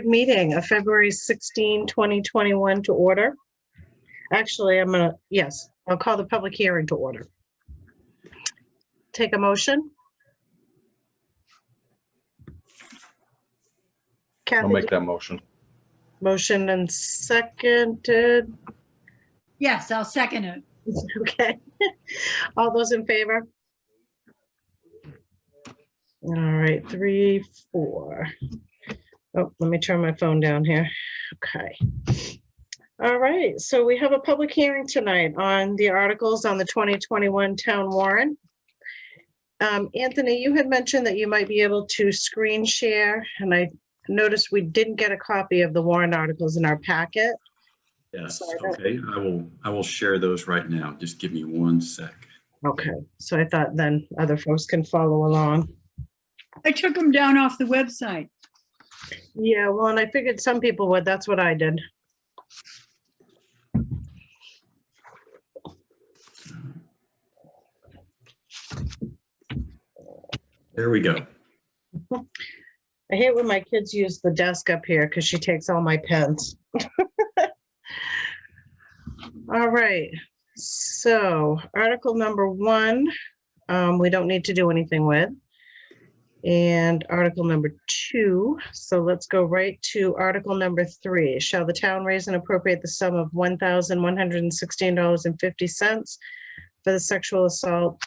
Meeting of February 16, 2021 to order. Actually, I'll call the public hearing to order. Take a motion. I'll Kathy, make that motion. motion and seconded. Yes, I'll second it. Okay. All those in favor? All right, 3, 4. Oh, let me turn my phone down here. Okay. All right, so we have a public hearing tonight on the articles on the 2021 town warrant. Anthony, you had mentioned that you might be able to screen share, and I noticed we didn't get a copy of the warrant articles in our packet. Yes, So I okay, I will share those right now. Just give me 1 sec. Okay, so I thought then other folks can follow along. I took them down off the website. Yeah, well, and I figured some people would. That's what I did. There we go. I hate when my kids use the desk up here because she takes all my pens. All right, so article number 1, we don't need to do anything with. And article number 2, so let's go right to article number 3. Shall the town raise and appropriate the sum of $1,116.50 for the Sexual Assault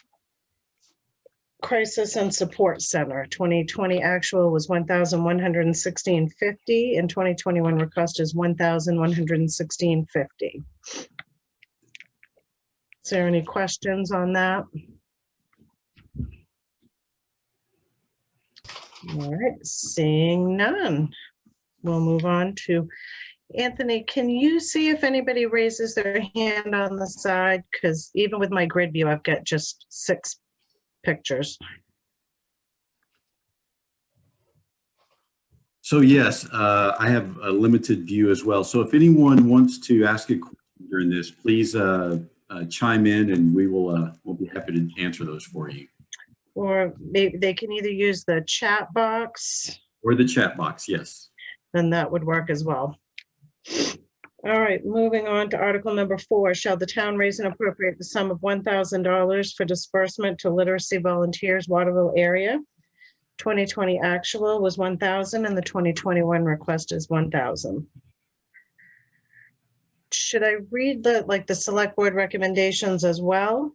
Crisis and Support Center? 2020 actual was $1,116.50 and 2021 request is $1,116.50. Is there any questions on that? All right, seeing none, we'll move on to Anthony. Can you see if anybody raises their hand on the side? Because even with my grid view, I've got just 6 pictures. So yes, I have a limited view as well. So if anyone wants to ask a question during this, please chime in and we'll be happy to answer those for you. Or they can either use the chat box. Or the chat box, yes. Then that would work as well. All right, moving on to article number 4. Shall the town raise and appropriate the sum of $1,000 for disbursement to literacy volunteers, Waterville area? 2020 actual was 1,000 and the 2021 request is 1,000. Should I read the select board recommendations as well?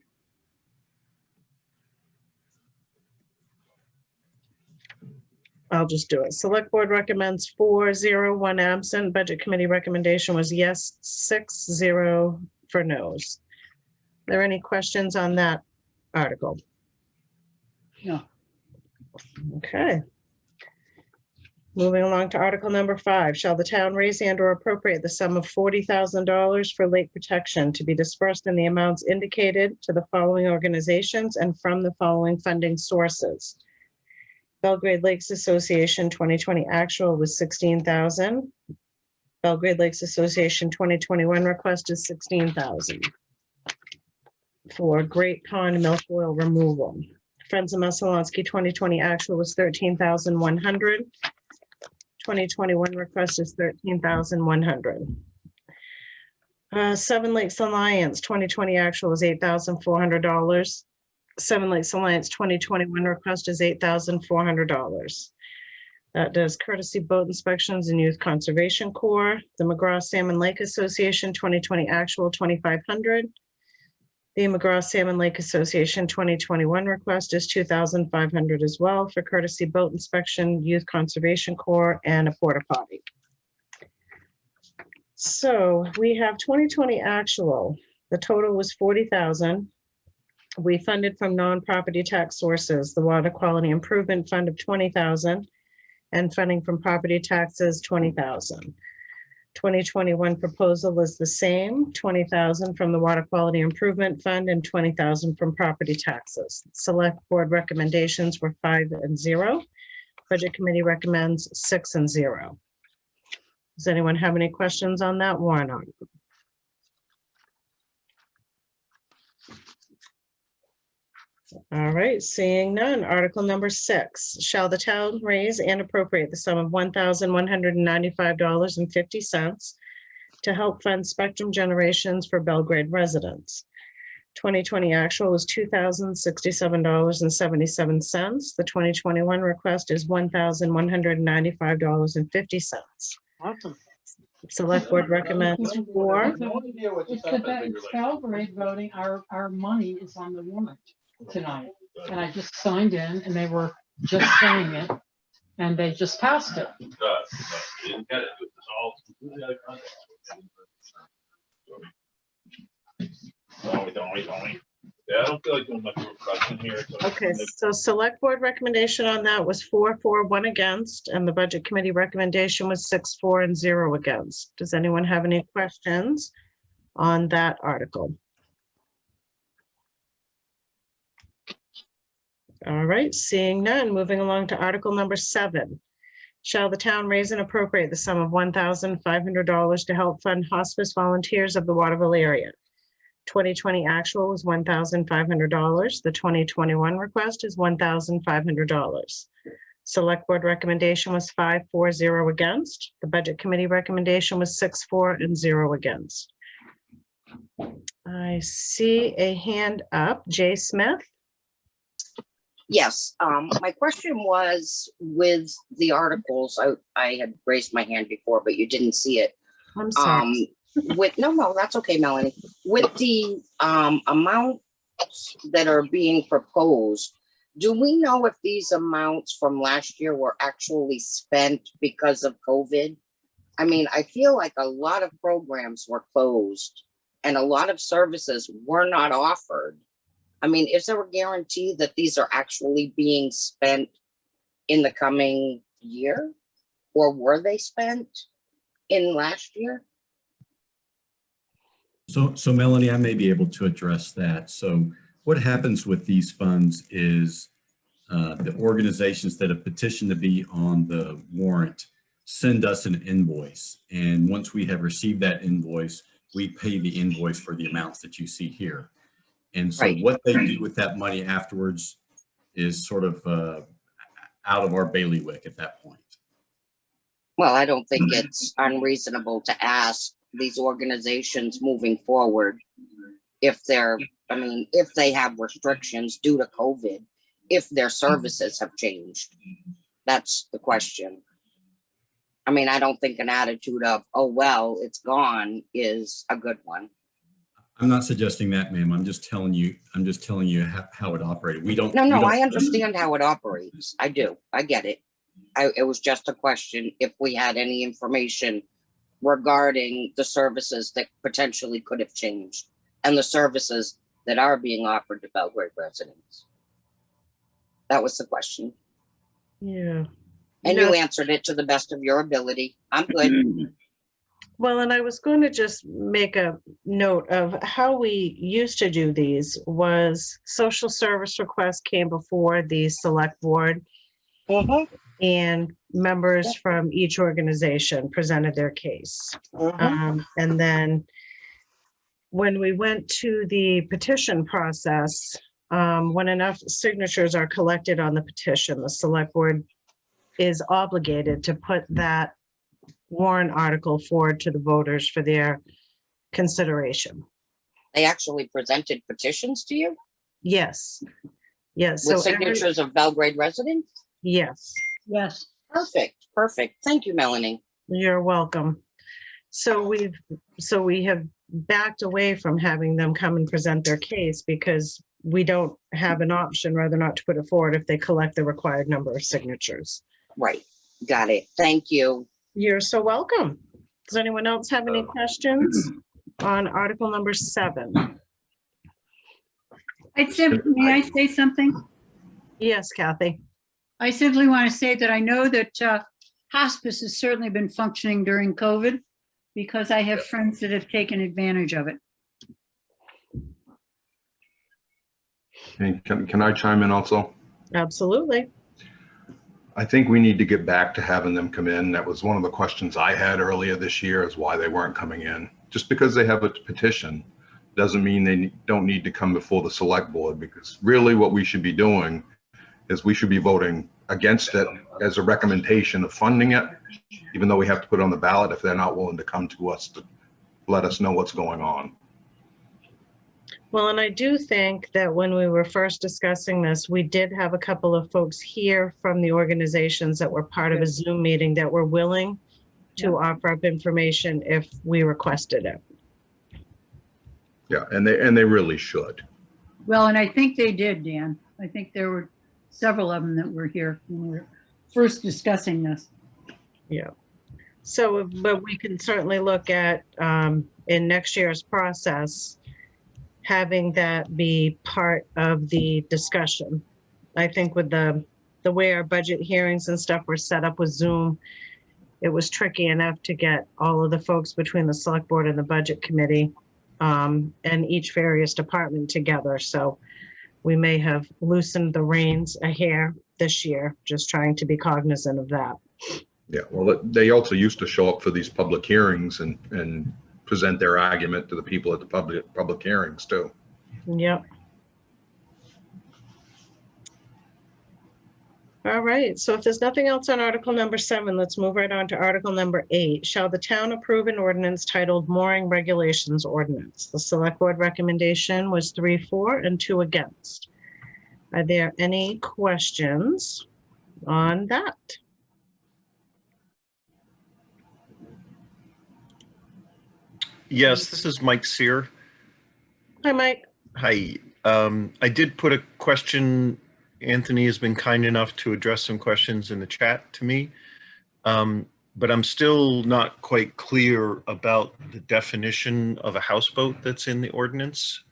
I'll just do it. Select board recommends 4, 0, 1 absent. Budget committee recommendation was yes, 6, 0 for no's. Are there any questions on that article? No. Okay. Moving along to article number 5. Shall the town raise and or appropriate the sum of $40,000 for lake protection to be dispersed in the amounts indicated to the following organizations and from the following funding sources? Belgrade Lakes Association 2020 actual was 16,000. Belgrade Lakes Association 2021 request is 16,000 for Great Pond milfoil removal. Friends of Messalonsky 2020 actual was 13,100. 2021 request is 13,100. Seven Lakes Alliance 2020 actual was $8,400. Seven Lakes Alliance 2021 request is $8,400. That does courtesy boat inspections and Youth Conservation Corps. The McGraw Salmon Lake Association 2020 actual 2,500. The McGraw Salmon Lake Association 2021 request is 2,500 as well for courtesy boat inspection, Youth Conservation Corps, and a porta potty. So we have 2020 actual. The total was 40,000. We funded from non-property tax sources, the Water Quality Improvement Fund of 20,000 and funding from property taxes, 20,000. 2021 proposal is the same, 20,000 from the Water Quality Improvement Fund and 20,000 from property taxes. Select board recommendations were 5 and 0. Budget committee recommends 6 and 0. Does anyone have any questions on that warrant article? All right, seeing none. Article number 6, shall the town raise and appropriate the sum of $1,195.50 to help fund spectrum generations for Belgrade residents? 2020 actual was $2,067.77. The 2021 request is $1,195.50. Awesome. Select Board recommends for. It's Belgrade voting, our money is on the warrant tonight. And I just signed in and they were just saying it and they just passed it. Yeah, I don't feel like doing much of a production here. So Okay, so Select Board recommendation on that was 4-4, 1 against, and the Budget Committee recommendation was 6-4 and 0 against. Does anyone have any questions on that article? All right, seeing none, moving along to Article number 7. Shall the town raise and appropriate the sum of $1,500 to help fund hospice volunteers of the Waterville area? 2020 actual was $1,500. The 2021 request is $1,500. Select Board recommendation was 5-4, 0 against. The Budget Committee recommendation was 6-4 and 0 against. I see a hand up. Jay Smith? Yes, my question was with the articles, I had raised my hand before, but you didn't see it. I'm sorry. No, that's okay, Melanie. With the amounts that are being proposed, do we know if these amounts from last year were actually spent because of COVID? I mean, I feel like a lot of programs were closed and a lot of services were not offered. I mean, is there a guarantee that these are actually being spent in the coming year? Or were they spent in last year? So Melanie, I may be able to address that. So what happens with these funds is the organizations that have petitioned to be on the warrant send us an invoice. And once we have received that invoice, we pay the invoice for the amounts that you see here. And so Right. what they do with that money afterwards is sort of out of our bailiwick at that point. Well, I don't think it's unreasonable to ask these organizations moving forward if if they have restrictions due to COVID, if their services have changed. That's the question. I mean, I don't think an attitude of, oh, well, it's gone is a good one. I'm not suggesting that, ma'am. I'm just telling you how it operated. No, I understand how it operates. I do. I get it. It was just a question if we had any information regarding the services that potentially could have changed and the services that are being offered to Belgrade residents. That was the question. Yeah. And you answered it to the best of your ability. I'm good. Well, and I was going to just make a note of how we used to do these was social service requests came before the Select Board and members from each organization presented their case. And then when we went to the petition process, when enough signatures are collected on the petition, the Select Board is obligated to put that warrant article forward to the voters for their consideration. They actually presented petitions to you Yes. Yes. with So signatures of Belgrade residents? yes, Yes. Perfect. Thank you, Melanie. you're welcome. So we have backed away from having them come and present their case because we don't have an option rather not to put it forward if they collect the required number of signatures. Right. Got it. Thank you. You're so welcome. Does anyone else have any questions on article number 7? May I say something? Yes, Kathy. I simply want to say that I know that hospice has certainly been functioning during COVID because I have friends that have taken advantage of it. And can I chime in also? Absolutely. I think we need to get back to having them come in. That was one of the questions I had earlier this year, is why they weren't coming in. Just because they have a petition doesn't mean they don't need to come before the select board, because really what we should be doing is we should be voting against it as a recommendation of funding it, even though we have to put it on the ballot if they're not willing to come to us to let us know what's going on. Well, and I do think that when we were first discussing this, we did have a couple of folks here from the organizations that were part of a Zoom meeting that were willing to offer up information if we requested it. Yeah, and they really should. Well, and I think they did, Dan. I think there were several of them that were here when we were first discussing this. Yeah. So, but we can certainly look at, in next year's process, having that be part of the discussion. I think with the way our budget hearings and stuff were set up with Zoom, it was tricky enough to get all of the folks between the select board and the budget committee and each various department together. So we may have loosened the reins a hair this year, just trying to be cognizant of that. Yeah, well, they also used to show up for these public hearings and present their argument to the people at the public hearings too. Yep. All right, so if there's nothing else on Article number 7, let's move right on to Article number 8. Shall the town approve an ordinance titled Mooring Regulations Ordinance? The select board recommendation was 3 for and 2 against. Are there any questions on that? Yes, this is Mike Sear. Hi, Mike. Hi. I did put a question. Anthony has been kind enough to address some questions in the chat to me, but I'm still not quite clear about the definition of a houseboat that's in the ordinance,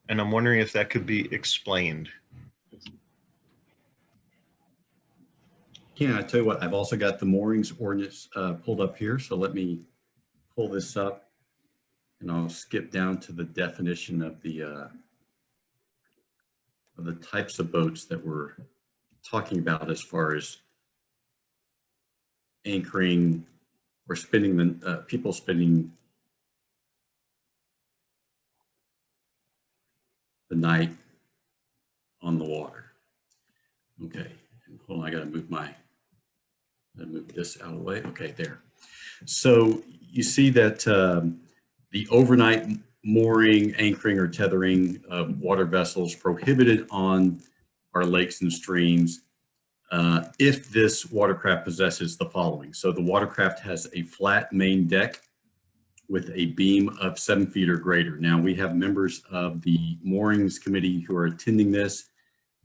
and I'm wondering if that could be explained. Yeah, I tell you what, I've also got the moorings ordinance pulled up here, so let me pull this up and I'll skip down to the definition of the types of boats that we're talking about as far as anchoring or spending the people spending the night on the water. Okay, hold on, I gotta move this out of the way. Okay, there. So you see that the overnight mooring, anchoring, or tethering of water vessels prohibited on our lakes and streams if this watercraft possesses the following. So the watercraft has a flat main deck with a beam of 7 feet or greater. Now we have members of the moorings committee who are attending this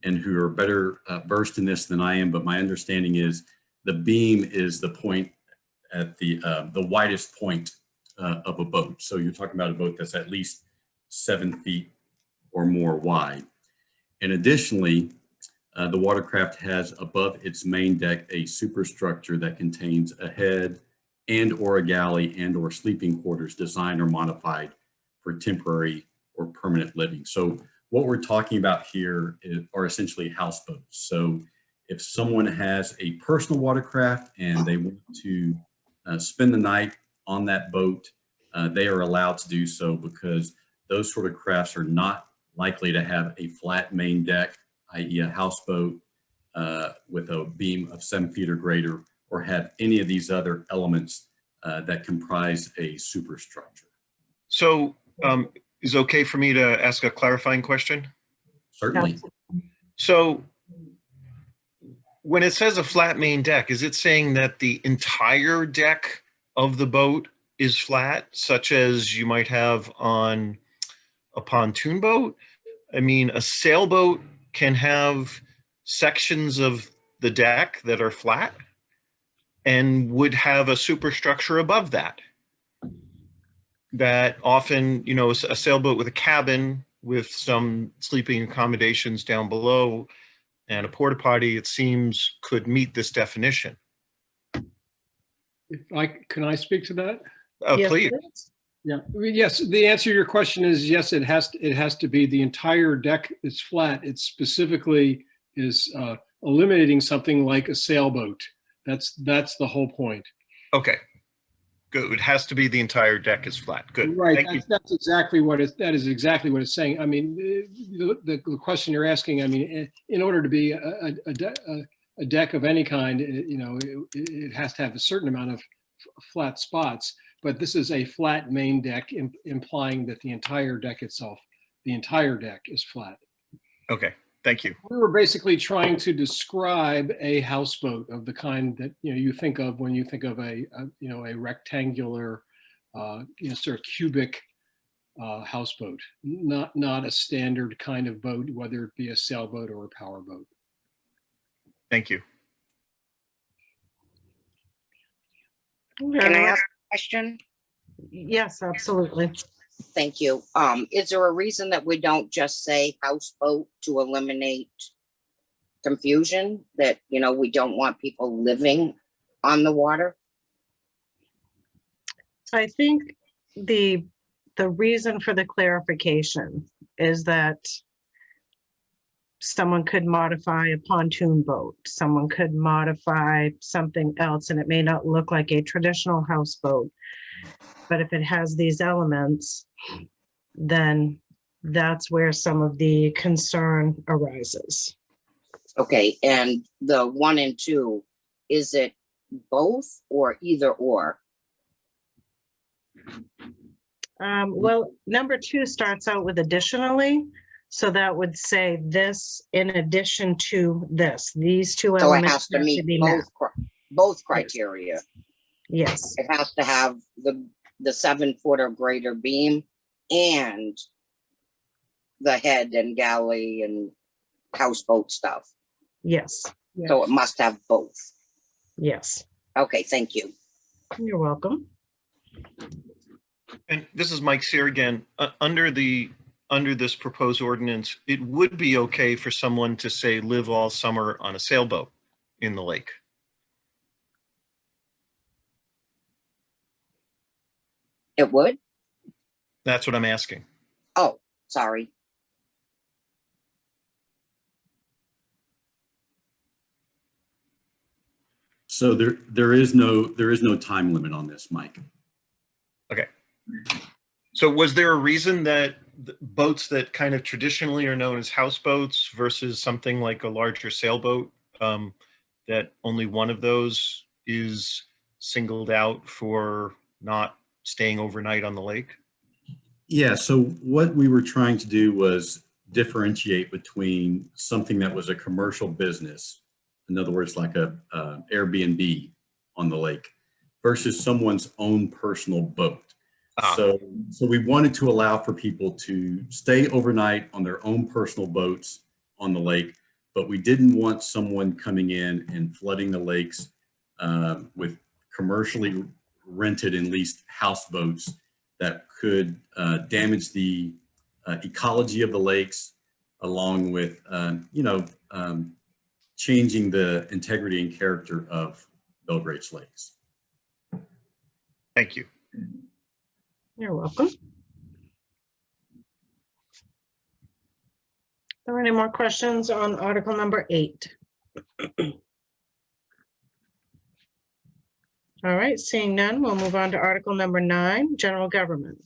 and who are better versed in this than I am, but my understanding is the beam is the point at the widest point of a boat. So you're talking about a boat that's at least 7 feet or more wide. And additionally, the watercraft has above its main deck a superstructure that contains a head and or a galley and or sleeping quarters designed or modified for temporary or permanent living. So what we're talking about here are essentially houseboats. So if someone has a personal watercraft and they want to spend the night on that boat, they are allowed to do so because those sort of crafts are not likely to have a flat main deck, i.e. a houseboat with a beam of 7 feet or greater, or have any of these other elements that comprise a superstructure. So is it okay for me to ask a clarifying question? Certainly. So when it says a flat main deck, is it saying that the entire deck of the boat is flat, such as you might have on a pontoon boat? I mean, a sailboat can have sections of the deck that are flat and would have a superstructure above that. That often, you know, a sailboat with a cabin with some sleeping accommodations down below and a porta potty, it seems, could meet this definition. Can I speak to that? Yes, Please. please. Yeah. Yes. The answer to your question is yes. It has to be the entire deck is flat. It specifically is eliminating something like a sailboat. That's the whole point. Okay. Good. It has to be the entire deck is flat. Good. Right, Thank you. that's exactly what that is exactly what it's saying. I mean, the question you're asking, I mean, in order to be a deck of any kind, you know, it has to have a certain amount of flat spots, but this is a flat main deck, implying that the entire deck itself, the entire deck is flat. Okay. Thank you. We were basically trying to describe a houseboat of the kind that, you know, you think of when you think of a you know, a rectangular, you know, sort of cubic houseboat, not a standard kind of boat, whether it be a sailboat or a powerboat. Thank you. Can I ask a question? Yes, absolutely. Thank you. Is there a reason that we don't just say houseboat to eliminate confusion, that, you know, we don't want people living on the water? So I think the reason for the clarification is that someone could modify a pontoon boat, someone could modify something else, and it may not look like a traditional houseboat. But if it has these elements, then that's where some of the concern arises. Okay, and the 1 and 2, is it both or either or? Well, number 2 starts out with additionally, so that would say this in addition to this. These two So it elements has to have meet be met. both criteria. Yes, It has to have the 7-foot or greater beam and the head and galley and houseboat stuff. yes, So it must have both. yes. Okay, thank you. You're welcome. And this is Mike Sear again. Under this proposed ordinance, it would be okay for someone to say live all summer on a sailboat in the lake. It would? That's what I'm asking. Oh, sorry. So there is no time limit on this, Mike. Okay. So was there a reason that boats that kind of traditionally are known as houseboats versus something like a larger sailboat, that only one of those is singled out for not staying overnight on the lake? Yeah, so what we were trying to do was differentiate between something that was a commercial business, in other words, like a Airbnb on the lake, versus someone's own personal boat. So we wanted to allow for people to stay overnight on their own personal boats on the lake, but we didn't want someone coming in and flooding the lakes with commercially rented and leased houseboats that could damage the ecology of the lakes, along with, changing the integrity and character of Belgrade's lakes. Thank you. You're welcome. Are there any more questions on article number 8? All right, seeing none, we'll move on to article number 9, general government.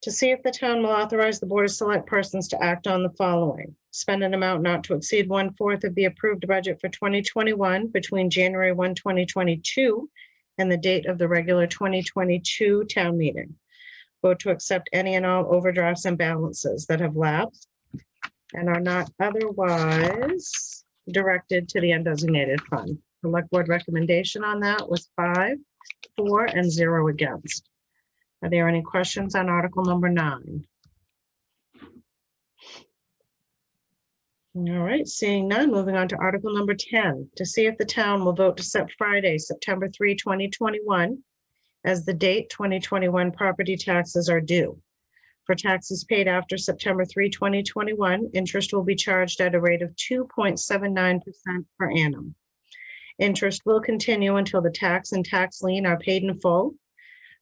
To see if the town will authorize the Board of Select Persons to act on the following: spend an amount not to exceed 1/4 of the approved budget for 2021 between January 1, 2022 and the date of the regular 2022 town meeting. Vote to accept any and all overdrafts and balances that have lapsed and are not otherwise directed to the undesignated fund. Select Board recommendation on that was 5, 4, and 0 against. Are there any questions on article number 9? All right, seeing none, moving on to article number 10, to see if the town will vote to set Friday, September 3, 2021 as the date 2021 property taxes are due. For taxes paid after September 3, 2021, interest will be charged at a rate of 2.79% per annum. Interest will continue until the tax and tax lien are paid in full.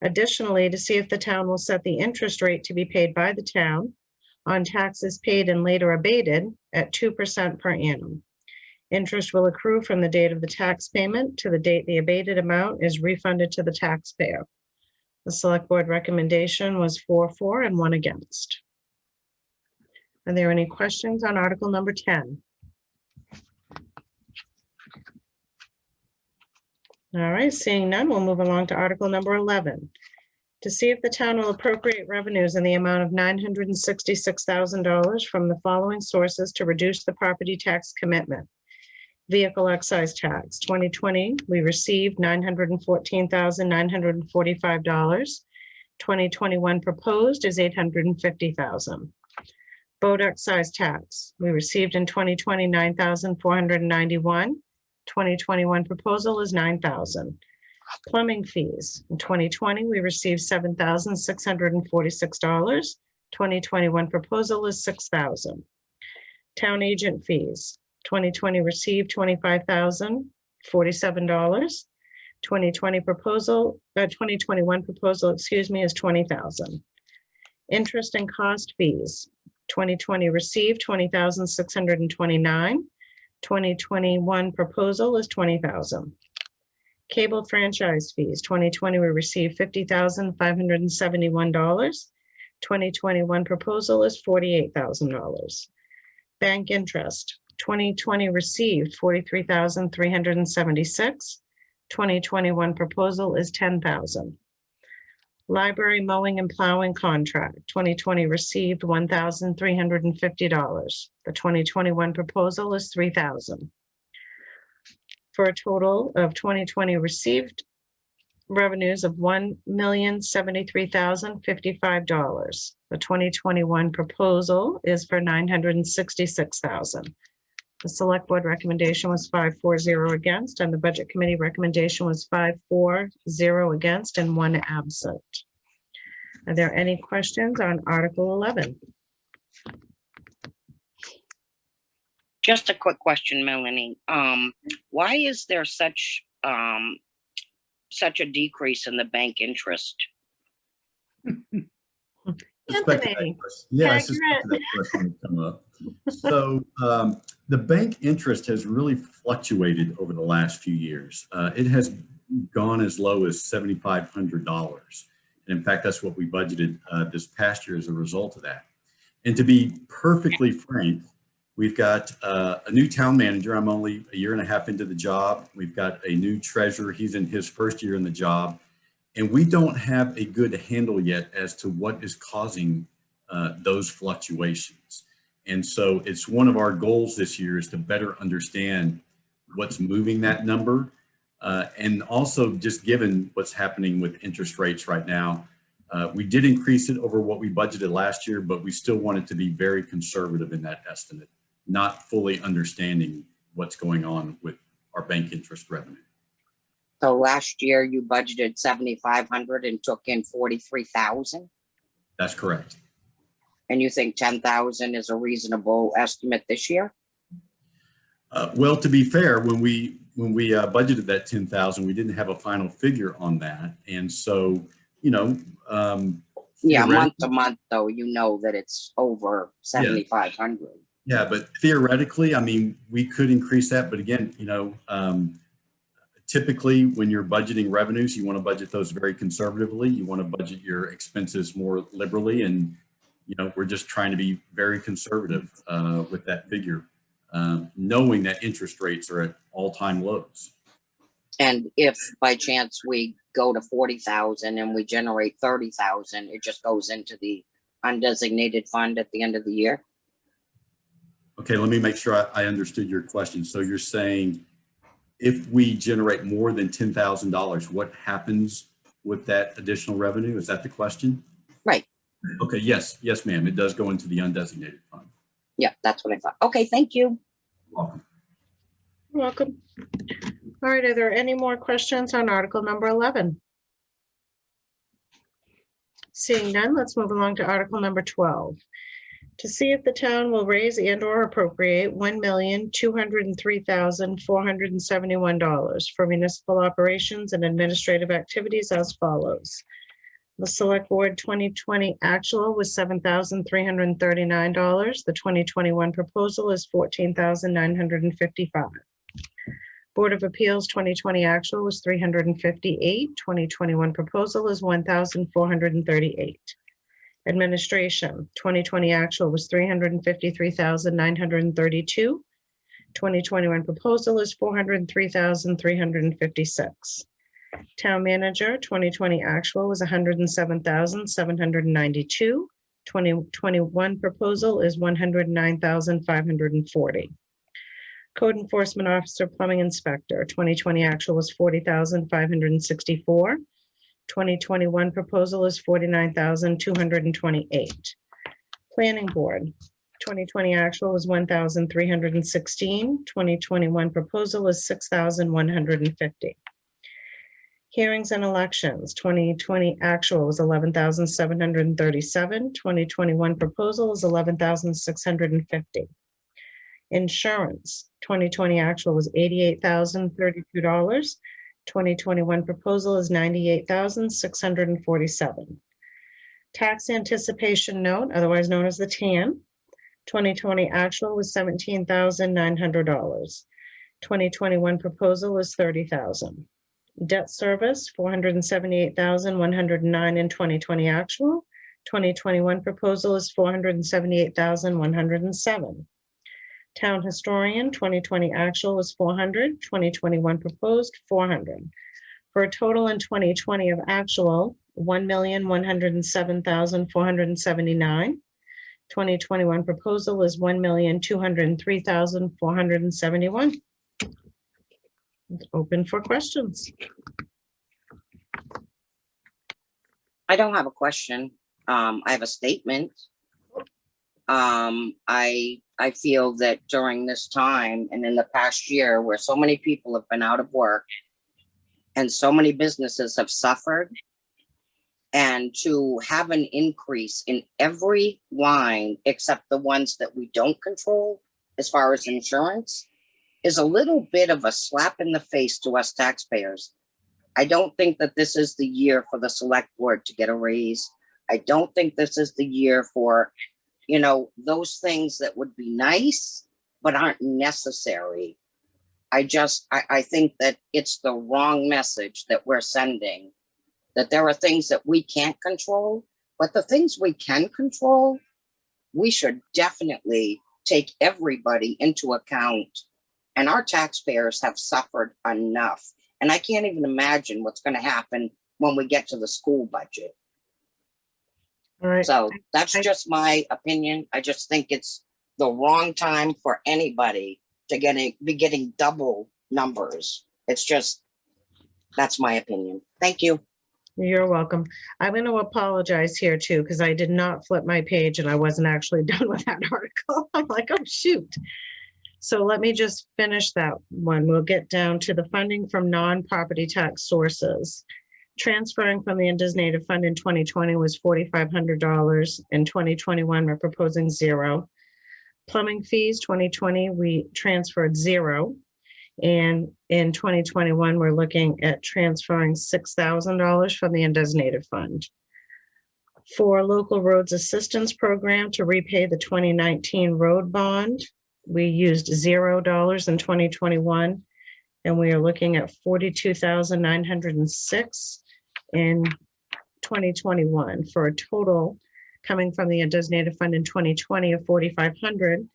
Additionally, to see if the town will set the interest rate to be paid by the town on taxes paid and later abated at 2% per annum. Interest will accrue from the date of the tax payment to the date the abated amount is refunded to the taxpayer. The select board recommendation was 4 and 1 against. Are there any questions on article number 10? All right, seeing none, we'll move along to article number 11. To see if the town will appropriate revenues in the amount of $966,000 from the following sources to reduce the property tax commitment. Vehicle excise tax, 2020, we received $914,945. 2021 proposed is $850,000. Boat excise tax, we received in 2020 $9,491. 2021 proposal is $9,000. Plumbing fees, in 2020, we received $7,646. 2021 proposal is $6,000. Town agent fees, 2020 received $25,047. 2021 proposal, excuse me, is $20,000. Interest and cost fees, 2020 received $20,629. 2021 proposal is $20,000. Cable franchise fees, 2020 we received $50,571. 2021 proposal is $48,000. Bank interest, 2020 received $43,376. 2021 proposal is $10,000. Library mowing and plowing contract, 2020 received $1,350. The 2021 proposal is $3,000. For a total of 2020 received revenues of $1,073,055. The 2021 proposal is for $966,000. The select board recommendation was 5-4-0 against, and the budget committee recommendation was 5-4-0 against and 1 absent. Are there any questions on Article 11? Just a quick question, Melanie. Why is there such a decrease in the bank interest? Anthony, Yeah, I suspected that question would come up. So the bank interest has really fluctuated over the last few years. It has gone as low as $7,500. And in fact, that's what we budgeted this past year as a result of that. And to be perfectly frank, we've got a new town manager. I'm only a year and a half into the job. We've got a new treasurer. He's in his first year in the job. And we don't have a good handle yet as to what is causing those fluctuations. And so it's one of our goals this year is to better understand what's moving that number. And also just given what's happening with interest rates right now, we did increase it over what we budgeted last year, but we still wanted to be very conservative in that estimate, not fully understanding what's going on with our bank interest revenue. So last year you budgeted 7,500 and took in 43,000, That's correct. and you think 10,000 is a reasonable estimate this year? Well, to be fair, when we budgeted that 10,000, we didn't have a final figure on that, and so Yeah, month to month, though, you know that it's over 7,500. Yeah, but theoretically, I mean, we could increase that, but again, typically when you're budgeting revenues, you want to budget those very conservatively. You want to budget your expenses more liberally, and we're just trying to be very conservative with that figure, knowing that interest rates are at all-time lows. And if by chance we go to 40,000 and we generate 30,000, it just goes into the undesignated fund at the end of the year? Okay, let me make sure I understood your question. So you're saying if we generate more than $10,000, what happens with that additional revenue? Is that the question? Right. Okay, yes, ma'am. It does go into the undesignated fund. Yeah, that's what I thought. Okay, thank you. You're welcome. You're welcome. All right, are there any more questions on Article number 11? Seeing none, let's move along to Article number 12. To see if the town will raise and/or appropriate $1,203,471 for municipal operations and administrative activities as follows. The Select Board 2020 actual was $7,339. The 2021 proposal is $14,955. Board of Appeals, 2020 actual was 358. 2021 proposal is 1,438. Administration, 2020 actual was 353,932. 2021 proposal is 403,356. Town Manager, 2020 actual was 107,792. 2021 proposal is 109,540. Code Enforcement Officer, Plumbing Inspector, 2020 actual was 40,564. 2021 proposal is 49,228. Planning Board, 2020 actual was 1,316. 2021 proposal is 6,150. Hearings and Elections, 2020 actual was 11,737. 2021 proposal is 11,650. Insurance, 2020 actual was $88,032. 2021 proposal is $98,647. Tax Anticipation Note, otherwise known as the TAN, 2020 actual was $17,900. 2021 proposal is $30,000. Debt service, $478,109 in 2020 actual. 2021 proposal is $478,107. Town Historian, 2020 actual was 400, 2021 proposed 400. For a total in 2020 of actual, 1,107,479. 2021 proposal is 1,203,471. Open for questions. I don't have a question. I have a statement. I feel that during this time and in the past year where so many people have been out of work and so many businesses have suffered, and to have an increase in every line except the ones that we don't control as far as insurance is a little bit of a slap in the face to us taxpayers. I don't think that this is the year for the select board to get a raise. I don't think this is the year for, you know, those things that would be nice, but aren't necessary. I think that it's the wrong message that we're sending, that there are things that we can't control, but the things we can control, we should definitely take everybody into account. And our taxpayers have suffered enough. And I can't even imagine what's going to happen when we get to the school budget. All right. So that's just my opinion. I just think it's the wrong time for anybody to be getting double numbers. It's just, that's my opinion. Thank you. You're welcome. I'm going to apologize here too, because I did not flip my page and I wasn't actually done with that article. I'm like, oh, shoot. So let me just finish that one. We'll get down to the funding from non-property tax sources. Transferring from the undesignated fund in 2020 was $4,500. In 2021, we're proposing $0. Plumbing fees, 2020, we transferred $0. And in 2021, we're looking at transferring $6,000 from the undesignated fund. For local roads assistance program to repay the 2019 road bond, we used $0 in 2021, and we are looking at $42,906 in 2021 for a total coming from the undesignated fund in 2020 of $4,500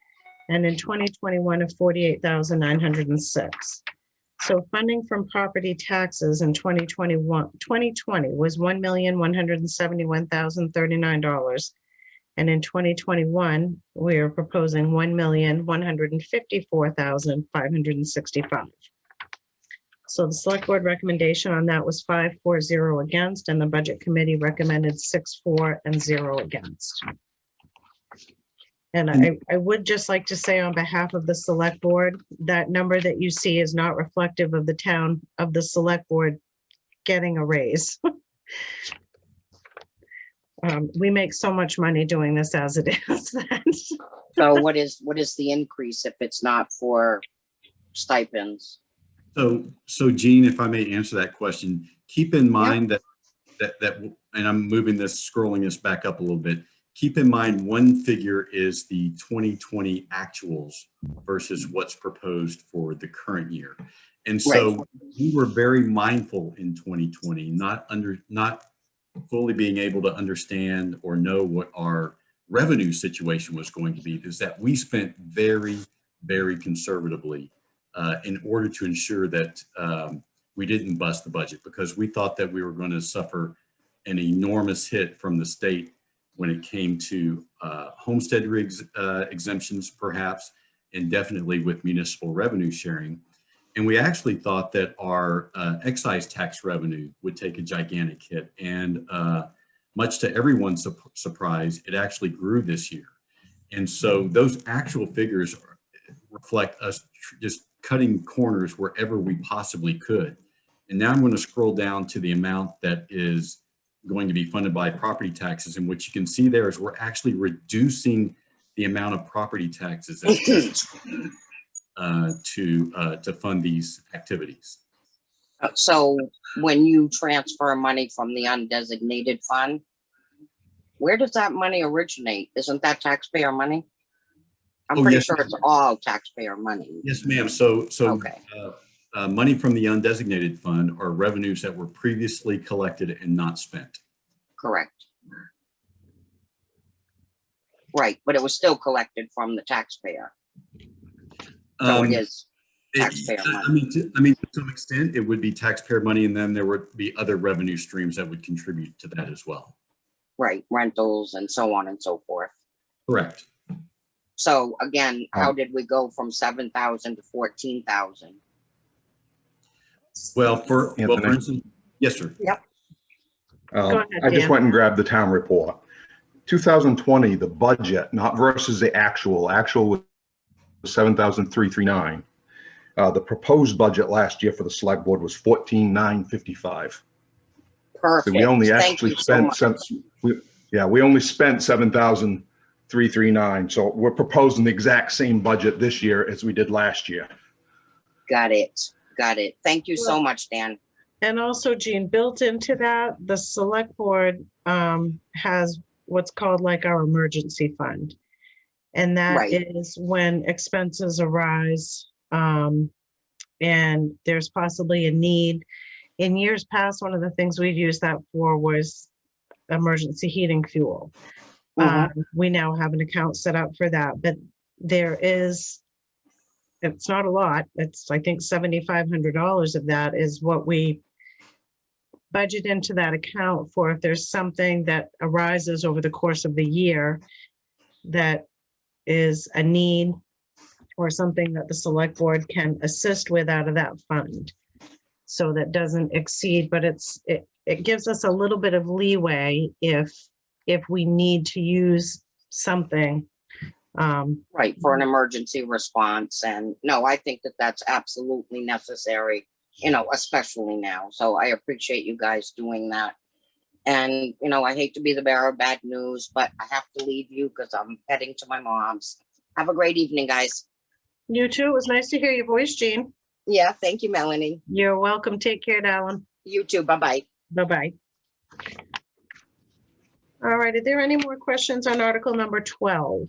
and in 2021 of $48,906. So funding from property taxes in 2020 was $1,171,039. And in 2021, we are proposing $1,154,565. So the select board recommendation on that was 5-4-0 against, and the budget committee recommended 6-4 and 0 against. And I would just like to say on behalf of the select board, that number that you see is not reflective of the town of the select board getting a raise. We make so much money doing this as it is. So what is the increase if it's not for stipends? So Jean, if I may answer that question, keep in mind that, and I'm scrolling this back up a little bit. Keep in mind, one figure is the 2020 actuals versus what's proposed for the current year. And so we were very mindful in 2020, not fully being able to understand or know what our revenue situation was going to be, is that we spent very, very conservatively in order to ensure that we didn't bust the budget, because we thought that we were going to suffer an enormous hit from the state when it came to homestead exemptions, perhaps, and definitely with municipal revenue sharing. And we actually thought that our excise tax revenue would take a gigantic hit. And much to everyone's surprise, it actually grew this year. And so those actual figures reflect us just cutting corners wherever we possibly could. And now I'm going to scroll down to the amount that is going to be funded by property taxes. And what you can see there is we're actually reducing the amount of property taxes that's to fund these activities. So when you transfer money from the undesignated fund, where does that money originate? Isn't that taxpayer money? I'm pretty sure it's all taxpayer money. Yes, ma'am. So Okay. Money from the undesignated fund are revenues that were previously collected and not spent. Correct. Right, but it was still collected from the taxpayer. So it is taxpayer money. I mean, to some extent, it would be taxpayer money, and then there would be other revenue streams that would contribute to that as well. Right, rentals and so on and so forth. Correct. So again, how did we go from 7,000 to 14,000? Well, for instance, yes, sir. Yep. Go ahead, I just Dan. went and grabbed the town report. 2020, the budget, not versus the actual was 7,339. The proposed budget last year for the select board was 14,955. Perfect. So we only Thank actually you so spent much. we only spent 7,339. So we're proposing the exact same budget this year as we did last year. Got it. Got it. Thank you so much, Dan. And also, Jean, built into that, the select board has what's called like our emergency fund. And that Right. is when expenses arise and there's possibly a need. In years past, one of the things we've used that for was emergency heating fuel. We now have an account set up for that, but there is, it's not a lot. It's, I think, $7,500 of that is what we budget into that account for if there's something that arises over the course of the year that is a need or something that the select board can assist with out of that fund. So that doesn't exceed, but it gives us a little bit of leeway if we need to use something. Right, for an emergency response. And no, I think that that's absolutely necessary, especially now. So I appreciate you guys doing that. And, I hate to be the bearer of bad news, but I have to leave you because I'm heading to my mom's. Have a great evening, guys. You too. It was nice to hear your voice, Jean. Yeah, thank you, Melanie. You're welcome. Take care, Alan. You too. Bye-bye. Bye-bye. All right. Are there any more questions on Article number 12?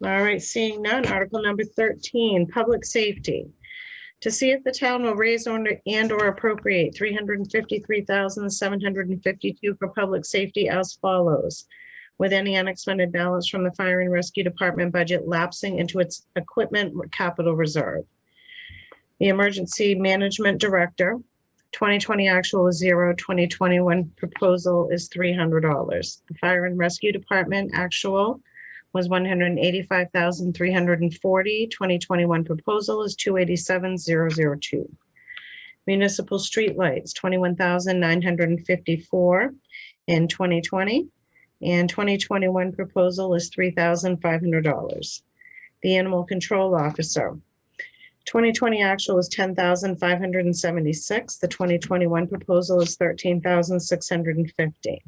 All right. Seeing none. Article number 13, public safety. To see if the town will raise and or appropriate $353,752 for public safety as follows, with any unexpended balance from the fire and rescue department budget lapsing into its equipment capital reserve. The emergency management director, 2020 actual is 0, 2021 proposal is $300. The fire and rescue department actual was $185,340. 2021 proposal is $287,002. Municipal streetlights, $21,954 in 2020. And 2021 proposal is $3,500. The animal control officer, 2020 actual is $10,576. The 2021 proposal is $13,650.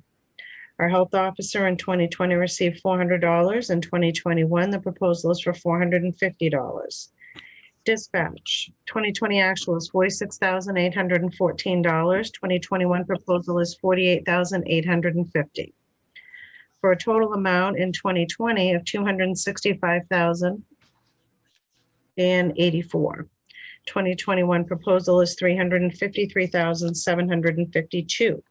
Our health officer in 2020 received $400. In 2021, the proposal is for $450. Dispatch, 2020 actual is $46,814. 2021 proposal is $48,850. For a total amount in 2020 of $265,000 $3,000,084. 2021 proposal is $353,752.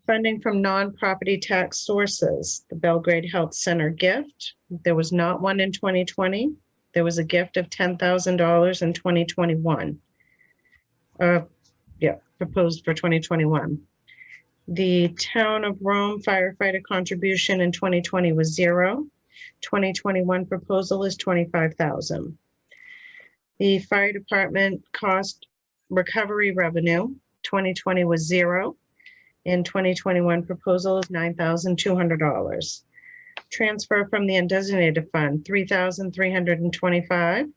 Funding from non-property tax sources, the Belgrade Health Center gift. There was not one in 2020. There was a gift of $10,000 in 2021. Proposed for 2021. The Town of Rome firefighter contribution in 2020 was $0. 2021 proposal is $25,000. The fire department cost recovery revenue, 2020 was $0. In 2021 proposal is $9,200. Transfer from the undesignated fund, $3,325.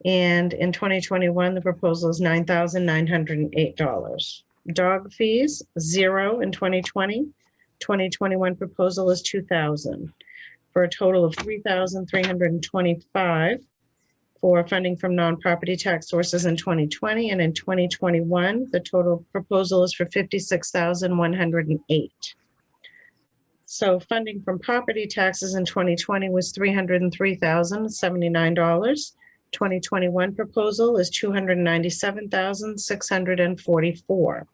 And in 2021, the proposal is $9,908. Dog fees, $0 in 2020. 2021 proposal is $2,000, for a total of $3,325 for funding from non-property tax sources in 2020. And in 2021, the total proposal is for $56,108. So funding from property taxes in 2020 was $303,079. 2021 proposal is $297,644.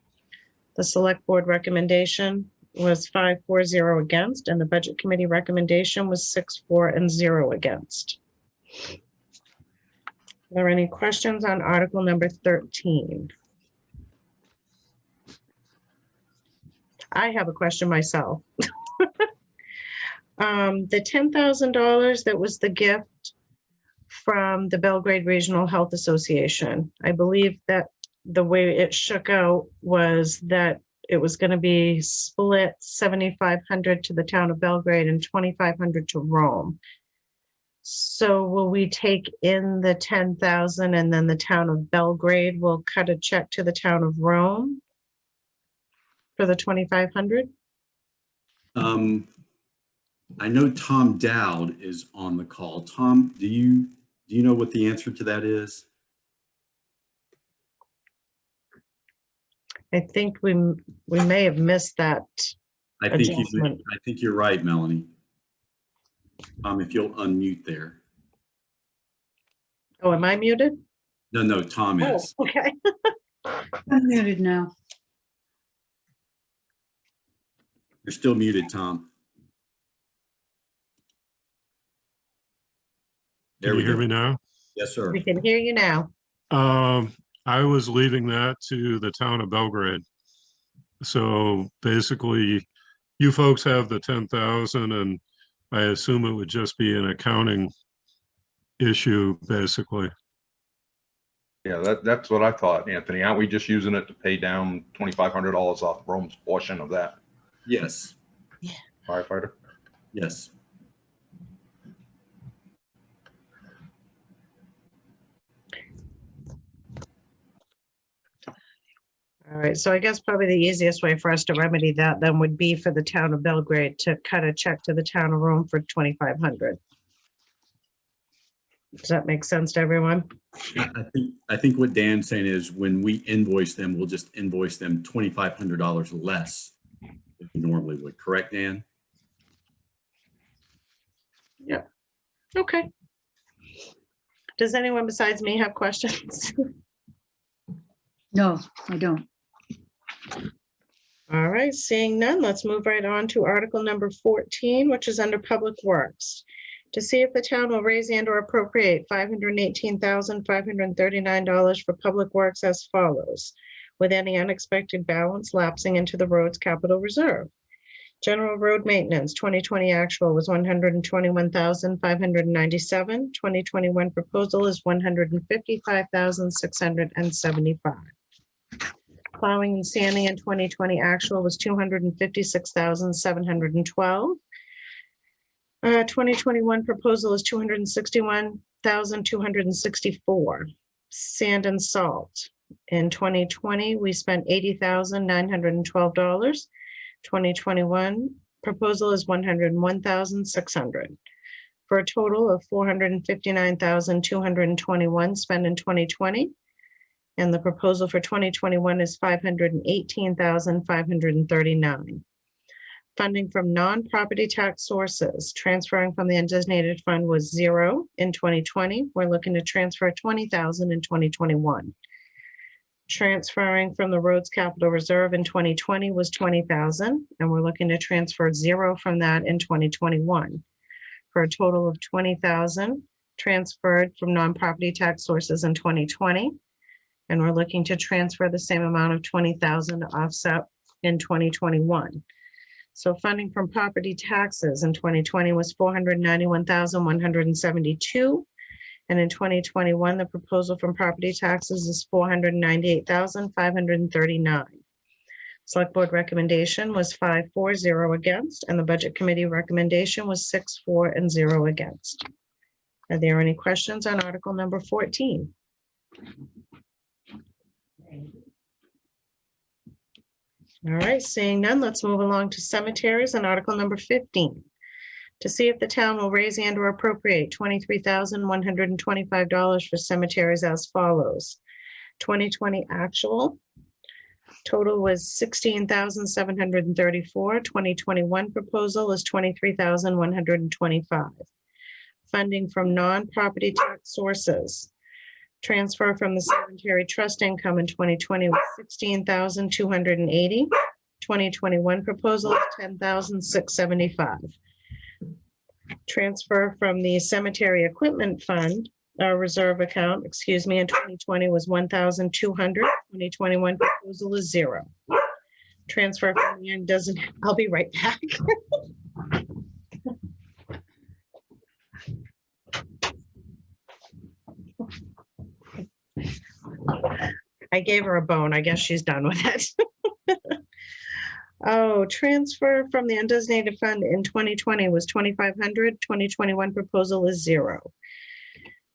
The select board recommendation was 5-4-0 against, and the budget committee recommendation was 6-4-0 against. Are there any questions on article number 13? I have a question myself. The $10,000 that was the gift from the Belgrade Regional Health Association, I believe that the way it shook out was that it was going to be split $7,500 to the town of Belgrade and $2,500 to Rome. So will we take in the 10,000 and then the town of Belgrade will cut a check to the town of Rome for the 2,500? I know Tom Dowd is on the call. Tom, do you know what the answer to that is? I think we may have missed that. I think adjustment. you're right, Melanie. If you'll unmute there. Oh, am I muted? No, Tom Oh, is. okay. I'm muted now. You're still muted, Tom. There Can we you hear go. me now? Yes, sir. We can hear you now. I was leaving that to the town of Belgrade. So basically, you folks have the 10,000, and I assume it would just be an accounting issue, basically. Yeah, that's what I thought, Anthony. Aren't we just using it to pay down $2,500 off Rome's portion of that Yes. firefighter? Yes. All right, so I guess probably the easiest way for us to remedy that then would be for the town of Belgrade to cut a check to the town of Rome for 2,500. Does that make sense to everyone? I think what Dan's saying is when we invoice them, we'll just invoice them $2,500 less than we normally would. Correct, Dan? Yeah. Okay. Does anyone besides me have questions? No, I don't. All right, seeing none, let's move right on to article number 14, which is under Public Works. To see if the town will raise and or appropriate $518,539 for Public Works as follows, with any unexpected balance lapsing into the road's capital reserve. General road maintenance, 2020 actual was $121,597. 2021 proposal is $155,675. Plowing and sanding in 2020 actual was $256,712. 2021 proposal is $261,264. Sand and salt. In 2020, we spent $80,912. 2021 proposal is $101,600 for a total of $459,221 spent in 2020. And the proposal for 2021 is $518,539. Funding from non-property tax sources, transferring from the undesignated fund was 0 in 2020. We're looking to transfer 20,000 in 2021. Transferring from the roads capital reserve in 2020 was 20,000, and we're looking to transfer 0 from that in 2021 for a total of 20,000 transferred from non-property tax sources in 2020. And we're looking to transfer the same amount of 20,000 to offset in 2021. So funding from property taxes in 2020 was 491,172. And in 2021, the proposal from property taxes is 498,539. Select Board recommendation was 5-4-0 against, and the Budget Committee recommendation was 6-4 and 0 against. Are there any questions on Article number 14? All right, seeing none, let's move along to cemeteries and Article number 15. To see if the town will raise and or appropriate $23,125 for cemeteries as follows. 2020 actual total was $16,734. 2021 proposal is $23,125. Funding from non-property tax sources. Transfer from the cemetery trust income in 2020 was $16,280. 2021 proposal is $10,675. Transfer from the cemetery equipment fund, reserve account, in 2020 was $1,200. 2021 proposal is 0. Transfer from the end doesn't, I'll be right back. I gave her a bone. I guess she's done with it. Oh, transfer from the undesignated fund in 2020 was $2,500. 2021 proposal is 0.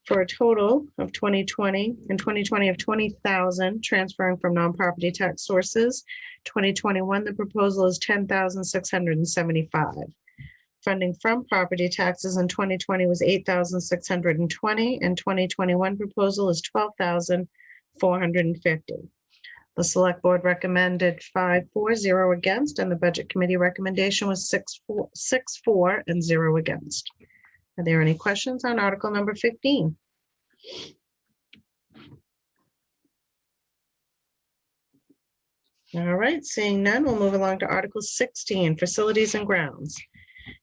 For a total of 2020 of 20,000 transferring from non-property tax sources. 2021, the proposal is $10,675. Funding from property taxes in 2020 was $8,620, and 2021 proposal is $12,450. The Select Board recommended 5-4-0 against, and the Budget Committee recommendation was 6-4 and 0 against. Are there any questions on Article number 15? All right, seeing none, we'll move along to Article 16, Facilities and Grounds.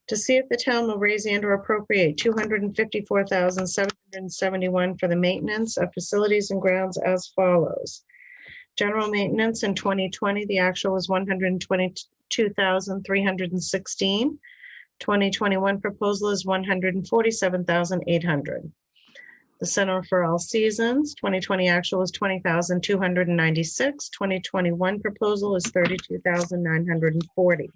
To see if the town will raise and or appropriate $254,771 for the maintenance of facilities and grounds as follows. General maintenance in 2020, the actual was $122,316. 2021 proposal is $147,800. The Center for All Seasons, 2020 actual was $20,296. 2021 proposal is $32,940.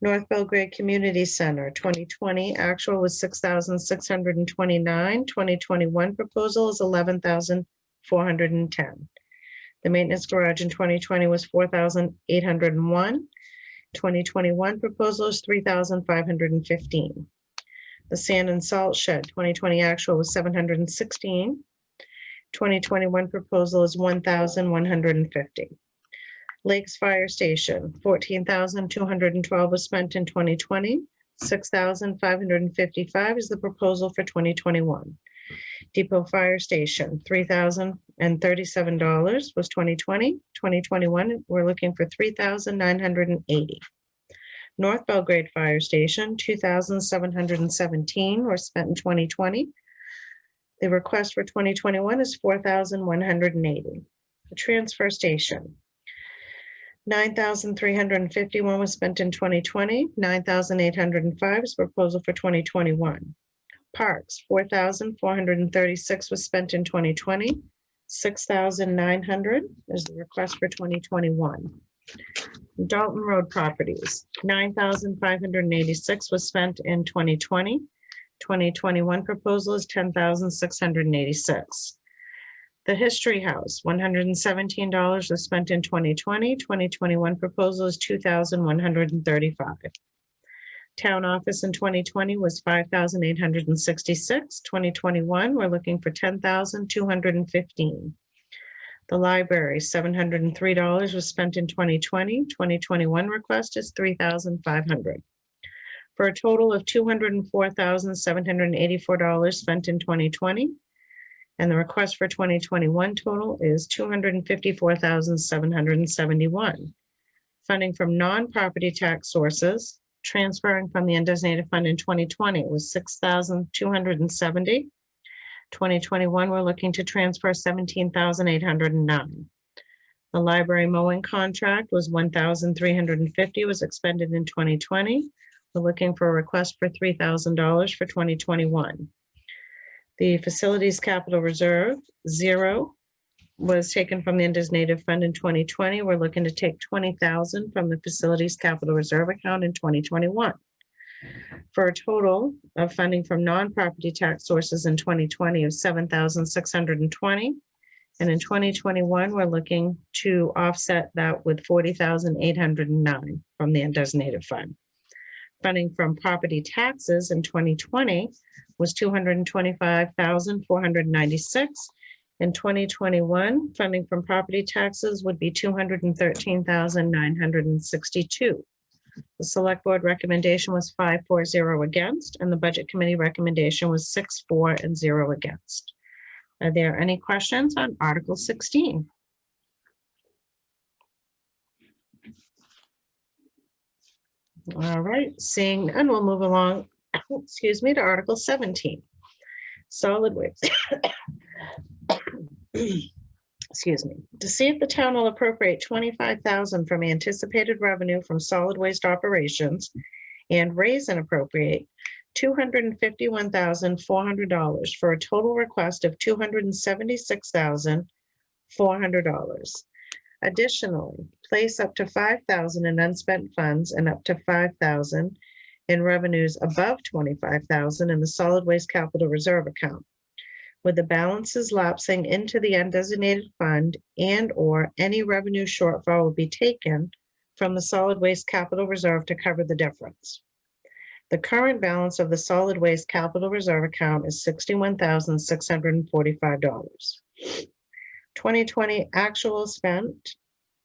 North Belgrade Community Center, 2020 actual was $6,629. 2021 proposal is $11,410. The maintenance garage in 2020 was $4,801. 2021 proposal is $3,515. The sand and salt shed, 2020 actual was $716. 2021 proposal is $1,150. Lakes Fire Station, $14,212 was spent in 2020. $6,555 is the proposal for 2021. Depot Fire Station, $3,037 was 2020. 2021, we're looking for $3,980. North Belgrade Fire Station, $2,717 were spent in 2020. The request for 2021 is $4,180. The transfer station, $9,351 was spent in 2020. $9,805 is proposal for 2021. Parks, $4,436 was spent in 2020. $6,900 is the request for 2021. Dalton Road Properties, $9,586 was spent in 2020. 2021 proposal is $10,686. The History House, $117 was spent in 2020. 2021 proposal is $2,135. Town office in 2020 was $5,866. 2021, we're looking for $10,215. The library, $703 was spent in 2020. 2021 request is $3,500. For a total of $204,784 spent in 2020. And the request for 2021 total is $254,771. Funding from non-property tax sources, transferring from the undesignated fund in 2020 was $6,270. 2021, we're looking to transfer $17,809. The library mowing contract was $1,350, was expended in 2020. We're looking for a request for $3,000 for 2021. The facilities capital reserve, $0, was taken from the undesignated fund in 2020. We're looking to take $20,000 from the facilities capital reserve account in 2021. For a total of funding from non-property tax sources in 2020 of $7,620. And in 2021, we're looking to offset that with $40,809 from the undesignated fund. Funding from property taxes in 2020 was $225,496. In 2021, funding from property taxes would be $213,962. The select board recommendation was 5-4-0 against, and the budget committee recommendation was 6-4 and 0 against. Are there any questions on Article 16? All right, seeing none, we'll move along, excuse me, to Article 17. Solid waste. Excuse me. To see if the town will appropriate $25,000 from anticipated revenue from solid waste operations and raise and appropriate $251,400 for a total request of $276,400. Additionally, place up to $5,000 in unspent funds and up to $5,000 in revenues above $25,000 in the solid waste capital reserve account, with the balances lapsing into the undesignated fund and/or any revenue shortfall will be taken from the solid waste capital reserve to cover the difference. The current balance of the solid waste capital reserve account is $61,645. 2020 actual spent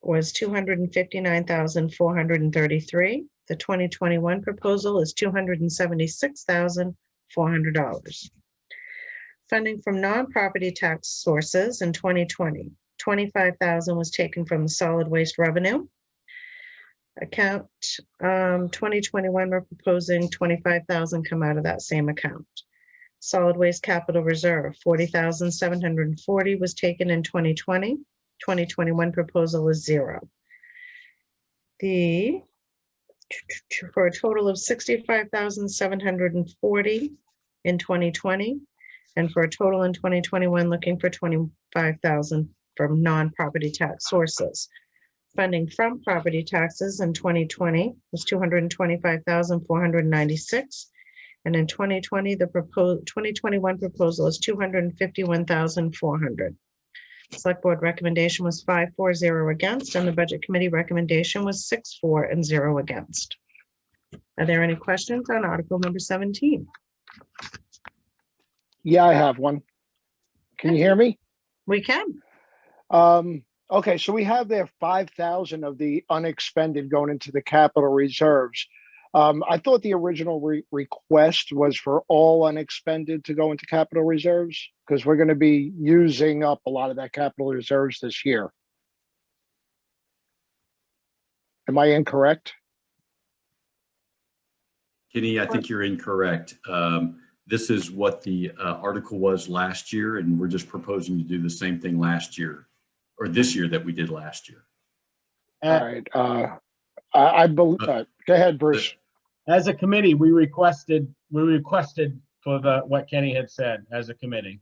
was $259,433. The 2021 proposal is $276,400. Funding from non-property tax sources in 2020, $25,000 was taken from the solid waste revenue account. 2021, we're proposing $25,000 come out of that same account. Solid waste capital reserve, $40,740 was taken in 2020. 2021 proposal is 0. For a total of $65,740 in 2020. And for a total in 2021, looking for $25,000 from non-property tax sources. Funding from property taxes in 2020 was $225,496. And in 2020, the 2021 proposal is $251,400. Select board recommendation was 5-4-0 against, and the budget committee recommendation was 6-4 and 0 against. Are there any questions on Article number 17? Yeah, I have one. Can you hear me? We can. Okay, so we have there 5,000 of the unexpended going into the capital reserves. I thought the original request was for all unexpended to go into capital reserves because we're going to be using up a lot of that capital reserves this year. Am I incorrect? Kenny, I think you're incorrect. This is what the article was last year, and we're just proposing to do the same thing last year, or this year that we did last year. All right. I believe. Go ahead, Bruce. As a committee, we requested for what Kenny had said as a committee.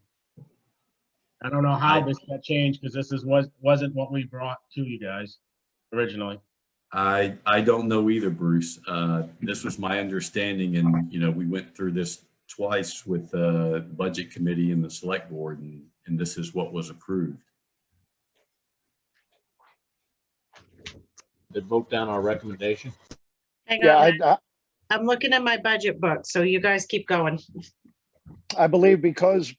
I don't know how this got changed because this wasn't what we brought to you guys originally. I don't know either, Bruce. This was my understanding, and we went through this twice with the budget committee and the select board, and this is what was approved. Did vote down our recommendation? Hang on. I'm looking at my budget book, so you guys keep going. I believe because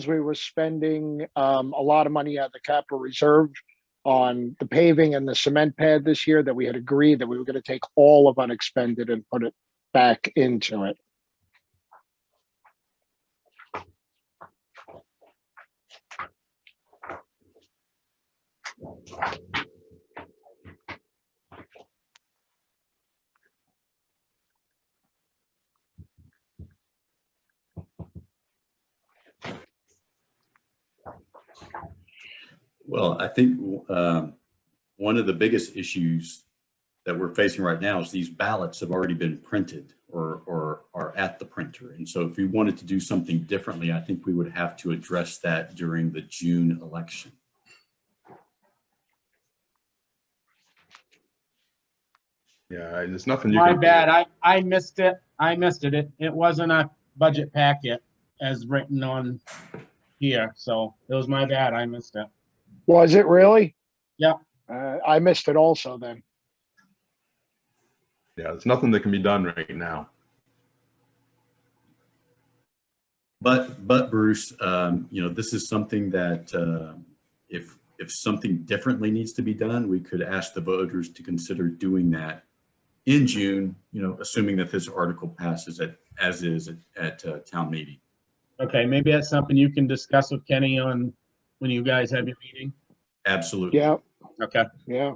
we were spending a lot of money out of the capital reserve on the paving and the cement pad this year, that we had agreed that we were going to take all of unexpended and put it back into it. Well, I think one of the biggest issues that we're facing right now is these ballots have already been printed or are at the printer. And so if we wanted to do something differently, I think we would have to address that during the June election. Yeah, there's nothing you My can do. bad. I missed it. I missed it. It wasn't a budget packet as written on here. So it was my bad. I missed it. Was it really? Yeah. I missed it also then. Yeah, there's nothing that can be done right now. But Bruce, this is something that if something differently needs to be done, we could ask the voters to consider doing that in June, assuming that this article passes as is at town meeting. Okay, maybe that's something you can discuss with Kenny on when you guys have your meeting. Absolutely. Yeah, Okay. yeah.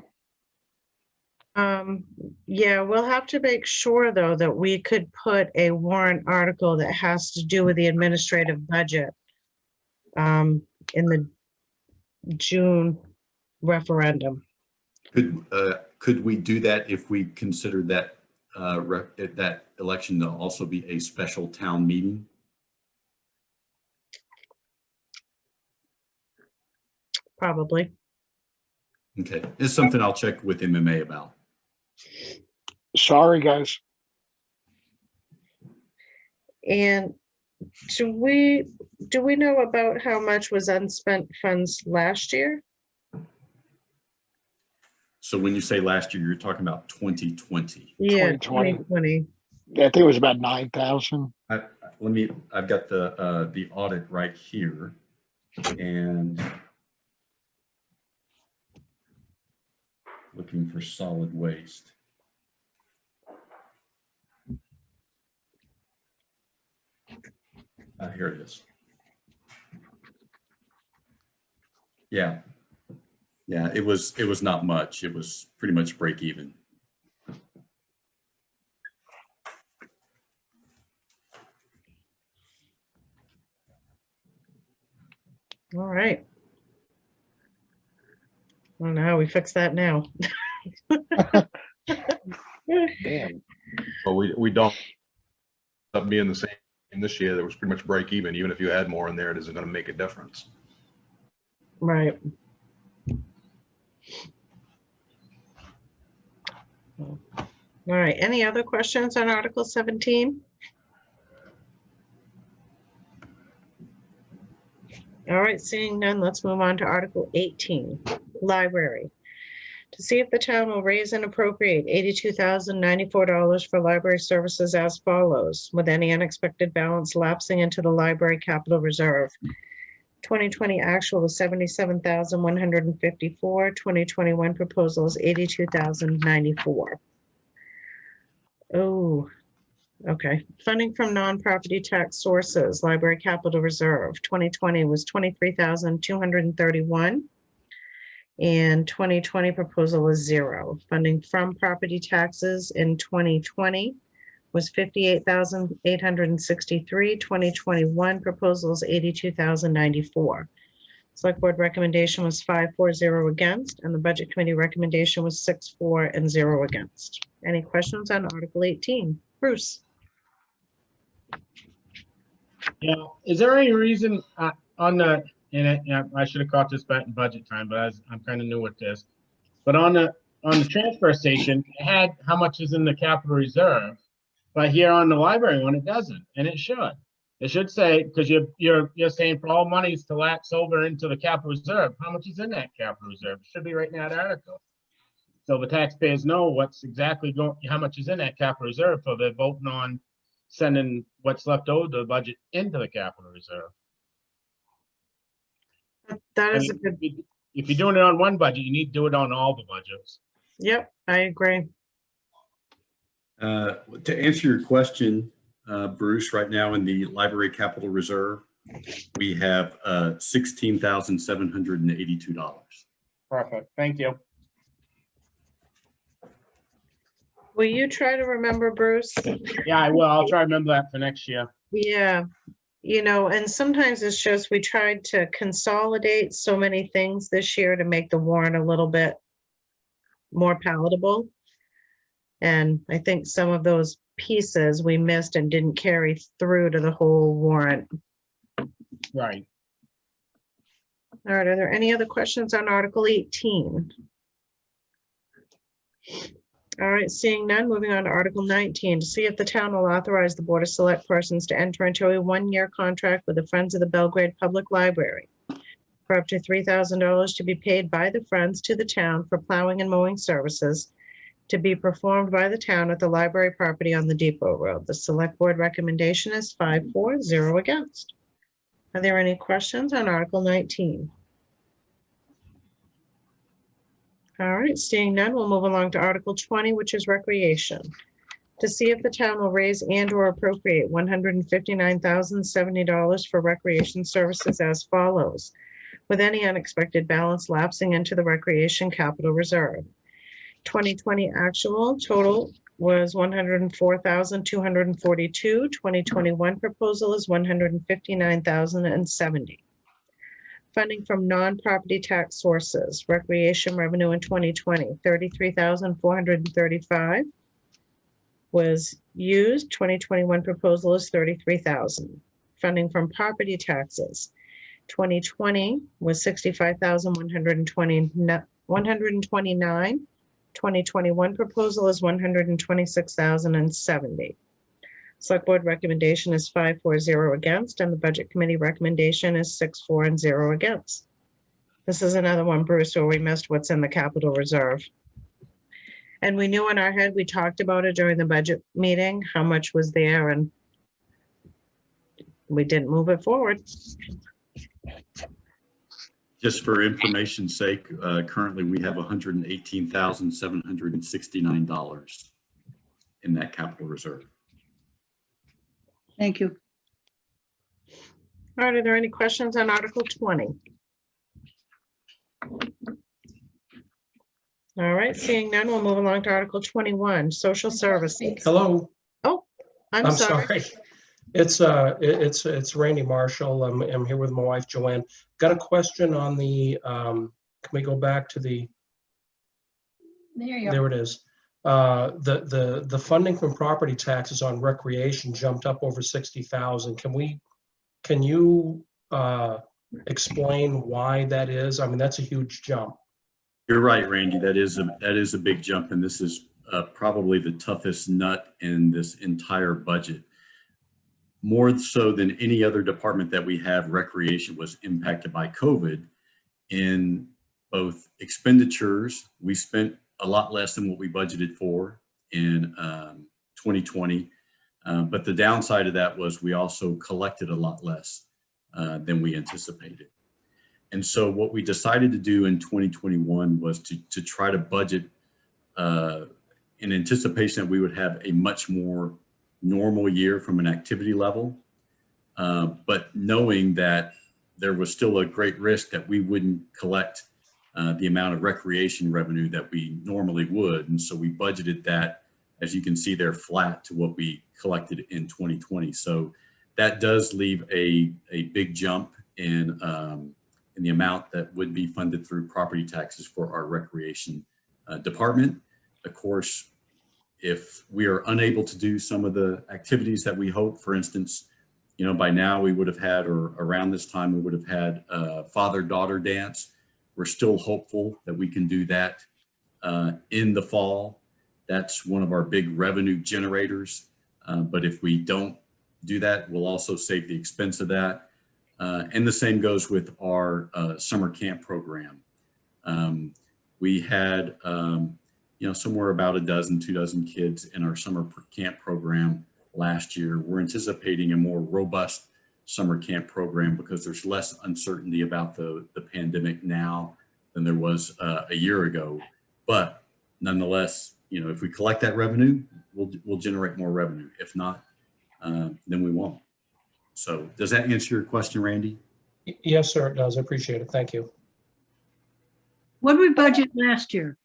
Yeah, we'll have to make sure though that we could put a warrant article that has to do with the administrative budget in the June referendum. Could we do that if we consider that that election to also be a special town meeting? Probably. Okay, it's something I'll check with MMA about. Sorry, guys. And do we know about how much was unspent funds last year? So when you say last year, you're talking about 2020. Yeah, 2020. 2020. Yeah, I think it was about 9,000. I've got the audit right here, and looking for solid waste. Here it is. Yeah, it was not much. It was pretty much break even. All right. I don't know how we fix that now. Damn. But we don't end up being the same this year. There was pretty much break even. Even if you add more in there, it isn't going to make a difference. Right. All right. Any other questions on Article 17? All right, seeing none, let's move on to Article 18, Library. To see if the town will raise and appropriate $82,094 for library services as follows, with any unexpected balance lapsing into the library capital reserve. 2020 actual was $77,154. 2021 proposal is $82,094. Oh, okay. Funding from non-property tax sources, library capital reserve. 2020 was $23,231. And 2020 proposal was $0. Funding from property taxes in 2020 was $58,863. 2021 proposals $82,094. Select board recommendation was 5-4-0 against, and the budget committee recommendation was 6-4 and 0 against. Any questions on Article 18? Bruce? Yeah, is there any reason on the, I should have caught this back in budget time, but I'm kind of new at this. But on the transfer station, it had how much is in the capital reserve, but here on the library one, it doesn't, and it should. It should say, because you're saying for all monies to lapse over into the capital reserve, how much is in that capital reserve? It should be right in that article. So the taxpayers know what's exactly going, how much is in that capital reserve, so they're voting on sending what's left over the budget into the capital reserve. That I is a mean, good, if you're doing it on one budget, you need to do it on all the budgets. yep, I agree. To answer your question, Bruce, right now in the library capital reserve, we have $16,782. Perfect. Thank you. Will you try to remember, Bruce? Yeah, I will. I'll try to remember that for next year. Yeah, and sometimes it's just we tried to consolidate so many things this year to make the warrant a little bit more palatable. And I think some of those pieces we missed and didn't carry through to the whole warrant. Right. All right, are there any other questions on Article 18? All right, seeing none, moving on to Article 19, to see if the town will authorize the Board of Select Persons to enter into a one-year contract with the Friends of the Belgrade Public Library for up to $3,000 to be paid by the Friends to the town for plowing and mowing services to be performed by the town at the library property on the Depot Road. The Select Board recommendation is 5-4, 0 against. Are there any questions on Article 19? All right, seeing none, we'll move along to Article 20, which is recreation. To see if the town will raise and or appropriate $159,070 for recreation services as follows, with any unexpected balance lapsing into the recreation capital reserve. 2020 actual total was $104,242. 2021 proposal is $159,070. Funding from non-property tax sources, recreation revenue in 2020, $33,435 was used. 2021 proposal is $33,000. Funding from property taxes, 2020 was $65,129. 2021 proposal is $126,070. Select Board recommendation is 5-4, 0 against, and the Budget Committee recommendation is 6-4 and 0 against. This is another one, Bruce, where we missed what's in the capital reserve. And we knew in our head, we talked about it during the budget meeting, how much was there, and we didn't move it forward. Just for information's sake, currently we have $118,769 in that capital reserve. Thank you. All right, are there any questions on Article 20? All right, seeing none, we'll move along to Article 21, social services. Hello, Oh, I'm I'm sorry. sorry. It's Randy Marshall. I'm here with my wife Joanne. Got a question on the, can we go back to the, There you there it is. The funding from property taxes on recreation jumped up over 60,000. Can you explain why that is? I mean, that's a huge jump. You're right, Randy. That is a big jump, and this is probably the toughest nut in this entire budget. More so than any other department that we have, recreation was impacted by COVID in both expenditures. We spent a lot less than what we budgeted for in 2020. But the downside of that was we also collected a lot less than we anticipated. And so what we decided to do in 2021 was to try to budget in anticipation that we would have a much more normal year from an activity level, but knowing that there was still a great risk that we wouldn't collect the amount of recreation revenue that we normally would. And so we budgeted that, as you can see there, flat to what we collected in 2020. So that does leave a big jump in the amount that would be funded through property taxes for our recreation department. Of course, if we are unable to do some of the activities that we hope, for instance, by now we would have had, or around this time, we would have had a father-daughter dance. We're still hopeful that we can do that in the fall. That's one of our big revenue generators. But if we don't do that, we'll also save the expense of that. And the same goes with our summer camp program. We had, somewhere about 2 dozen kids in our summer camp program last year. We're anticipating a more robust summer camp program because there's less uncertainty about the pandemic now than there was a year ago. But nonetheless, if we collect that revenue, we'll generate more revenue. If not, then we won't. So does that answer your question, Randy? Yes, sir, it does. I appreciate it. Thank you. What did we budget last year?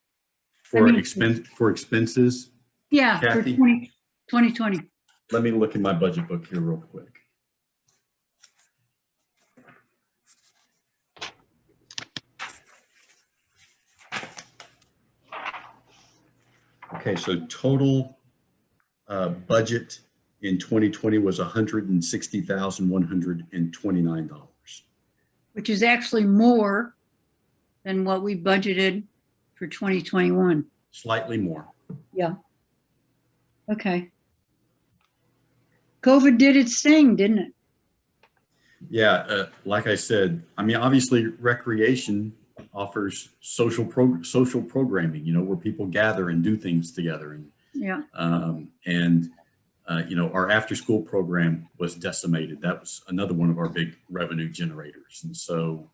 For expenses, Yeah, for Kathy? 2020. let me look in my budget book here real quick. Okay, so total budget in 2020 was $160,129. Which is actually more than what we budgeted for 2021. Slightly more. Yeah. Okay. COVID did its thing, didn't it? Yeah, like I said, I mean, obviously recreation offers social programming, where people gather and do things together. And, Yeah. our after school program was decimated. That was another one of our big revenue generators. And so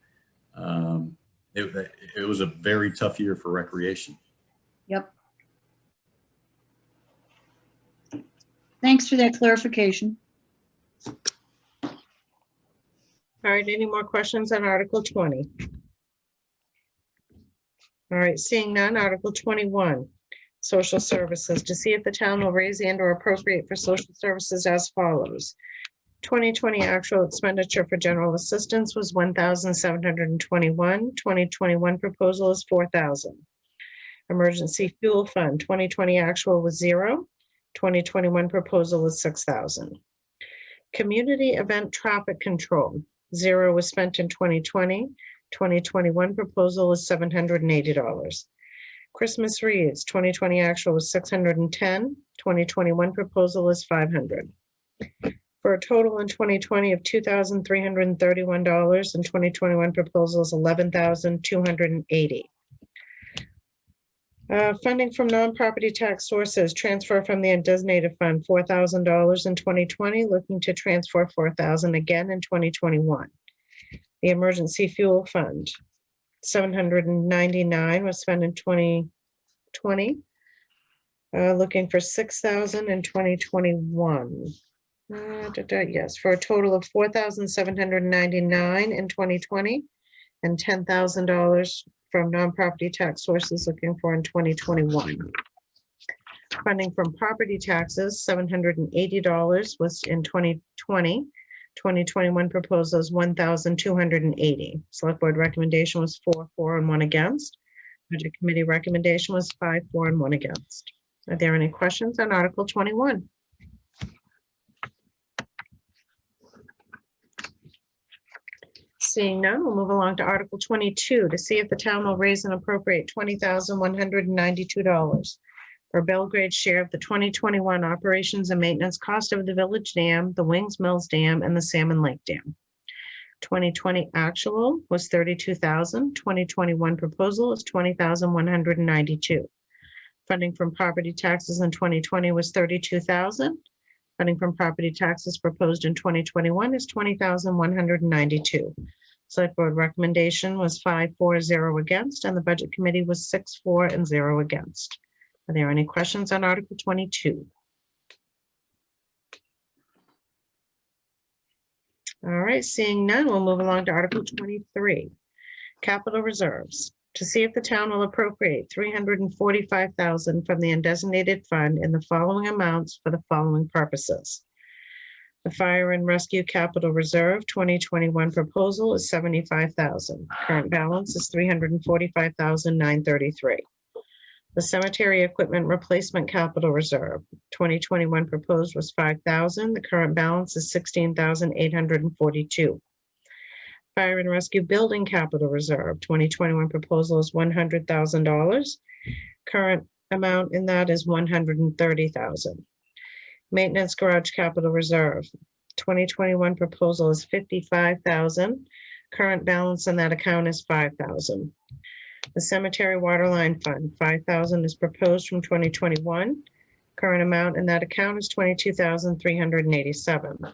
it was a very tough year for recreation. Yep. Thanks for that clarification. All right, any more questions on Article 20? All right, seeing none, Article 21, social services, to see if the town will raise and or appropriate for social services as follows. 2020 actual expenditure for general assistance was $1,721. 2021 proposal is $4,000. Emergency fuel fund, 2020 actual was $0. 2021 proposal is $6,000. Community event traffic control, $0 was spent in 2020. 2021 proposal is $780. Christmas wreaths, 2020 actual was $610. 2021 proposal is $500. For a total in 2020 of $2,331, and 2021 proposal is $11,280. Funding from non-property tax sources, transfer from the undesignated fund, $4,000 in 2020, looking to transfer $4,000 again in 2021. The emergency fuel fund, $799 was spent in 2020, looking for $6,000 in 2021. Yes, for a total of $4,799 in 2020 and $10,000 from non-property tax sources looking for in 2021. Funding from property taxes, $780 was in 2020. 2021 proposal is $1,280. Select board recommendation was 4 for, and 1 against. Budget committee recommendation was 5 for, and 1 against. Are there any questions on Article 21? Seeing none, we'll move along to Article 22 to see if the town will raise and appropriate $20,192 for Belgrade's share of the 2021 operations and maintenance cost of the Village Dam, the Wings Mills Dam, and the Salmon Lake Dam. 2020 actual was $32,000. 2021 proposal is $20,192. Funding from property taxes in 2020 was $32,000. Funding from property taxes proposed in 2021 is $20,192. Select board recommendation was 5 for, 0 against, and the budget committee was 6 for and 0 against. Are there any questions on Article 22? All right, seeing none, we'll move along to Article 23. Capital reserves, to see if the town will appropriate $345,000 from the undesignated fund in the following amounts for the following purposes. The Fire and Rescue Capital Reserve 2021 proposal is $75,000. Current balance is $345,933. The Cemetery Equipment Replacement Capital Reserve 2021 proposed was $5,000. The current balance is $16,842. Fire and Rescue Building Capital Reserve 2021 proposal is $100,000. Current amount in that is $130,000. Maintenance Garage Capital Reserve 2021 proposal is $55,000. Current balance in that account is $5,000. The Cemetery Waterline Fund, $5,000 is proposed from 2021. Current amount in that account is $22,387.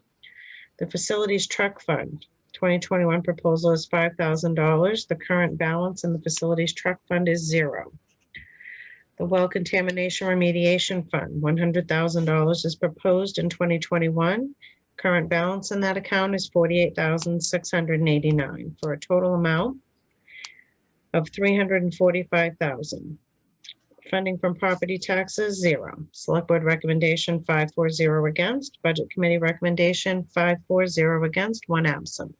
The Facilities Truck Fund, 2021 proposal is $5,000. The current balance in the Facilities Truck Fund is 0. The Well Contamination Remediation Fund, $100,000 is proposed in 2021. Current balance in that account is $48,689 for a total amount of $345,000. Funding from property taxes, 0. Select Board recommendation 540 against. Budget Committee recommendation 540 against, 1 absent.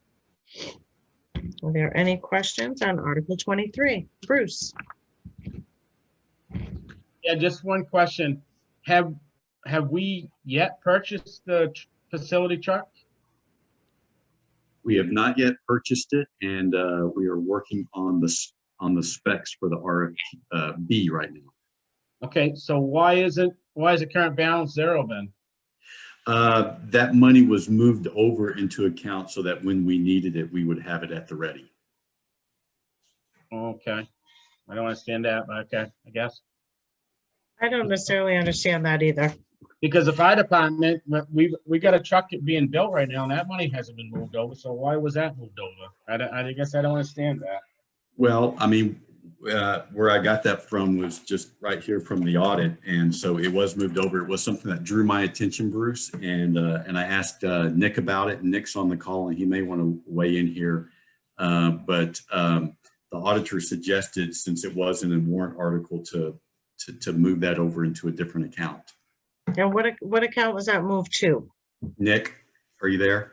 Are there any questions on Article 23? Bruce? Yeah, just one question. Have we yet purchased the facility truck? We have not yet purchased it, and we are working on the specs for the RFB right now. Okay, so why is the current balance 0 then? That money was moved over into account so that when we needed it, we would have it at the ready. Okay, I don't understand that, but okay, I guess. I don't necessarily understand that either. Because the fire department, we got a truck being built right now, and that money hasn't been moved over. So why was that moved over? I guess I don't understand that. Well, I mean, where I got that from was just right here from the audit, and so it was moved over. It was something that drew my attention, Bruce, and I asked Nick about it. And Nick's on the call, and he may want to weigh in here. But the auditor suggested, since it wasn't a warrant article, to move that over into a different account. And what account was that moved to? Nick, are you there?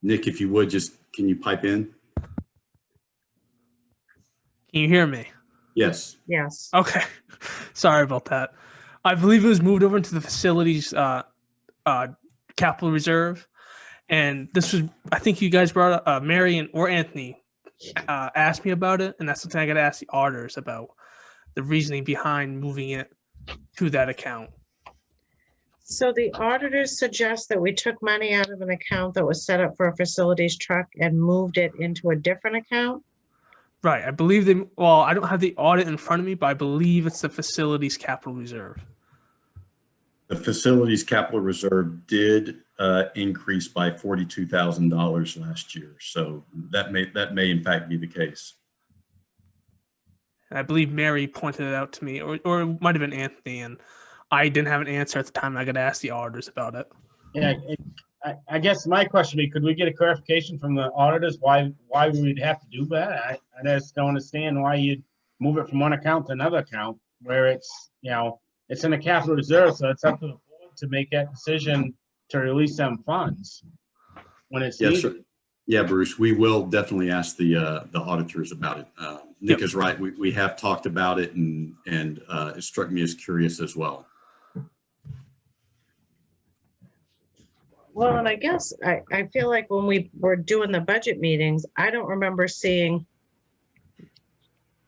Nick, if you would, can you pipe in? Can you hear me? Yes. Yes. Okay. Sorry about that. I believe it was moved over into the facilities capital reserve. And this was, I think you guys brought up, Mary or Anthony asked me about it. And that's something I got to ask the auditors about, the reasoning behind moving it to that account. So the auditors suggest that we took money out of an account that was set up for a facilities truck and moved it into a different account? Right. I believe they, well, I don't have the audit in front of me, but I believe it's the facilities capital reserve. The facilities capital reserve did increase by $42,000 last year. So that may in fact be the case. And I believe Mary pointed it out to me, or it might have been Anthony, and I didn't have an answer at the time. I got to ask the auditors about it. Yeah, I guess my question would be, could we get a clarification from the auditors why we would have to do that? I just don't understand why you'd move it from one account to another account where it's, it's in a capital reserve, so it's up to the board to make that decision to release them funds when it's Yes, needed. sir. Yeah, Bruce, we will definitely ask the auditors about it. Nick is right. We have talked about it, and it struck me as curious as well. Well, and I guess I feel like when we were doing the budget meetings, I don't remember seeing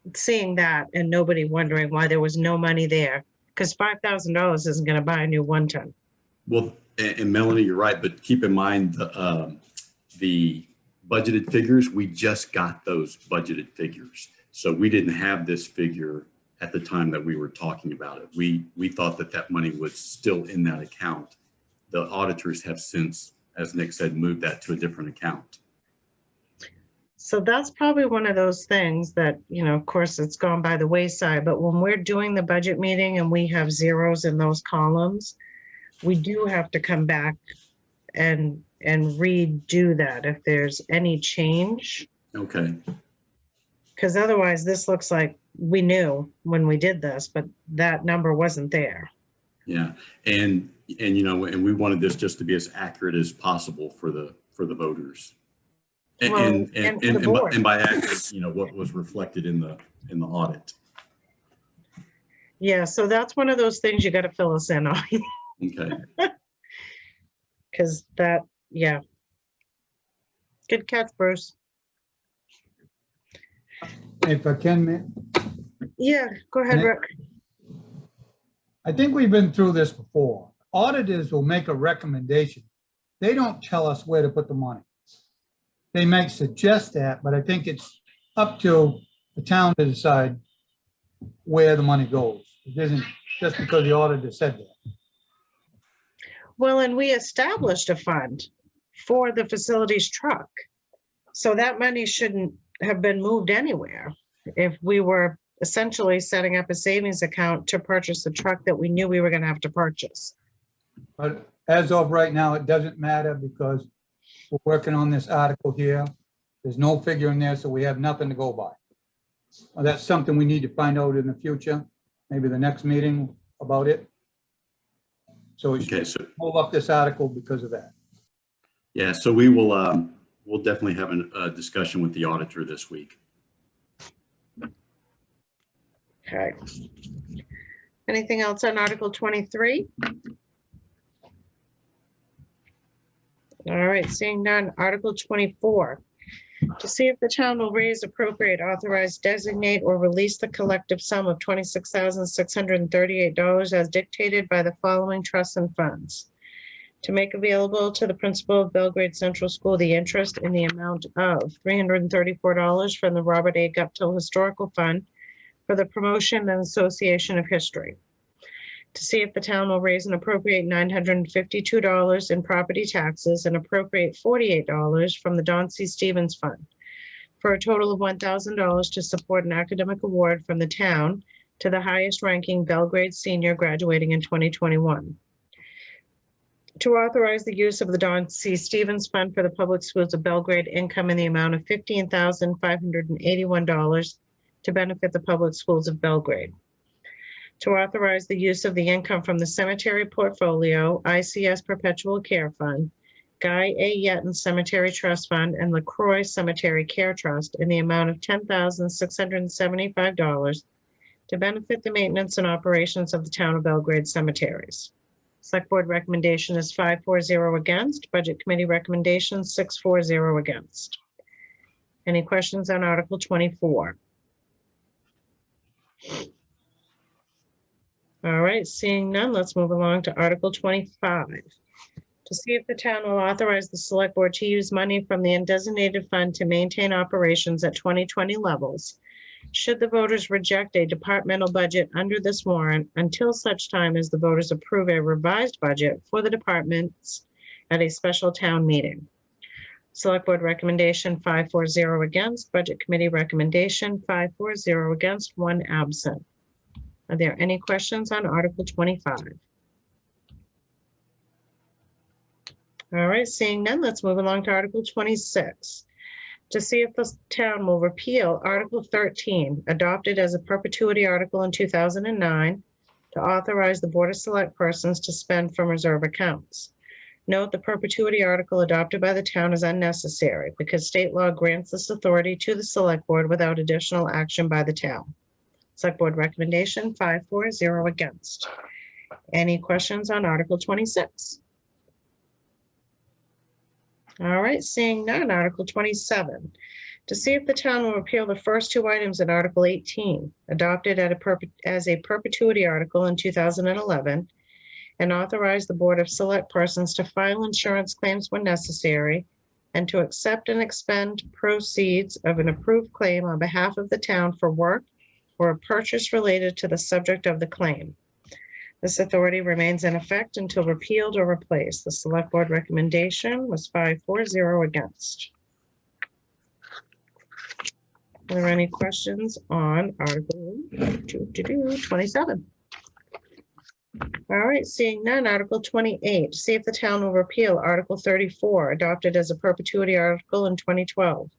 that and nobody wondering why there was no money there, because $5,000 isn't going to buy a new 1-ton. Well, and Melanie, you're right, but keep in mind the budgeted figures. We just got those budgeted figures, so we didn't have this figure at the time that we were talking about it. We thought that money was still in that account. The auditors have since, as Nick said, moved that to a different account. So that's probably one of those things that, of course, it's gone by the wayside. But when we're doing the budget meeting and we have zeros in those columns, we do have to come back and redo that if there's any change. Okay. Because otherwise, this looks like we knew when we did this, but that number wasn't there. Yeah, and we wanted this just to be as accurate as possible for the voters. And by accurate, what was reflected in the audit. Yeah, so that's one of those things you got to fill us in on. Okay. Because that, yeah. Good catch, Bruce. If I can, Yeah, go ahead, Rick. I think we've been through this before. Auditors will make a recommendation. They don't tell us where to put the money. They might suggest that, but I think it's up to the town to decide where the money goes. It isn't just because the auditor said that. Well, and we established a fund for the facilities truck. So that money shouldn't have been moved anywhere if we were essentially setting up a savings account to purchase the truck that we knew we were going to have to purchase. But as of right now, it doesn't matter because we're working on this article here. There's no figure in there, so we have nothing to go by. Well, that's something we need to find out in the future, maybe the next meeting about it. So we Okay, should so, hold up this article because of that. yeah, so we will, we'll definitely have a discussion with the auditor this week. Okay. Anything else on Article 23? All right, seeing none. Article 24. To see if the town will raise, appropriate, authorize, designate, or release the collective sum of $26,638 as dictated by the following trusts and funds. To make available to the principal of Belgrade Central School the interest in the amount of $334 from the Robert A. Guptill Historical Fund for the promotion and association of history. To see if the town will raise and appropriate $952 in property taxes and appropriate $48 from the Don C. Stevens Fund for a total of $1,000 to support an academic award from the town to the highest ranking Belgrade senior graduating in 2021. To authorize the use of the Don C. Stevens Fund for the public schools of Belgrade income in the amount of $15,581 to benefit the public schools of Belgrade. To authorize the use of the income from the cemetery portfolio, ICS Perpetual Care Fund, Guy A. Yetton Cemetery Trust Fund, and LaCroix Cemetery Care Trust in the amount of $10,675 to benefit the maintenance and operations of the town of Belgrade cemeteries. Select Board recommendation is 5-4-0 against. Budget Committee recommendation 6-4-0 against. Any questions on Article 24? All right, seeing none, let's move along to Article 25. To see if the town will authorize the Select Board to use money from the undesignated fund to maintain operations at 2020 levels, should the voters reject a departmental budget under this warrant until such time as the voters approve a revised budget for the departments at a special town meeting. Select Board recommendation 5-4-0 against. Budget Committee recommendation 5-4-0 against, 1 absent. Are there any questions on Article 25? All right, seeing none, let's move along to Article 26. To see if the town will repeal Article 13, adopted as a perpetuity article in 2009, to authorize the Board of Select Persons to spend from reserve accounts. Note the perpetuity article adopted by the town is unnecessary because state law grants this authority to the Select Board without additional action by the town. Select Board recommendation 5-4-0 against. Any questions on Article 26? All right, seeing none, Article 27. To see if the town will repeal the first 2 items in Article 18, adopted as a perpetuity article in 2011, and authorize the Board of Select Persons to file insurance claims when necessary, and to accept and expend proceeds of an approved claim on behalf of the town for work or a purchase related to the subject of the claim. This authority remains in effect until repealed or replaced. The Select Board recommendation was 5-4-0 against. Are there any questions on Article 27? All right, seeing none, Article 28, see if the town will repeal Article 34, adopted as a perpetuity article in 2012,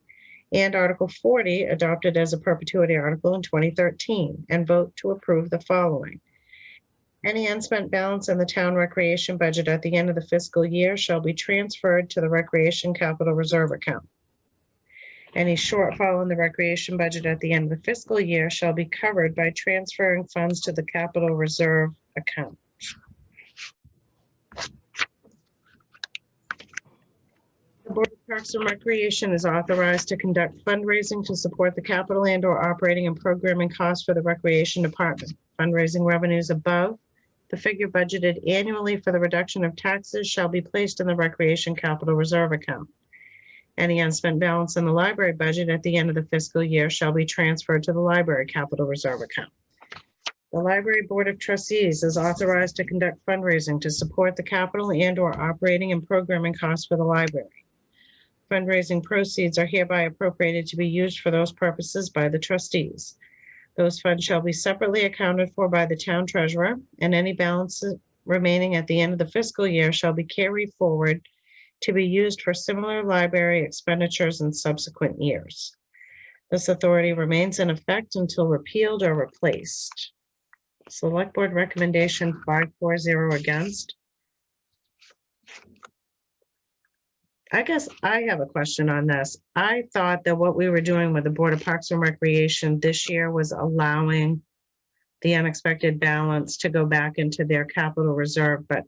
and Article 40, adopted as a perpetuity article in 2013, and vote to approve the following. Any unspent balance in the town recreation budget at the end of the fiscal year shall be transferred to the Recreation Capital Reserve account. Any shortfall in the recreation budget at the end of the fiscal year shall be covered by transferring funds to the Capital Reserve account. The Board of Parks and Recreation is authorized to conduct fundraising to support the capital and/or operating and programming costs for the Recreation Department. Fundraising revenues above The figure budgeted annually for the reduction of taxes shall be placed in the Recreation Capital Reserve account. Any unspent balance in the library budget at the end of the fiscal year shall be transferred to the Library Capital Reserve account. The Library Board of Trustees is authorized to conduct fundraising to support the capital and/or operating and programming costs for the library. Fundraising proceeds are hereby appropriated to be used for those purposes by the trustees. Those funds shall be separately accounted for by the town treasurer, and any balances remaining at the end of the fiscal year shall be carried forward to be used for similar library expenditures in subsequent years. This authority remains in effect until repealed or replaced. Select Board recommendation 540 against. I guess I have a question on this. I thought that what we were doing with the Board of Parks and Recreation this year was allowing the unexpected balance to go back into their capital reserve, but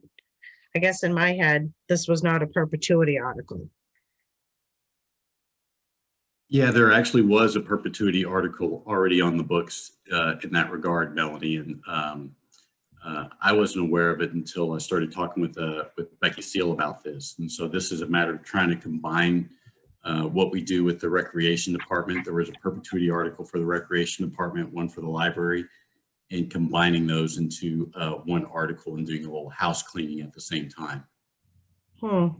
I guess in my head, this was not a perpetuity article. Yeah, there actually was a perpetuity article already on the books in that regard, Melanie, and I wasn't aware of it until I started talking with Becky Seal about this. And so this is a matter of trying to combine what we do with the Recreation Department. There was a perpetuity article for the Recreation Department, one for the library, and combining those into one article and doing a little house cleaning at the same time.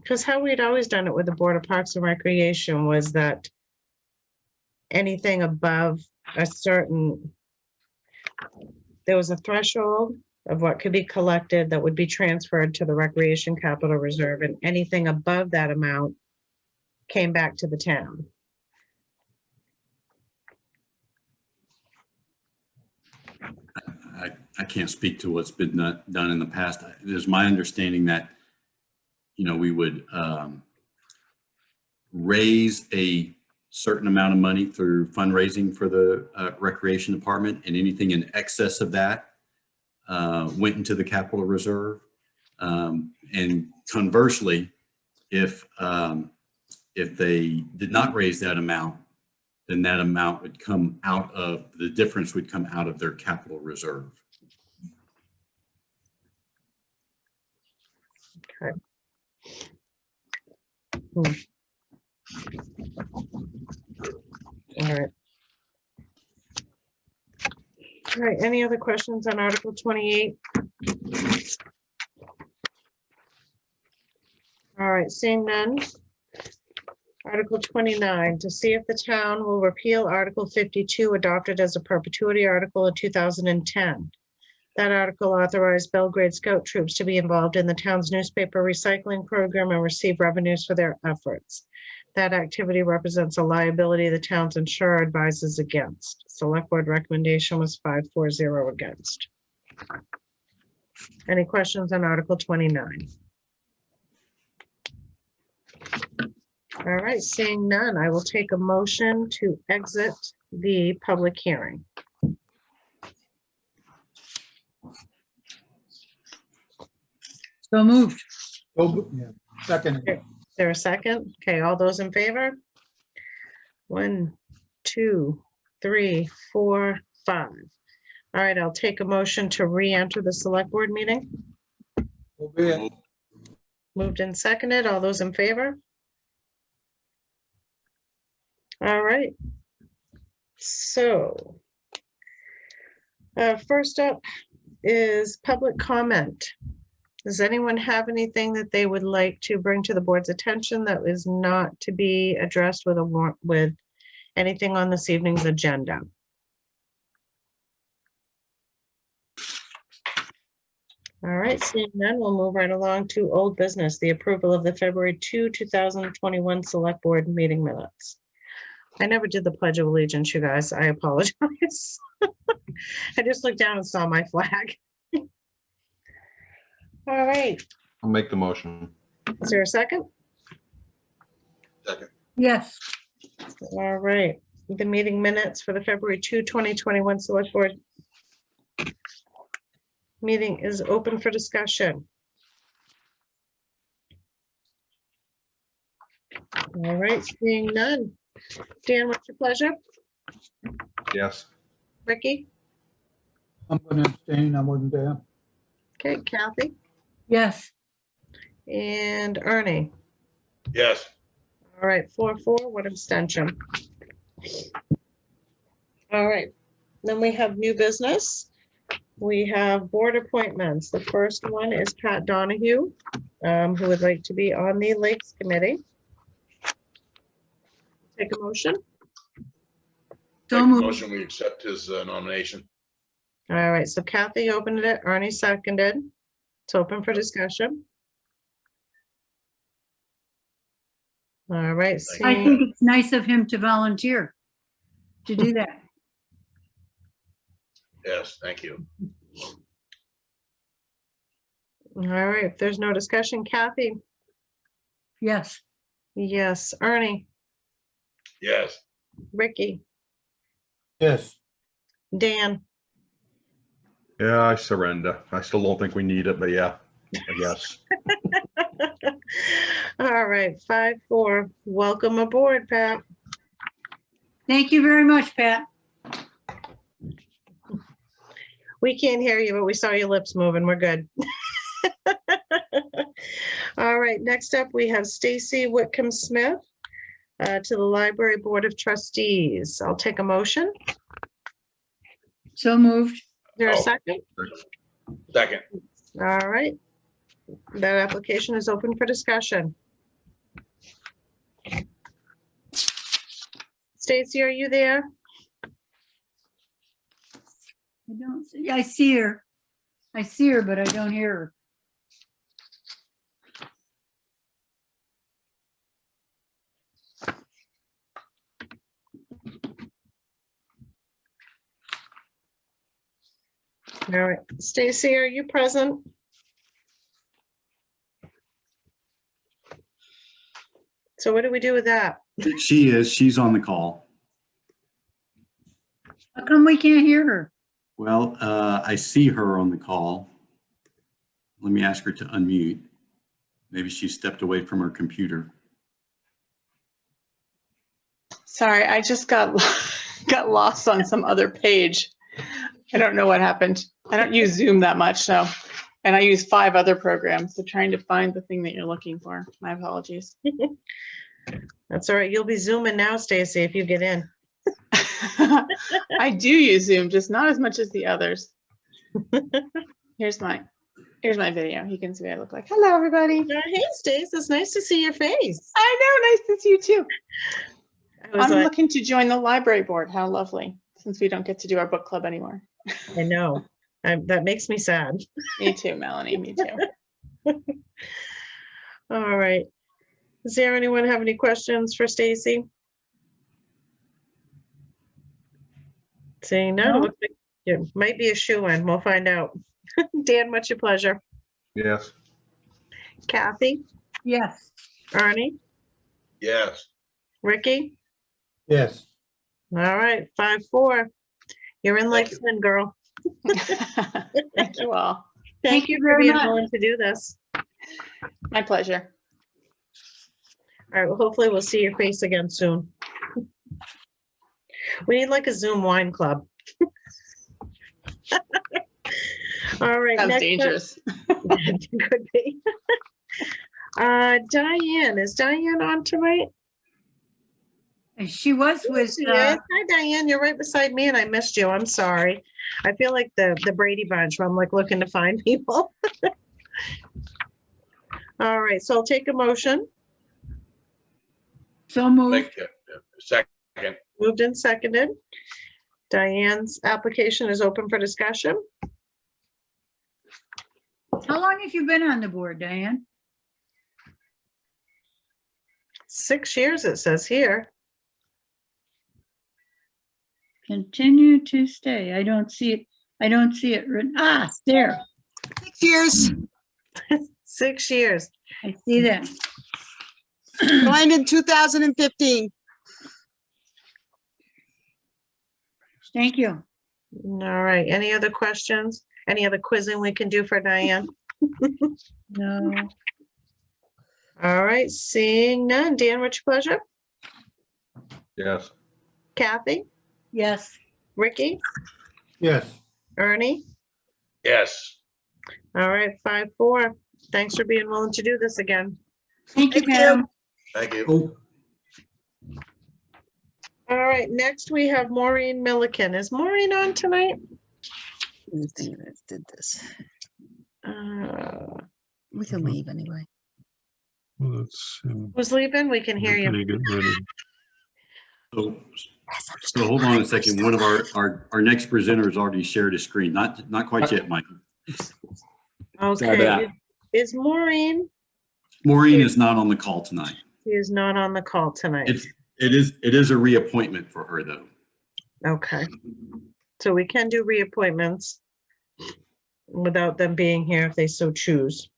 Because how we'd always done it with the Board of Parks and Recreation was that anything above a certain, there was a threshold of what could be collected that would be transferred to the Recreation Capital Reserve, and anything above that amount came back to the town. I can't speak to what's been done in the past. It is my understanding that, you know, we would raise a certain amount of money through fundraising for the Recreation Department, and anything in excess of that went into the capital reserve. And conversely, if they did not raise that amount, then that amount would come out of, the difference would come out of their capital reserve. Okay. All right. All right, any other questions on Article 28? All right, seeing none. Article 29, to see if the town will repeal Article 52 adopted as a perpetuity article in 2010. That article authorized Belgrade Scout troops to be involved in the town's newspaper recycling program and receive revenues for their efforts. That activity represents a liability the town's insurer advises against. Select Board recommendation was 540 against. Any questions on Article 29? All right, seeing none, I will take a motion to exit the public hearing. So moved. Oh, yeah. Second. Is there a second? Okay, all those in favor? 1, 2, 3, 4, 5. All right, I'll take a motion to re-enter the Select Board meeting. Moved and seconded. All those in favor? All right. So first up is public comment. Does anyone have anything that they would like to bring to the board's attention that is not to be addressed with with anything on this evening's agenda? All right, seeing none, we'll move right along to old business, the approval of the February 2, 2021 Select Board meeting minutes. I never did the Pledge of Allegiance, you guys. I apologize. I just looked down and saw my flag. All right. I'll make the motion. Is there a second? Second. Yes. All right. The meeting minutes for the February 2, 2021 Select Board meeting is open for discussion. All right, seeing none. Dan, what's your pleasure? Yes. Ricky? I'm going to abstain. I wasn't there. Okay, Kathy Yes. and Ernie. Yes. All right, 4-4, one abstention. All right, then we have new business. We have board appointments. The first one is Pat Donahue, who would like to be on the Lakes Committee. Take a motion. So Make a moved. motion, we accept his nomination. All right, so Kathy opened it, Ernie seconded. It's open for discussion. All right, I seeing, think it's nice of him to volunteer to do that. Yes, thank you. all right, if there's no discussion, Kathy, Yes. yes, Ernie, Yes. Ricky, Yes. Dan, Yeah, I surrender. I still don't think we need it, but yeah, I guess. all right, 5-4. Welcome aboard, Pat. Thank you very much, Pat. We can't hear you, but we saw your lips moving. We're good. All right, next up, we have Stacy Whitcomb Smith to the Library Board of Trustees. I'll take a motion. Is So moved. there a Oh. second? Second. All right. That application is open for discussion. Stacy, are you there? I don't see, I see her. I see her, but I don't hear her. All right, Stacy, are you present? So what do we do with that? She is, she's on the call. How come we can't hear her? Well, I see her on the call. Let me ask her to unmute. Maybe she stepped away from her computer. Sorry, I just got got lost on some other page. I don't know what happened. I don't use Zoom that much, so, and I use 5 other programs, so trying to find the thing that you're looking for. My apologies. That's all right. You'll be zooming now, Stacy, if you get in. I do use Zoom, just not as much as the others. Here's my video. You can see what I look like. Hello, everybody. Hey, Stace, it's nice to see your face. I know, nice to see you too. I'm like, looking to join the library board. How lovely, since we don't get to do our book club anymore. I know. That makes me sad. Me too, Melanie, me too. All right. Does there anyone have any questions for Stacy? Saying no, No. looks like it might be a shoo-in. We'll find out. Dan, much your pleasure. Yes. Kathy, Yes. Ernie, Yes. Ricky. Yes. All right, 5-4. You're in like you. Flynn, girl. Thank you all. Thank you for very being much. willing to do this. My pleasure. All right, well, hopefully we'll see your face again soon. We need like a Zoom wine club. All right. Sounds next up- dangerous. Could be. Diane, is Diane on tonight? And she was with, Yes. Hi, Diane. You're right beside me and I missed you. I'm sorry. I feel like the Brady Bunch where I'm like looking to find people. All right, so I'll take a motion. so moved. Make second. Moved and seconded. Diane's application is open for discussion. How long have you been on the board, Diane? 6 years, it says here. Continue to stay. I don't see it. I don't see it written. Ah, there. 6 years, 6 years. I see that. joined in 2015. Thank you. All right, any other questions? Any other quizzing we can do for Diane? No. All right, seeing none. Dan, what's your pleasure? Yes. Kathy, Yes. Ricky, Yes. Ernie, Yes. All right, 5-4. Thanks for being willing to do this again. Thank you, Thank you. Pam. Thank you. Oh, All right, next we have Maureen Milliken. Is Maureen on tonight? Did this. We Mm-hmm. can leave anyway. Let's see. Who's leaving? We can hear Can you. I get ready? so hold on a second. One of our next presenter has already shared his screen. Not quite yet, Michael. Okay. Is Maureen? Maureen is not on the call tonight. She is not on the call tonight. It is a reappointment for her though. Okay. So we can do reappointments without them being here if they so choose.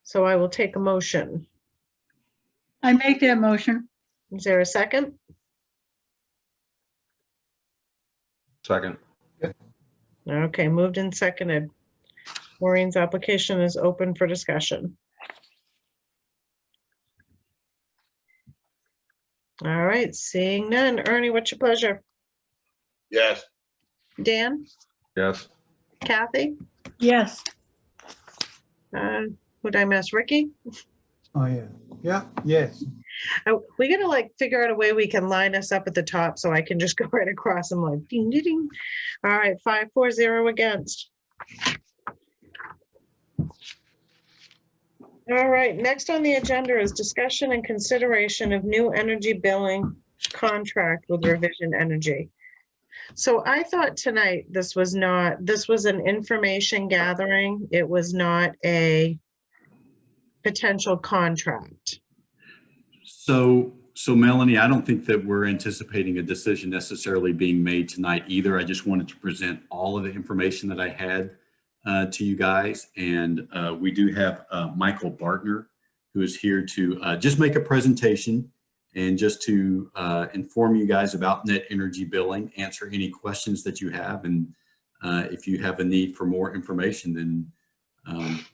So I will take a motion. I make that motion. Is there a second? Second. Okay, moved and seconded. Maureen's application is open for discussion. All right, seeing none. Ernie, what's your pleasure? Yes. Dan? Yes. Kathy? Yes. Who'd I miss? Ricky? Oh, yeah. Yeah, yes. We gotta like figure out a way we can line us up at the top so I can just go right across them like ding, ding, ding. All right, 5-4-0 against. All right, next on the agenda is discussion and consideration of new energy billing contract with Revision Energy. So I thought tonight this was an information gathering. It was not a potential contract. So Melanie, I don't think that we're anticipating a decision necessarily being made tonight either. I just wanted to present all of the information that I had to you guys. And we do have Michael Bartner, who is here to just make a presentation and just to inform you guys about net energy billing, answer any questions that you have. And if you have a need for more information, then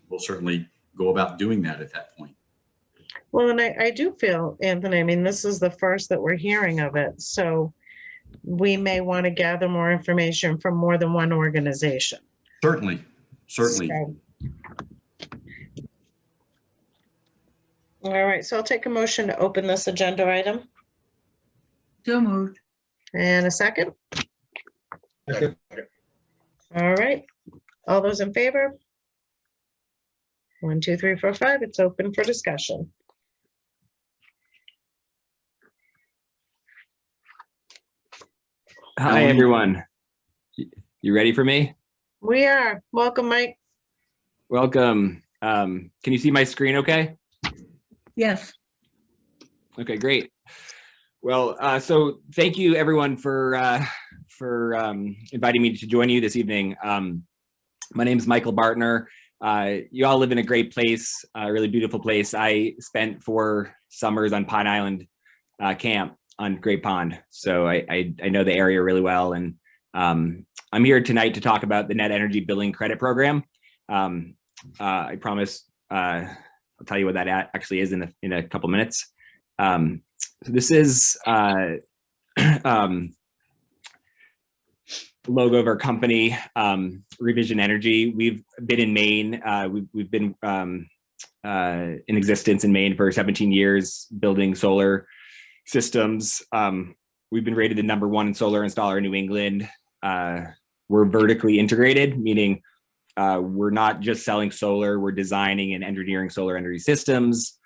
we'll certainly go about doing that at that point. Well, and I do feel, Anthony, I mean, this is the first that we're hearing of it. So we may want to gather more information from more than one organization. Certainly. So, all right, so I'll take a motion to open this agenda item. So moved. And a second. Second. All right, all those in favor? 1, 2, 3, 4, 5. It's open for discussion. Hi, everyone. You ready for me? We are. Welcome, Mike. Welcome. Can you see my screen okay? Yes. Okay, great. Well, so thank you everyone for inviting me to join you this evening. My name is Michael Bartner. You all live in a great place, a really beautiful place. I spent 4 summers on Pine Island camp on Great Pond. So I know the area really well. And I'm here tonight to talk about the Net Energy Billing Credit Program. I promise I'll tell you what that actually is in a couple minutes. So this is logo of our company, Revision Energy. We've been in Maine. We've been in existence in Maine for 17 years, building solar systems. We've been rated the #1 in solar installer in New England. We're vertically integrated, meaning we're not just selling solar, we're designing and engineering solar energy systems.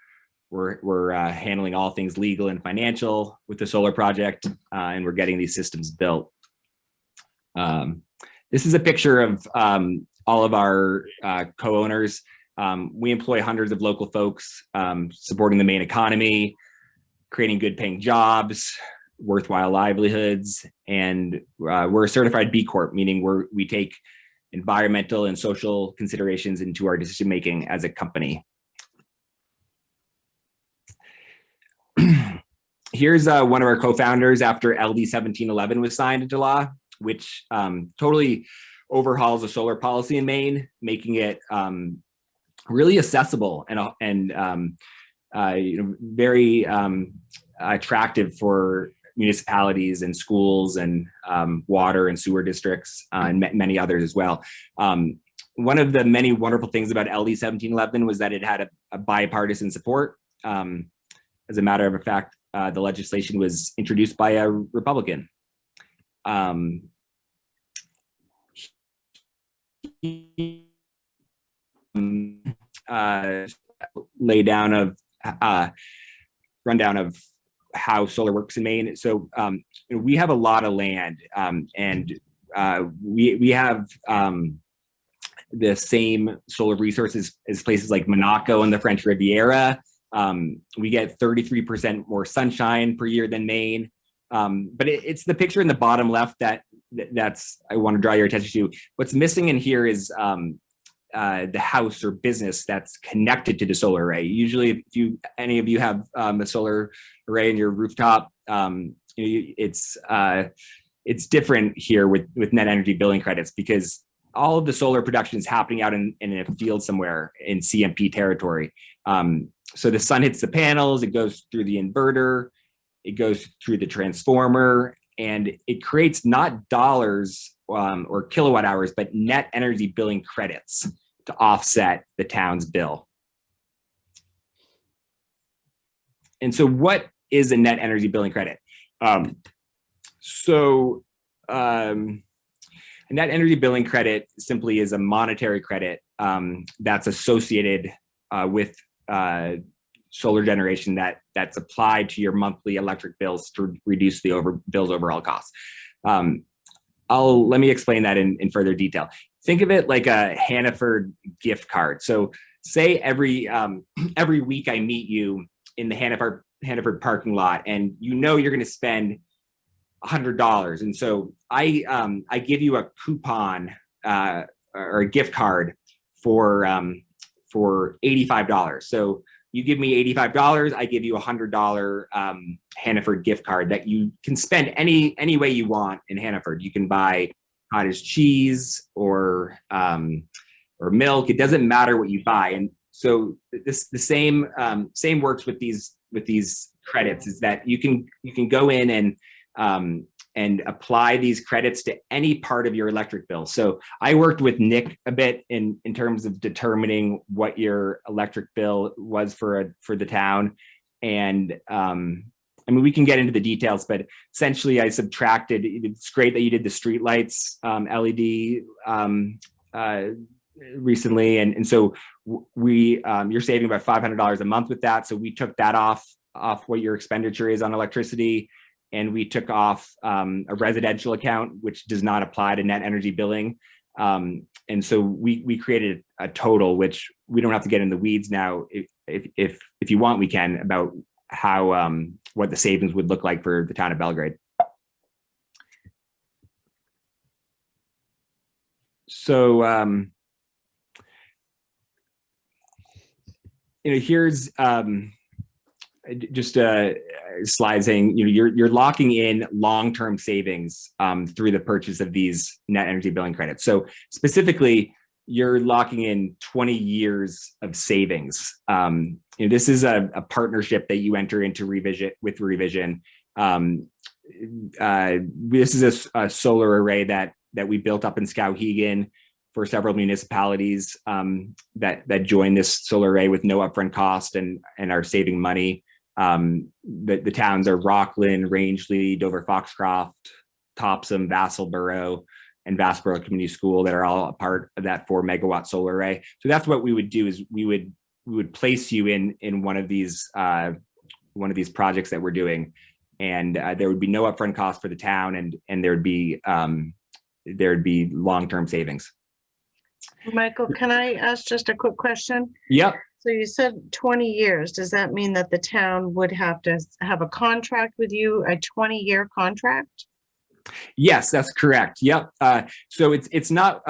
We're handling all things legal and financial with the solar project, and we're getting these systems built. This is a picture of all of our co-owners. We employ hundreds of local folks, supporting the Maine economy, creating good paying jobs, worthwhile livelihoods, and we're a certified B Corp, meaning we take environmental and social considerations into our decision making as a company. Here's one of our co-founders after LD 1711 was signed into law, which totally overhauls the solar policy in Maine, making it really accessible and very attractive for municipalities and schools and water and sewer districts and many others as well. One of the many wonderful things about LD 1711 was that it had a bipartisan support. As a matter of fact, the legislation was introduced by a Republican. Rundown of how solar works in Maine. So we have a lot of land, and we have the same solar resources as places like Monaco and the French Riviera. We get 33% more sunshine per year than Maine. But it's the picture in the bottom left that's I want to draw your attention to. What's missing in here is the house or business that's connected to the solar array. Usually, if any of you have a solar array in your rooftop, it's different here with net energy billing credits, because all of the solar production is happening out in a field somewhere in CMP territory. So the sun hits the panels, it goes through the inverter, it goes through the transformer, and it creates not dollars or kilowatt hours, but net energy billing credits to offset the town's bill. And so what is a net energy billing credit? A net energy billing credit simply is a monetary credit that's associated with solar generation that's applied to your monthly electric bills to reduce the bill's overall costs. Let me explain that in further detail. Think of it like a Hannaford gift card. So say every week I meet you in the Hannaford parking lot, and you're going to spend $100, and so I give you a coupon or a gift card for $85. So you give me $85, I give you a $100 Hannaford gift card that you can spend any way you want in Hannaford. You can buy cottage cheese or milk. It doesn't matter what you buy. And so the same works with these credits, is that you can go in and apply these credits to any part of your electric bill. So I worked with Nick a bit in terms of determining what your electric bill was for the town. And I mean, we can get into the details, but essentially I subtracted, it's great that you did the street lights LED recently. And so you're saving about $500 a month with that. So we took that off what your expenditure is on electricity. And we took off a residential account, which does not apply to net energy billing. And so we created a total, which we don't have to get in the weeds now. If you want, we can, about how what the savings would look like for the town of Belgrade. So here's just a slide saying, you're locking in long-term savings through the purchase of these net energy billing credits. So specifically, you're locking in 20 years of savings. This is a partnership that you enter into with Revision. This is a solar array that we built up in Skowhegan for several municipalities that join this solar array with no upfront cost and are saving money. The towns are Rockland, Rangeley, Dover Foxcroft, Topsom, Vassalboro, and Vassboro Community School that are all a part of that 4 megawatt solar array. So that's what we would do, is we would place you in one of these projects that we're doing, and there would be no upfront cost for the town, and there would be long-term savings. Michael, can I ask just a quick question? Yep. So you said 20 years. Does that mean that the town would have to have a contract with you, a 20-year contract? Yes, that's correct. Yep. So it's not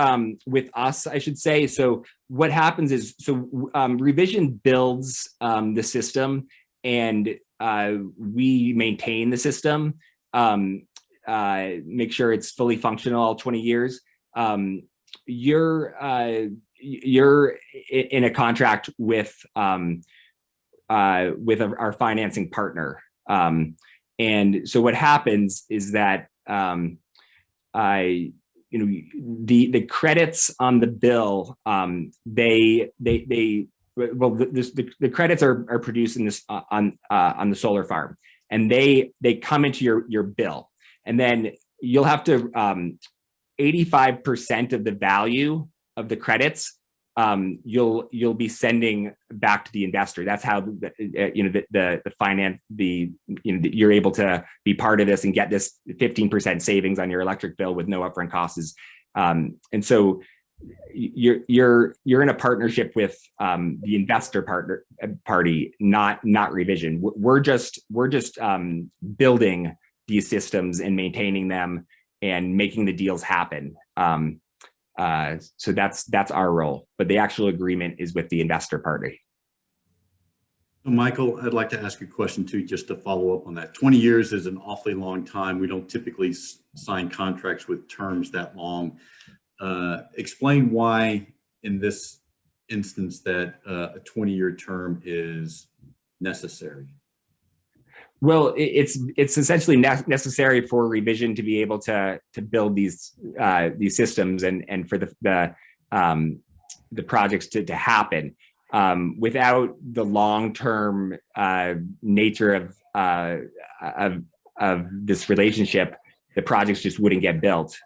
with us, I should say. So what happens is, Revision builds the system, and we maintain the system, make sure it's fully functional all 20 years. You're in a contract with our financing partner. And so what happens is that the credits on the bill, the credits are produced in this on the solar farm, and they come into your bill, and then you'll have to 85% of the value of the credits you'll be sending back to the investor. That's how the finance, you're able to be part of this and get this 15% savings on your electric bill with no upfront costs. And so you're in a partnership with the investor party, not Revision. We're just building these systems and maintaining them and making the deals happen. So that's our role, but the actual agreement is with the investor party. Michael, I'd like to ask a question too, just to follow up on that. 20 years is an awfully long time. We don't typically sign contracts with terms that long. Explain why in this instance that a 20-year term is necessary. Well, it's essentially necessary for Revision to be able to build these systems and for the projects to happen. Without the long-term nature of this relationship, the projects just wouldn't get built.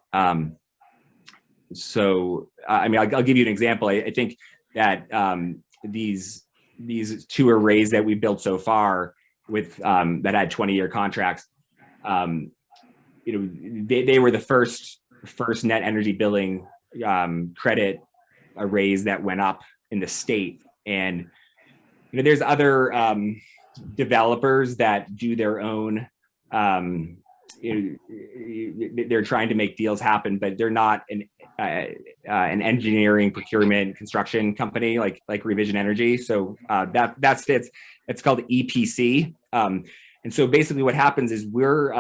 So, I mean, I'll give you an example. I think that these two arrays that we built so far with that had 20-year contracts, they were the first net energy billing credit arrays that went up in the state. And there's other developers that do their own. They're trying to make deals happen, but they're not an engineering, procurement, construction company like Revision Energy. So that's it. It's called EPC. And so basically, what happens is we're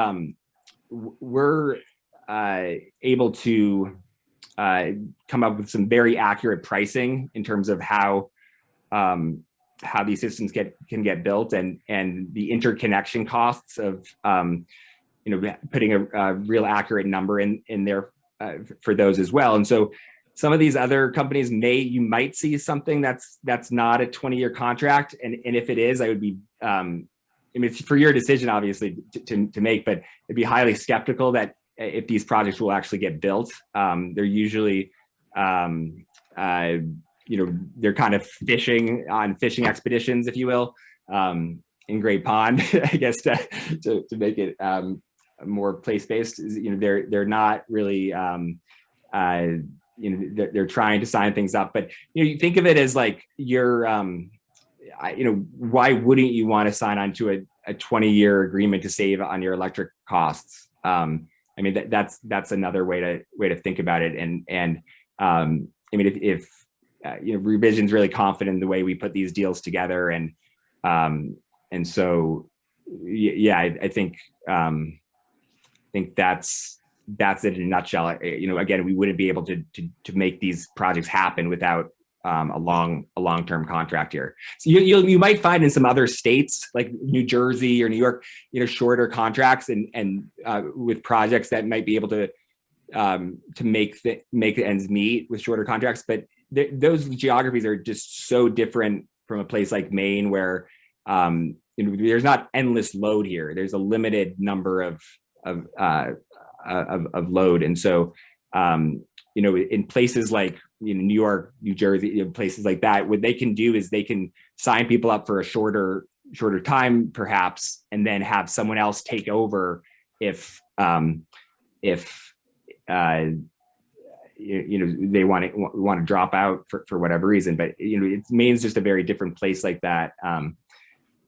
able to come up with some very accurate pricing in terms of how these systems can get built and the interconnection costs of putting a real accurate number in there for those as well. And so some of these other companies you might see something that's not a 20-year contract, and if it is, I would be I mean, it's for your decision obviously to make, but it'd be highly skeptical that if these projects will actually get built. They're usually they're kind of fishing expeditions, if you will, in Great Pond, I guess, to make it more place-based. They're not really they're trying to sign things up, but you think of it as like you're why wouldn't you want to sign on to a 20-year agreement to save on your electric costs? I mean, that's another way to think about it. And I mean, if Revision's really confident in the way we put these deals together, and so yeah, I think that's it in a nutshell. Again, we wouldn't be able to make these projects happen without a long-term contract here. So you might find in some other states like New Jersey or New York, shorter contracts and with projects that might be able to make ends meet with shorter contracts. But those geographies are just so different from a place like Maine, where there's not endless load here. There's a limited number of load, and so in places like New York, New Jersey, places like that, what they can do is they can sign people up for a shorter time, perhaps, and then have someone else take over if they want to drop out for whatever reason. But Maine's just a very different place like that.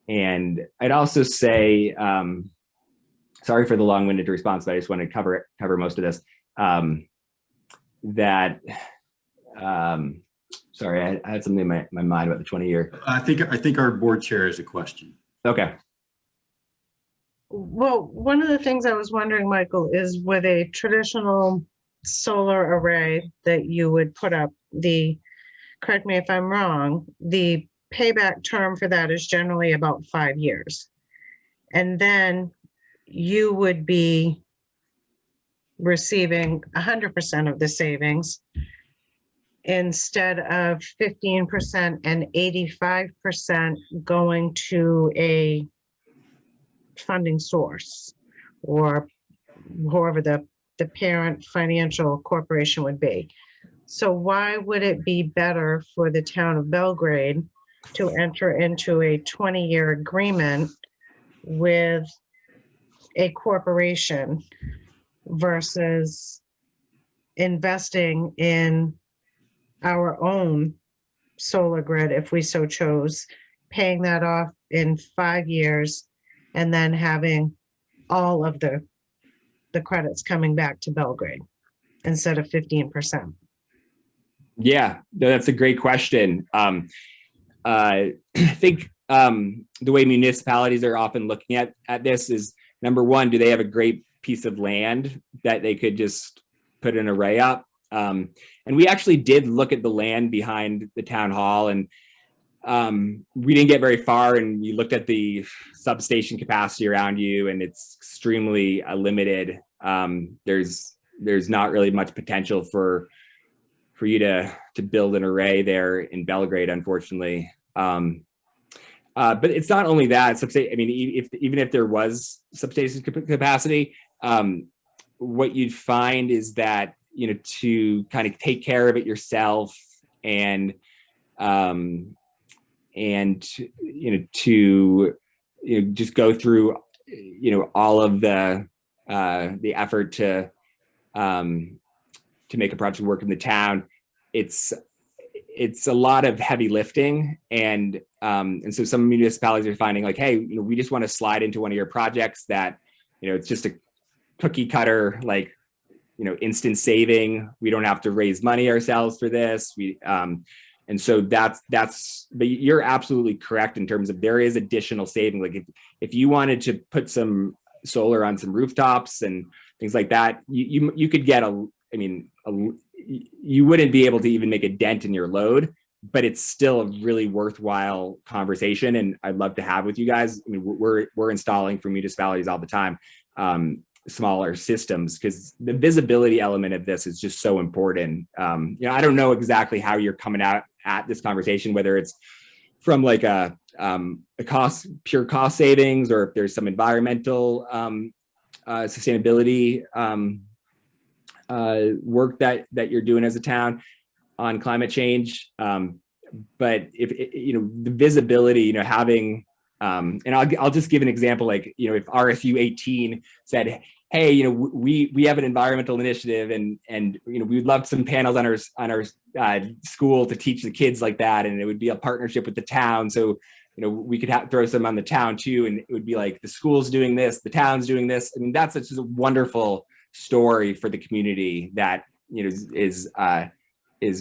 And I'd also say, sorry for the long-winded response, but I just want to cover most of this. Sorry, I had something in my mind about the 20-year. I think our board chair has a question. Okay. Well, one of the things I was wondering, Michael, is with a traditional solar array that you would put up, correct me if I'm wrong, the payback term for that is generally about 5 years. And then you would be receiving 100% of the savings instead of 15% and 85% going to a funding source or whoever the parent financial corporation would be. So why would it be better for the town of Belgrade to enter into a 20-year agreement with a corporation versus investing in our own solar grid if we so chose, paying that off in 5 years and then having all of the credits coming back to Belgrade instead of 15%? Yeah, no, that's a great question. I think the way municipalities are often looking at this is, number one, do they have a great piece of land that they could just put an array up? And we actually did look at the land behind the town hall, and we didn't get very far, and we looked at the substation capacity around you, and it's extremely limited. There's not really much potential for you to build an array there in Belgrade, unfortunately. But it's not only that. I mean, even if there was substation capacity, what you'd find is that, you know, to kind of take care of it yourself and to just go through all of the effort to make a project work in the town, it's a lot of heavy lifting, and so some municipalities are finding like, hey, we just want to slide into one of your projects that it's just a cookie cutter, like instant saving. We don't have to raise money ourselves for this. And so that's, but you're absolutely correct in terms of there is additional saving. Like if you wanted to put some solar on some rooftops and things like that, you could get you wouldn't be able to even make a dent in your load, but it's still a really worthwhile conversation. And I'd love to have with you guys. I mean, we're installing for municipalities all the time, smaller systems, because the visibility element of this is just so important. I don't know exactly how you're coming out at this conversation, whether it's from like a pure cost savings, or if there's some environmental sustainability work that you're doing as a town on climate change. But if the visibility, having, and I'll just give an example, like, if RSU 18 said, hey, we have an environmental initiative, and we'd love some panels on our school to teach the kids like that, and it would be a partnership with the town. So we could throw some on the town too, and it would be like the school's doing this, the town's doing this. I mean, that's just a wonderful story for the community that is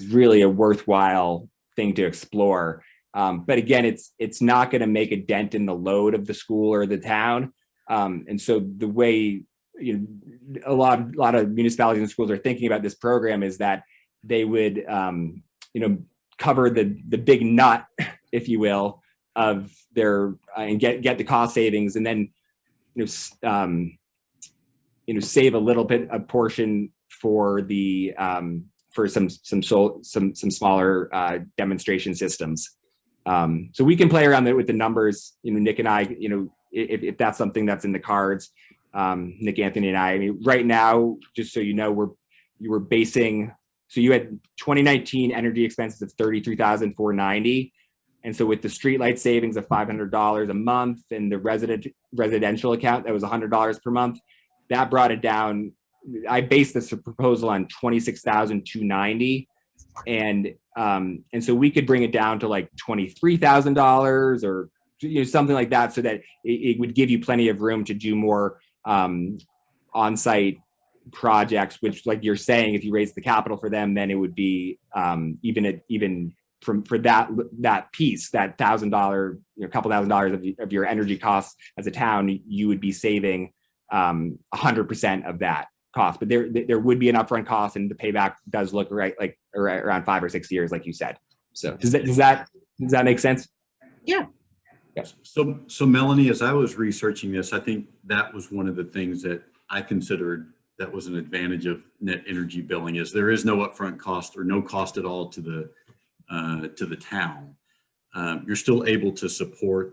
really a worthwhile thing to explore. But again, it's not going to make a dent in the load of the school or the town. And so the way a lot of municipalities and schools are thinking about this program is that they would cover the big nut, if you will, of their and get the cost savings, and then save a little bit, a portion for the for some smaller demonstration systems. So we can play around with the numbers, Nick and I, if that's something that's in the cards. Nick, Anthony, and I mean, right now, just so you know, you were basing, so you had 2019 energy expenses of $33,490. And so with the streetlight savings of $500 a month and the residential account, that was $100 per month. That brought it down. I based this proposal on $26,290. And so we could bring it down to like $23,000 or something like that, so that it would give you plenty of room to do more on-site projects, which, like you're saying, if you raise the capital for them, then it would be even for that piece, that $1,000, couple $1,000 of your energy costs as a town, you would be saving 100% of that cost. But there would be an upfront cost, and the payback does look like around 5 or 6 years, like you said. So does that make sense? Yeah. So Melanie, as I was researching this, I think that was one of the things that I considered that was an advantage of net energy billing is there is no upfront cost or no cost at all to the town. You're still able to support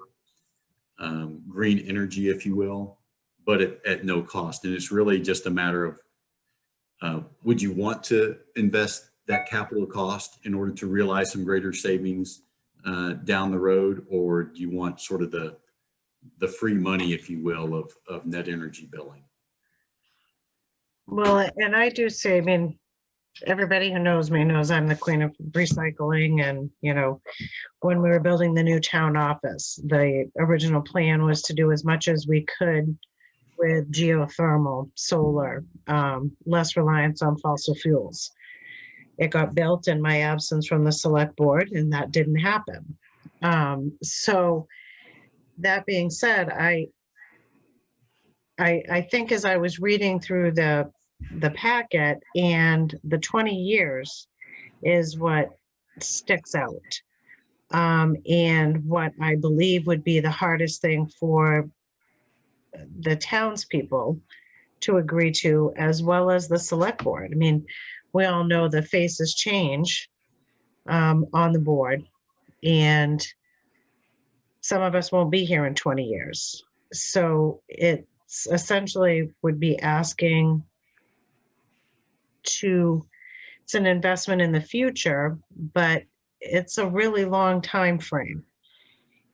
green energy, if you will, but at no cost. And it's really just a matter of would you want to invest that capital cost in order to realize some greater savings down the road, or do you want sort of the free money, if you will, of net energy billing? Well, and I do say, I mean, everybody who knows me knows I'm the queen of recycling. And, you know, when we were building the new town office, the original plan was to do as much as we could with geothermal, solar, less reliance on fossil fuels. It got built in my absence from the select board, and that didn't happen. So that being said, I think as I was reading through the packet, and the 20 years is what sticks out. And what I believe would be the hardest thing for the townspeople to agree to, as well as the select board. I mean, we all know the faces change on the board, and some of us won't be here in 20 years. So it's essentially would be asking it's an investment in the future, but it's a really long time frame.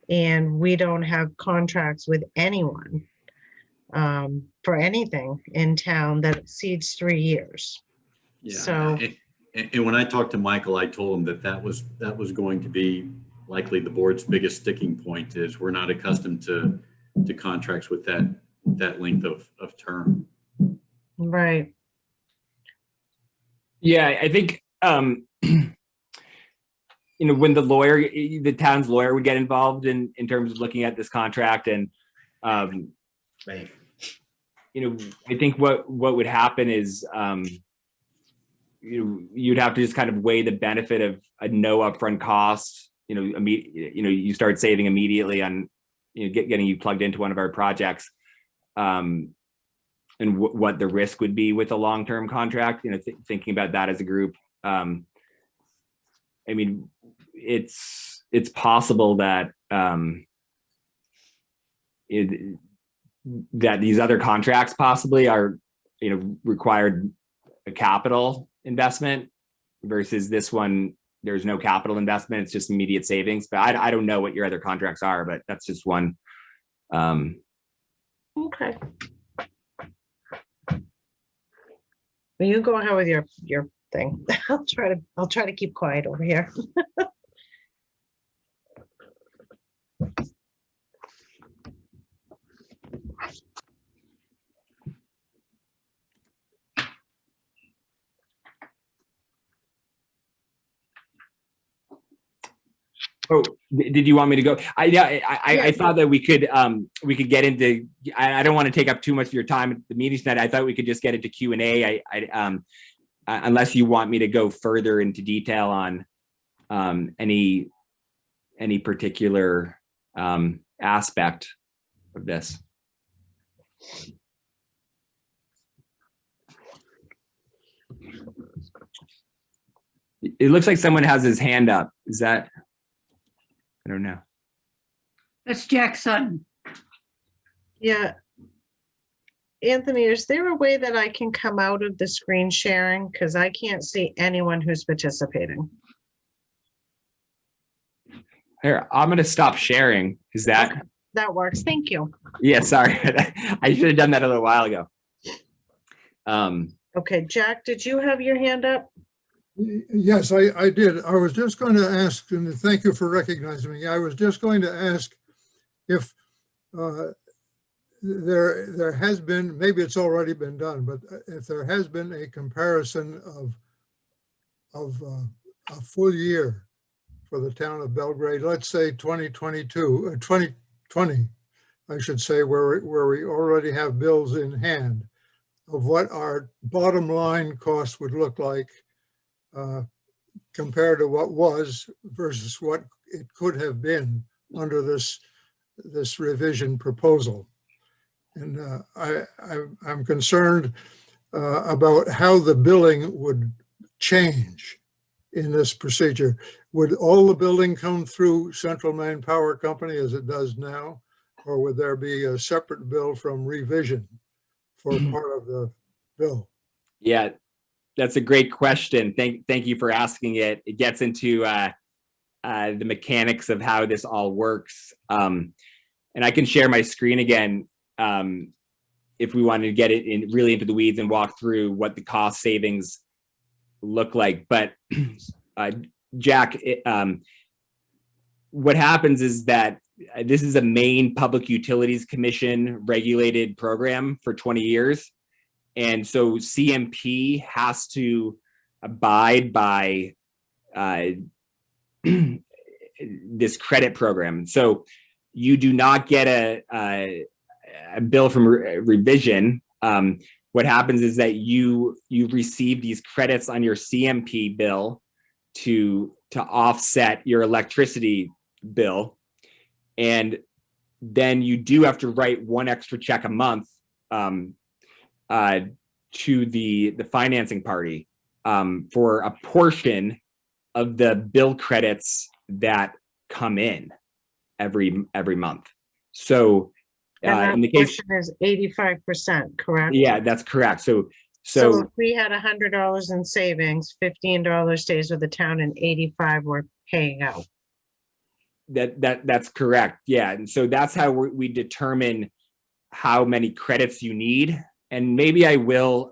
And we don't have contracts with anyone for anything in town that exceeds 3 years. Yeah. So, and when I talked to Michael, I told him that was going to be likely the board's biggest sticking point is we're not accustomed to contracts with that length of term. right. Yeah, I think, you know, when the town's lawyer would get involved in terms of looking at this contract, and, you know, I think what would happen is, you'd have to just kind of weigh the benefit of a no upfront cost, you start saving immediately on, getting you plugged into one of our projects, and what the risk would be with a long-term contract, thinking about that as a group. I mean, it's possible that that these other contracts possibly are, required a capital investment versus this one. There's no capital investment; it's just immediate savings. But I don't know what your other contracts are, but that's just one. Okay. Well, you go ahead with your thing. I'll try to keep quiet over here. Oh, did you want me to go? I thought that we could get into. I don't want to take up too much of your time at the meeting tonight. I thought we could just get into Q&A. Unless you want me to go further into detail on any particular aspect of this. It looks like someone has his hand up. Is that? I don't know. That's Jack Sutton. Yeah. Anthony, is there a way that I can come out of the screen sharing? Because I can't see anyone who's participating. Here, I'm going to stop sharing. Is that? Okay, that works. Thank you. Yeah, sorry. I should have done that a little while ago. Okay, Jack, did you have your hand up? Yes, I did. I was just going to ask, and thank you for recognizing me. I was just going to ask if there has been, maybe it's already been done, but if there has been a comparison of a full year for the town of Belgrade, let's say 2022 or 2020, I should say, where we already have bills in hand, of what our bottom line cost would look like compared to what was versus what it could have been under this this revision proposal. And I'm concerned about how the billing would change in this procedure. Would all the billing come through Central Maine Power Company as it does now? Or would there be a separate bill from revision for part of the bill? Yeah, that's a great question. Thank you for asking it. It gets into the mechanics of how this all works. And I can share my screen again if we wanted to get it in really into the weeds and walk through what the cost savings look like. But Jack, what happens is that this is a Maine Public Utilities Commission regulated program for 20 years. And so CMP has to abide by this credit program. So you do not get a bill from revision. What happens is that you receive these credits on your CMP bill to offset your electricity bill. And then you do have to write one extra check a month to the financing party for a portion of the bill credits that come in every month. So in the case is 85%, correct? Yeah, that's correct. So if we had $100 in savings, $15 stays with the town and 85 we're paying out. That's correct. Yeah. And so that's how we determine how many credits you need. And maybe I will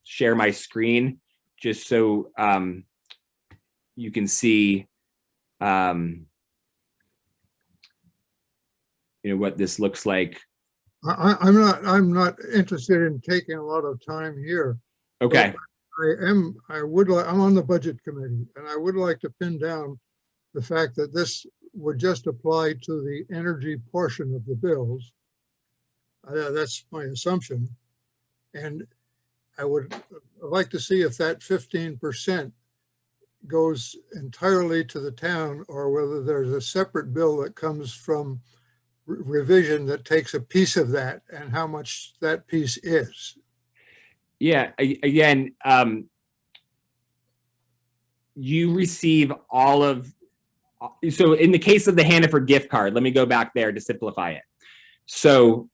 share my screen just so you can see what this looks like. I'm not interested in taking a lot of time here. Okay. I'm on the budget committee, and I would like to pin down the fact that this would just apply to the energy portion of the bills. That's my assumption. And I would like to see if that 15% goes entirely to the town, or whether there's a separate bill that comes from revision that takes a piece of that, and how much that piece is. Yeah, again, you receive all of, so in the case of the Hannaford gift card, let me go back there to simplify it. So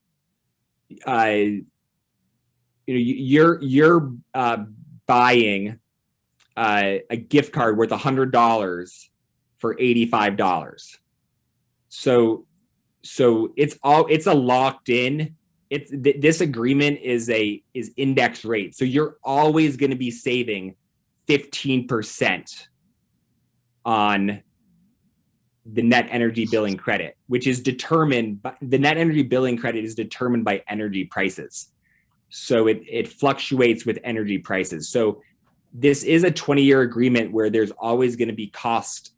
you're buying a gift card worth $100 for $85. So it's a locked in. This agreement is index rate. So you're always going to be saving 15% on the net energy billing credit, which is determined by the net energy billing credit is determined by energy prices. So it fluctuates with energy prices. So this is a 20-year agreement where there's always going to be cost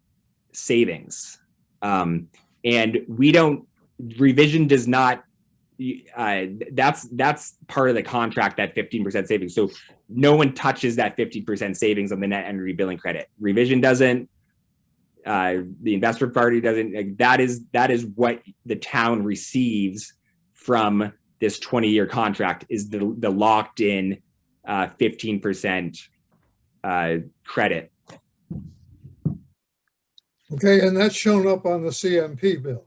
savings. And revision does not, that's part of the contract, that 15% savings. So no one touches that 50% savings on the net energy billing credit. Revision doesn't, the investor party doesn't. Like, that is what the town receives from this 20-year contract, is the locked in 15% credit. Okay, and that's shown up on the CMP bill.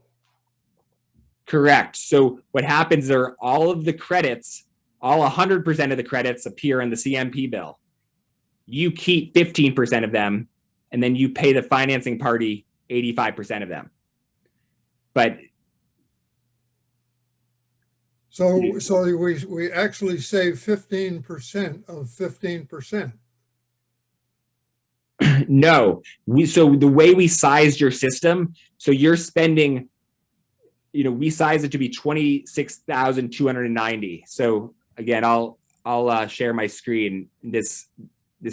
Correct. So what happens are all of the credits, all 100% of the credits appear in the CMP bill. You keep 15% of them, and then you pay the financing party 85% of them. But so we actually save 15% of 15%. No, so the way we sized your system, so you're spending, we size it to be 26,290. So again, I'll share my screen. This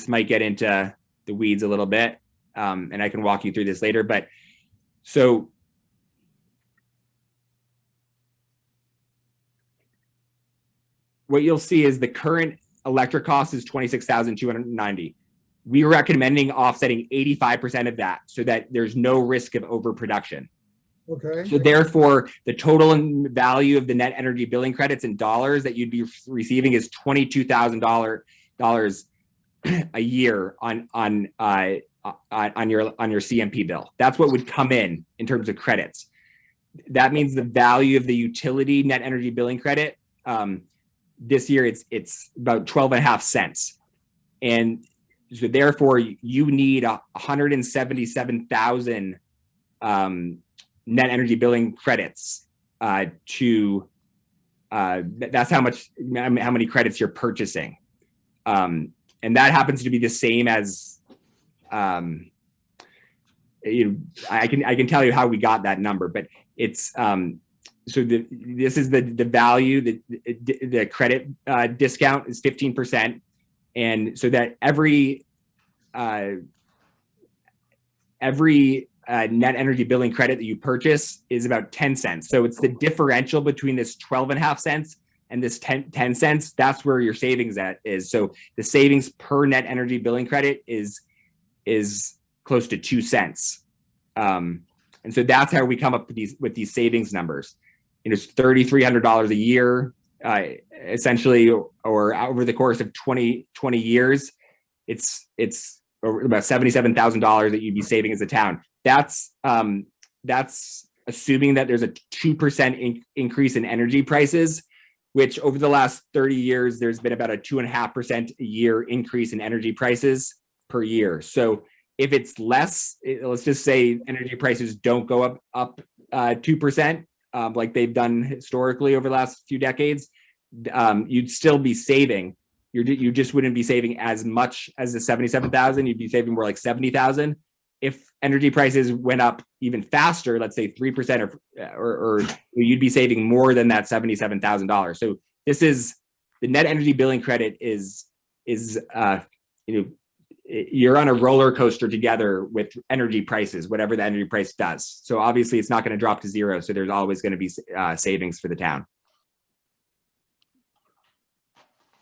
might get into the weeds a little bit, and I can walk you through this later. But so what you'll see is the current electric cost is 26,290. We're recommending offsetting 85% of that so that there's no risk of overproduction. Okay. So therefore, the total value of the net energy billing credits in dollars that you'd be receiving is $22,000 a year on your CMP bill. That's what would come in terms of credits. That means the value of the utility net energy billing credit this year it's about 12.5 cents, and so therefore you need 177,000 net energy billing credits to that's how many credits you're purchasing, and that happens to be the same as I can tell you how we got that number, but it's so this is the value, the credit discount is 15%, and so that every net energy billing credit that you purchase is about 10 cents. So it's the differential between this 12.5 cents and this 10 cents. That's where your savings is. So the savings per net energy billing credit is close to 2 cents. And so that's how we come up with these savings numbers. It's $3,300 a year, essentially, or over the course of 20 years, it's about $77,000 that you'd be saving as a town. That's assuming that there's a 2% increase in energy prices, which over the last 30 years, there's been about a 2.5% a year increase in energy prices per year. So if it's less, let's just say energy prices don't go up 2%, like they've done historically over the last few decades, you'd still be saving. You just wouldn't be saving as much as the 77,000. You'd be saving more like 70,000. If energy prices went up even faster, let's say 3%, or you'd be saving more than that $77,000. So this is the net energy billing credit is you're on a roller coaster together with energy prices, whatever the energy price does. So obviously it's not going to drop to zero. So there's always going to be savings for the town.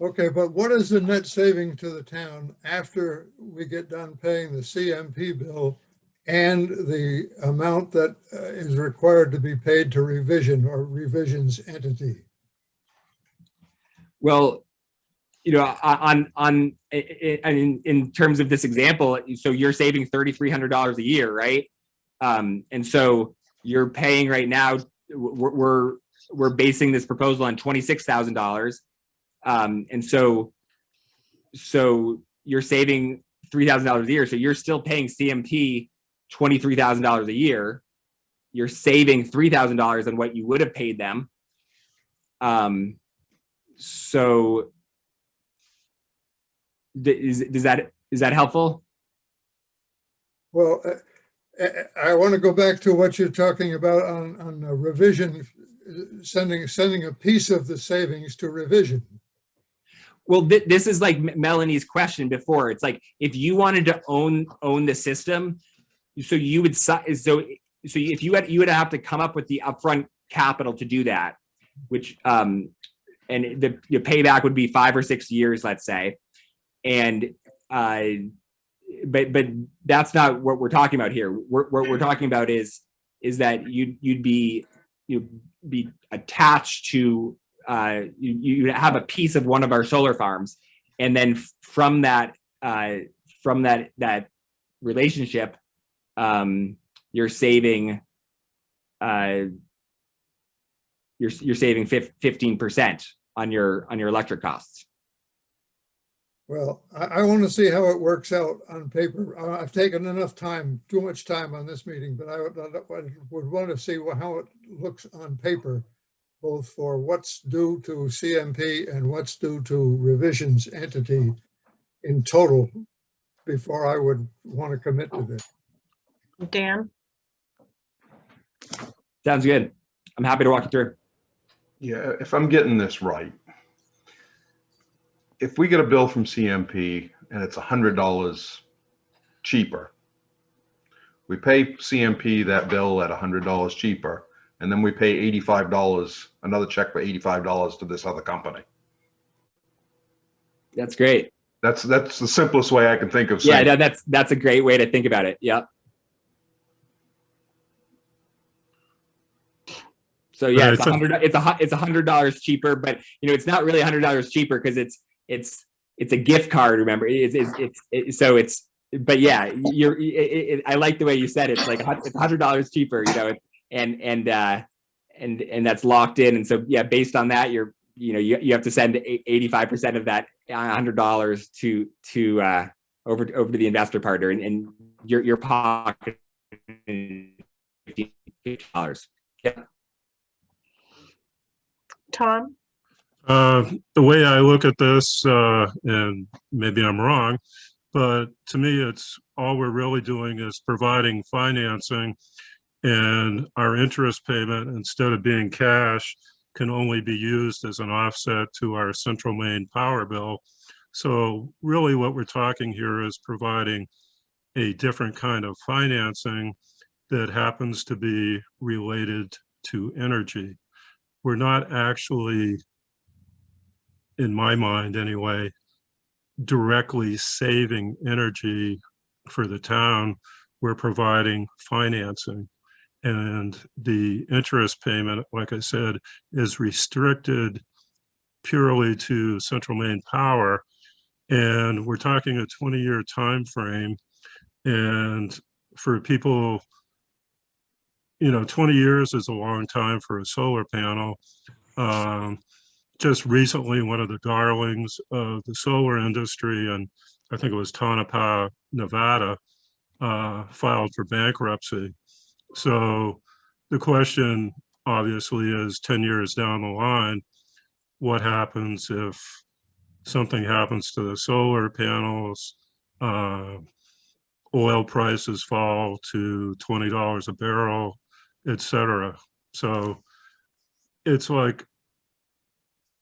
Okay, but what is the net saving to the town after we get done paying the CMP bill and the amount that is required to be paid to revision or revisions entity? Well, in terms of this example, so you're saving $3,300 a year, right? And so you're paying right now. We're basing this proposal on $26,000, and so you're saving $3,000 a year. So you're still paying CMP $23,000 a year. You're saving $3,000 on what you would have paid them. So is that helpful? Well, I want to go back to what you're talking about on revision, sending a piece of the savings to revision. Well, this is like Melanie's question before. It's like if you wanted to own the system, so you would if you would have to come up with the upfront capital to do that, which and the payback would be 5 or 6 years, let's say. And but that's not what we're talking about here. What we're talking about is that you'd be attached to you have a piece of one of our solar farms, and then from that relationship, you're saving 15% on your electric costs. Well, I want to see how it works out on paper. I've taken enough time, too much time on this meeting, but I would want to see how it looks on paper, both for what's due to CMP and what's due to revisions entity in total before I would want to commit to this. Dan? Sounds good. I'm happy to walk you through. Yeah, if I'm getting this right, if we get a bill from CMP and it's $100 cheaper, we pay CMP that bill at $100 cheaper, and then we pay $85, another check for $85 to this other company. That's great. That's the simplest way I can think of saying. Yeah, that's a great way to think about it. Yep. So yeah, Right, it's $100 cheaper, but it's not really $100 cheaper because it's a gift card. Remember, but yeah, I like the way you said it. It's like it's $100 cheaper, and that's locked in. And so yeah, based on that, you have to send 85% of that $100 to over to the investor partner, and your pocket $50. Yeah. Tom? The way I look at this, and maybe I'm wrong, but to me, it's all we're really doing is providing financing, and our interest payment, instead of being cash, can only be used as an offset to our central Maine power bill. So really what we're talking here is providing a different kind of financing that happens to be related to energy. We're not actually, in my mind anyway, directly saving energy for the town. We're providing financing. And the interest payment, like I said, is restricted purely to Central Maine Power. And we're talking a 20-year time frame. And for people, 20 years is a long time for a solar panel. Just recently, one of the darlings of the solar industry, and I think it was Tonopah, Nevada, filed for bankruptcy. So the question obviously is 10 years down the line, what happens if something happens to the solar panels, oil prices fall to $20 a barrel, etc. So it's like,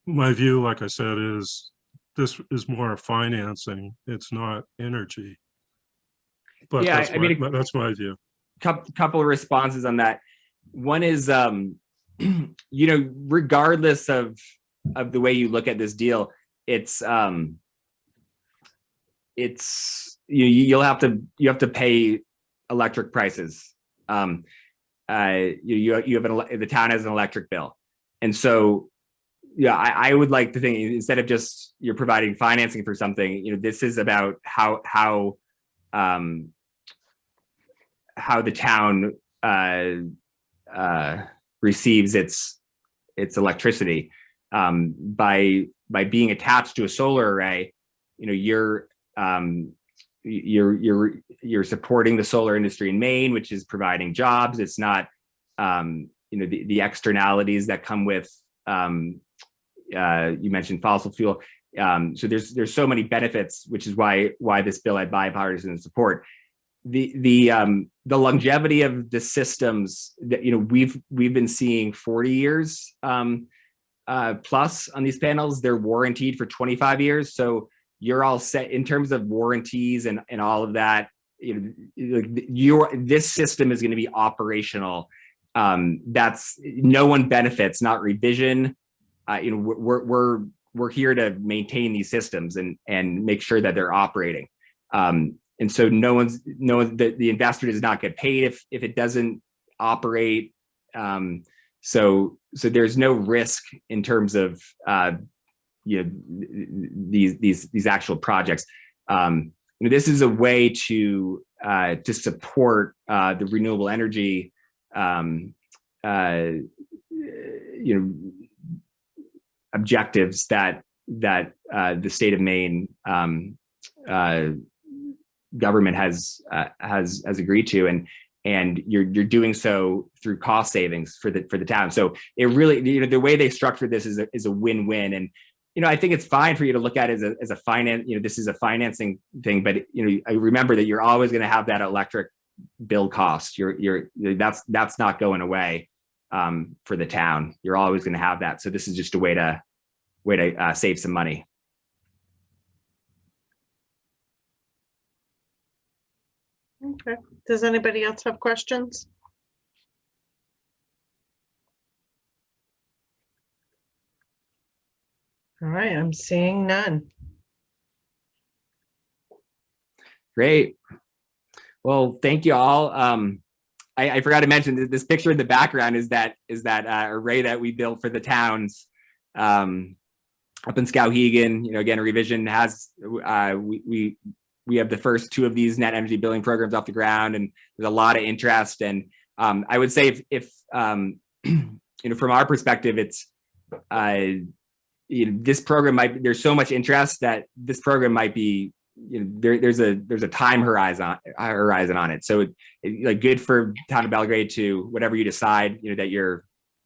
my view, like I said, is this is more financing. It's not energy. But Yeah, that's my view. Couple of responses on that. One is, regardless of the way you look at this deal, you have to pay electric prices. The town has an electric bill, and so yeah, I would like to think, instead of just you're providing financing for something, this is about how the town receives its electricity by being attached to a solar array. You're supporting the solar industry in Maine, which is providing jobs. It's not the externalities that come with you mentioned fossil fuel. So there's so many benefits, which is why this bill had bipartisan support. The longevity of the systems that we've been seeing 40 years plus on these panels. They're warranted for 25 years, so you're all set in terms of warranties and all of that. This system is going to be operational. That's no one benefits, not revision. We're here to maintain these systems and make sure that they're operating. And so the investor does not get paid if it doesn't operate. So there's no risk in terms of these actual projects. This is a way to support the renewable energy objectives that the state of Maine government has agreed to, and you're doing so through cost savings for the town. So it really, the way they structured this is a win-win. And I think it's fine for you to look at it as a finance. This is a financing thing, but I remember that you're always going to have that electric bill cost. That's not going away for the town. You're always going to have that. So this is just a way to save some money. Okay. Does anybody else have questions? All right, I'm seeing none. Great. Well, thank you all. I forgot to mention that this picture in the background is that array that we built for the towns up in Skowhegan. You know, again, Revision has we have the first 2 of these net energy billing programs off the ground, and there's a lot of interest. And I would say if you know, from our perspective, it's you know, this program there's so much interest that this program might be, you know, there's a time horizon on it. So like good for town of Belgrade to whatever you decide, you know,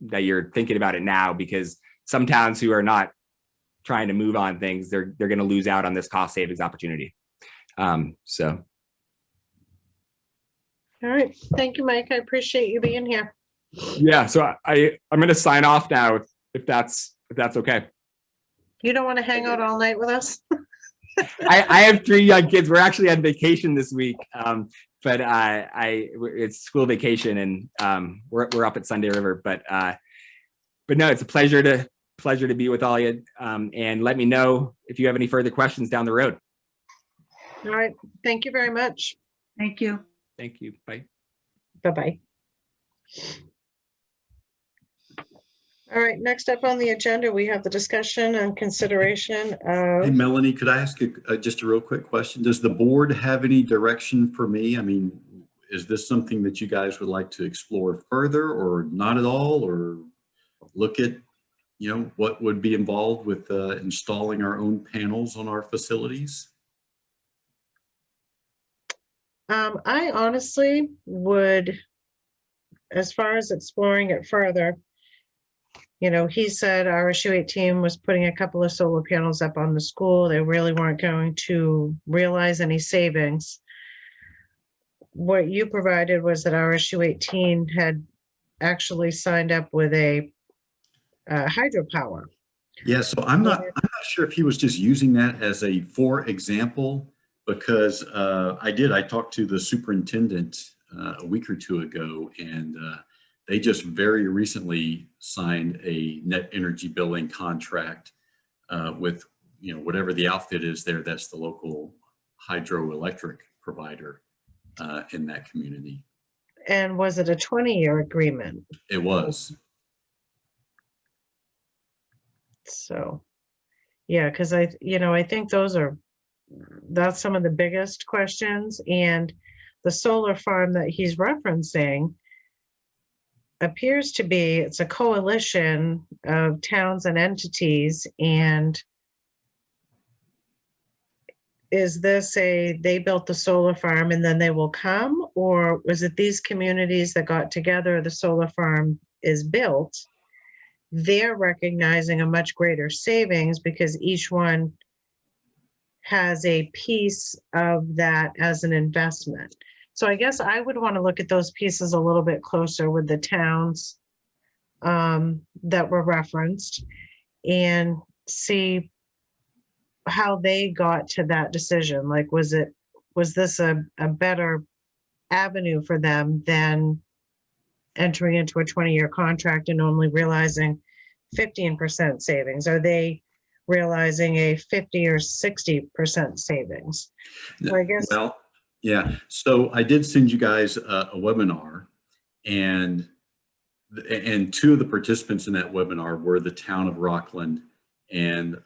that you're thinking about it now, because some towns who are not trying to move on things, they're going to lose out on this cost savings opportunity. So. All right. Thank you, Mike. I appreciate you being here. Yeah. So I'm going to sign off now if that's okay. You don't want to hang out all night with us? I have 3 young kids. We're actually on vacation this week, but it's school vacation, and we're up at Sunday River. But no, it's a pleasure to be with all you. And let me know if you have any further questions down the road. All right. Thank you very much. Thank you. Thank you. Bye. Bye-bye. All right, next up on the agenda, we have the discussion and consideration of. Hey, Melanie, could I ask just a real quick question? Does the board have any direction for me? I mean, is this something that you guys would like to explore further, or not at all, or look at, you know, what would be involved with installing our own panels on our facilities? I honestly would, as far as exploring it further, you know, he said RSU 18 was putting a couple of solar panels up on the school. They really weren't going to realize any savings. What you provided was that RSU 18 had actually signed up with a hydropower. Yeah, so I'm not sure if he was just using that as a for example, because I talked to the superintendent a week or 2 ago, and they just very recently signed a net energy billing contract with, you know, whatever the outfit is there, that's the local hydroelectric provider in that community. And was it a 20-year agreement? It was. So, yeah, because I think that's some of the biggest questions. And the solar farm that he's referencing appears to be, it's a coalition of towns and entities. And is this they built the solar farm and then they will come, or was it these communities that got together, the solar farm is built, they're recognizing a much greater savings because each one has a piece of that as an investment. So I guess I would want to look at those pieces a little bit closer with the towns that were referenced and see how they got to that decision. Like, was this a better avenue for them than entering into a 20-year contract and only realizing 15% savings? Are they realizing a 50 or 60% savings? So I guess. Well, yeah. So I did send you guys a webinar, and 2 of the participants in that webinar were the town of Rockland and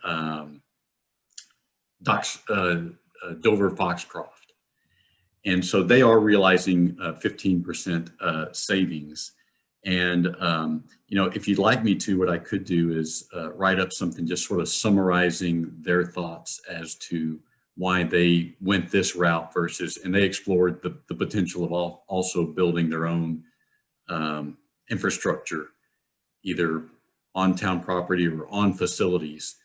Dover Foxcroft. And so they are realizing 15% savings. And, you know, if you'd like me to, what I could do is write up something just sort of summarizing their thoughts as to why they went this route versus, and they explored the potential of also building their own infrastructure, either on town property or on facilities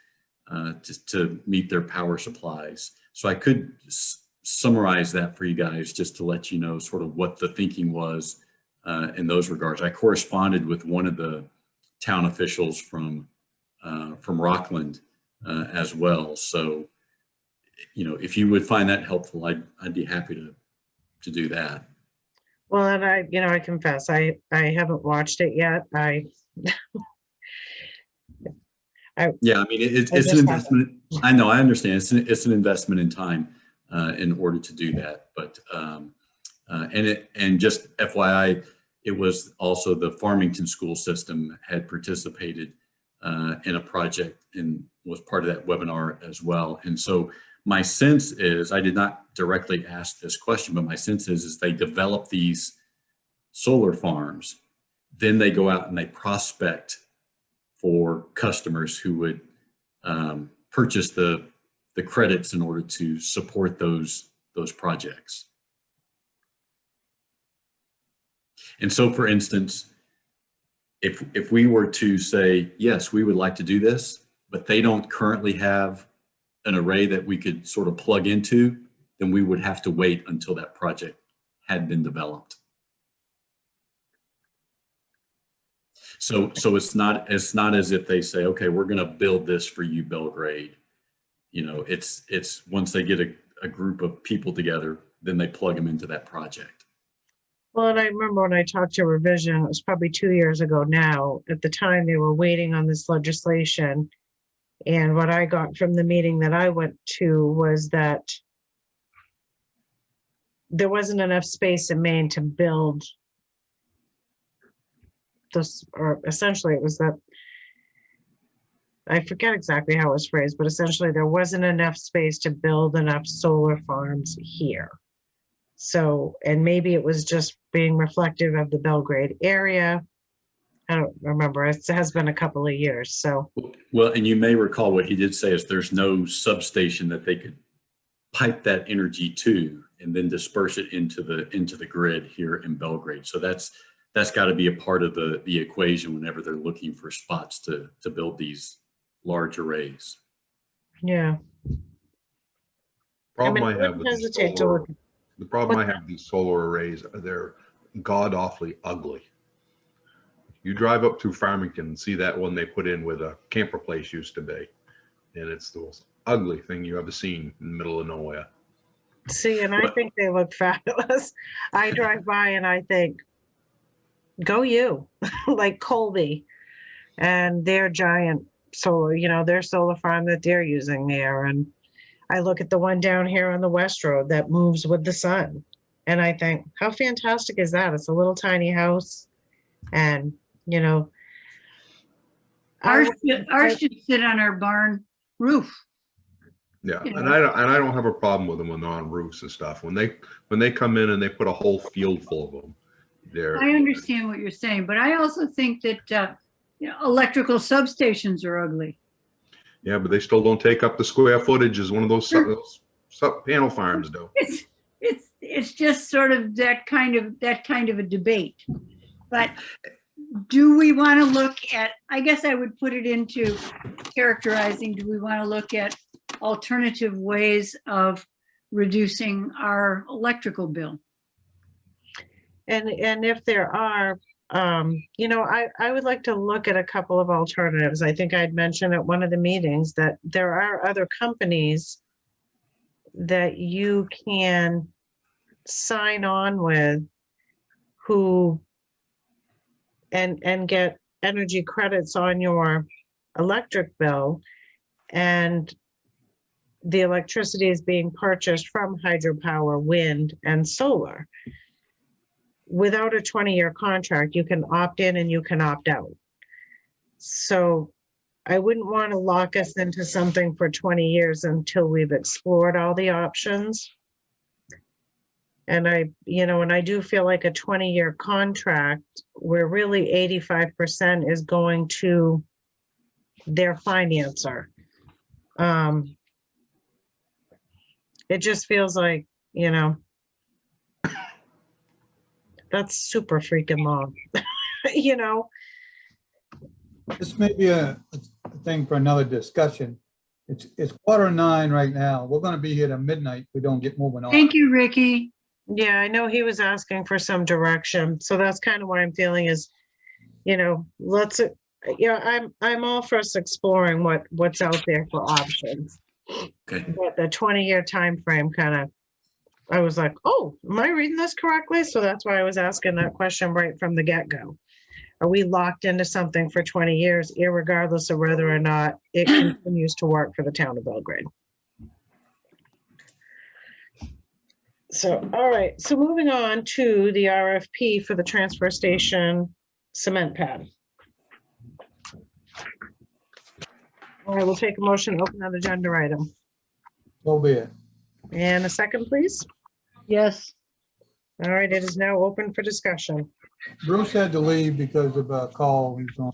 to meet their power supplies. So I could summarize that for you guys just to let you know sort of what the thinking was in those regards. I corresponded with one of the town officials from Rockland as well. So, you know, if you would find that helpful, I'd be happy to do that. Well, and I confess, I haven't watched it yet. Yeah, I mean, it's an investment. I know, I understand. It's an investment in time in order to do that. But And just FYI, it was also the Farmington school system had participated in a project and was part of that webinar as well. And so my sense is, I did not directly ask this question, but my sense is they develop these solar farms, then they go out and they prospect for customers who would purchase the credits in order to support those projects. And so, for instance, if we were to say, yes, we would like to do this, but they don't currently have an array that we could sort of plug into, then we would have to wait until that project had been developed. So it's not as if they say, okay, we're going to build this for you, Belgrade. You know, it's once they get a group of people together, then they plug them into that project. Well, and I remember when I talked to Revision, it was probably 2 years ago now. At the time, they were waiting on this legislation. And what I got from the meeting that I went to was that there wasn't enough space in Maine to build this, or essentially it was that, I forget exactly how it was phrased, but essentially there wasn't enough space to build enough solar farms here. So, and maybe it was just being reflective of the Belgrade area. I don't remember. It has been a couple of years, so. Well, and you may recall what he did say is there's no substation that they could pipe that energy to and then disperse it into the grid here in Belgrade. So that's got to be a part of the equation whenever they're looking for spots to build these large arrays. Yeah. Problem I I have with these hesitate to solar, look. the problem I have with these solar arrays, they're god awfully ugly. You drive up through Farmington and see that one they put in where the camper place used to be. And it's the most ugly thing you ever seen in the middle of nowhere. See, and I think they look fabulous. I drive by and I think, go you, like Colby and their giant solar, you know, their solar farm that they're using there. And I look at the one down here on the West Road that moves with the sun. And I think, how fantastic is that? It's a little tiny house. And, you know, Ours should sit on our barn roof. Yeah, You and know. I don't have a problem with them when they're on roofs and stuff. When they come in and they put a whole field full of them, I understand what you're saying, but I also think that you know, electrical substations are ugly. yeah, but they still don't take up the square footage as one of those panel farms do. It's just sort of that kind of a debate. But do we want to look at, I guess I would put it into characterizing, do we want to look at alternative ways of reducing our electrical bill? And if there are, you know, I would like to look at a couple of alternatives. I think I'd mentioned at one of the meetings that there are other companies that you can sign on with who and get energy credits on your electric bill, and the electricity is being purchased from hydropower, wind, and solar. Without a 20-year contract, you can opt in and you can opt out. So I wouldn't want to lock us into something for 20 years until we've explored all the options. And I do feel like a 20-year contract where really 85% is going to their financer. It just feels like, you know, that's super freaking long, you know? This may be a thing for another discussion. It's 8:45 right now. We're gonna be here to midnight if we don't get moving on. Thank you, Ricky. Yeah, I know he was asking for some direction. So that's kind of what I'm feeling is, you know, I'm all for us exploring what's out there for options. Okay. But the 20-year time frame kind of, I was like, oh, am I reading this correctly? So that's why I was asking that question right from the get-go. Are we locked into something for 20 years, irregardless of whether or not it continues to work for the town of Belgrade? So, all right, so moving on to the RFP for the transfer station cement pad. All right, we'll take a motion, to open that agenda item. So be it. And a second, please. Yes. All right, it is now open for discussion. Bruce had to leave because of a call he's on.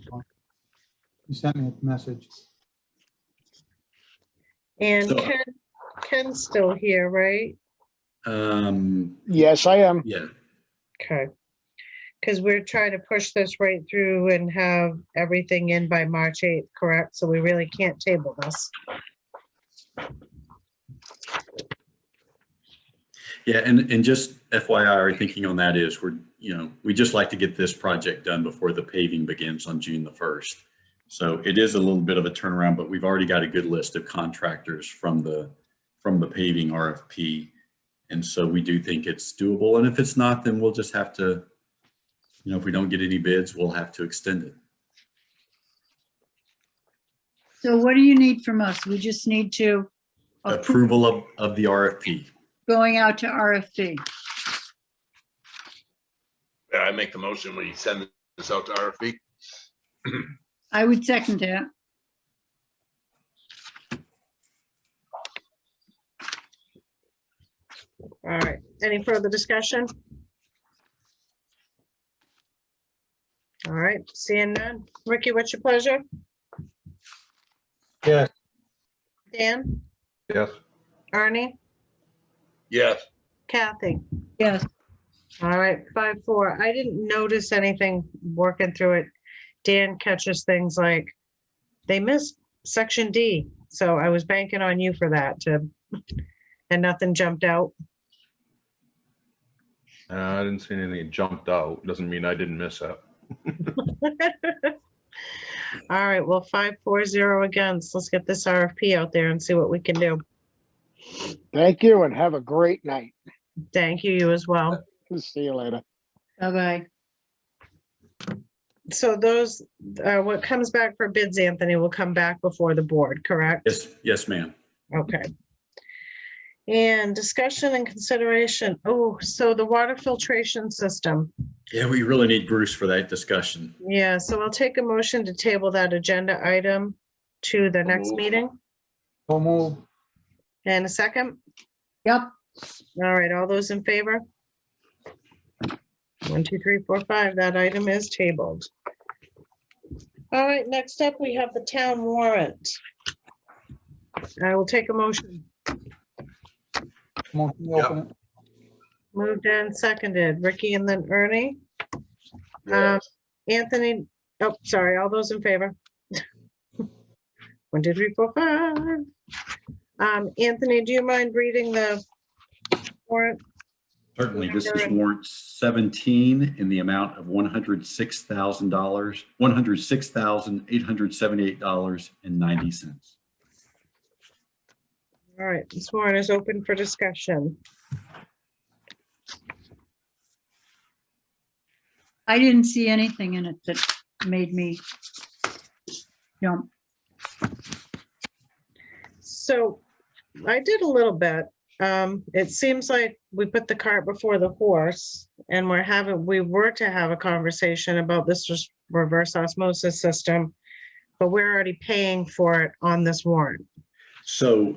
He sent me a message. And So- Ken's still here, right? Yes, I am. Yeah. Okay. Because we're trying to push this right through and have everything in by March 8th, correct? So we really can't table this. Yeah, and just FYI, our thinking on that is we just like to get this project done before the paving begins on June the 1st. So it is a little bit of a turnaround, but we've already got a good list of contractors from the paving RFP. And so we do think it's doable. And if it's not, then we'll just have to, if we don't get any bids, we'll have to extend it. So what do you need from us? We just need to Approval of the RFP. going out to RFP. Yeah, I make the motion, we send this out to RFP. I would second that. All right, any further discussion? All right, seeing none. Ricky, what's your pleasure? Yes. Dan, Yes. Arnie, Yes. Kathy? Yes. All right, 5-4. I didn't notice anything working through it. Dan catches things like they missed section D. So I was banking on you for that and nothing jumped out. I didn't see anything that jumped out. Doesn't mean I didn't miss it. All right, well, 5-4-0 against. Let's get this RFP out there and see what we can do. Thank you and have a great night. Thank you, you as well. See you later. Bye-bye. So those, what comes back for bids, Anthony, will come back before the board, correct? Yes, ma'am. Okay. And discussion and consideration. Oh, so the water filtration system. Yeah, we really need Bruce for that discussion. Yeah, so I'll take a motion to table that agenda item to the next meeting. So move. And a second? Yep. All right, all those in favor? 1, 2, 3, 4, 5. That item is tabled. All right, next up, we have the town warrant. I will take a motion. Motion to open it. Moved and seconded. Ricky and then Ernie. Yes. Anthony, oh, sorry, all those in favor? 1, 2, 3, 4, 5. Anthony, do you mind reading the warrant? Certainly, this is warrant 17 in the amount of $106,000, $106,878.90. All right, this warrant is open for discussion. I didn't see anything in it that made me jump. So I did a little bit. It seems like we put the cart before the horse and we were to have a conversation about this reverse osmosis system, but we're already paying for it on this warrant. So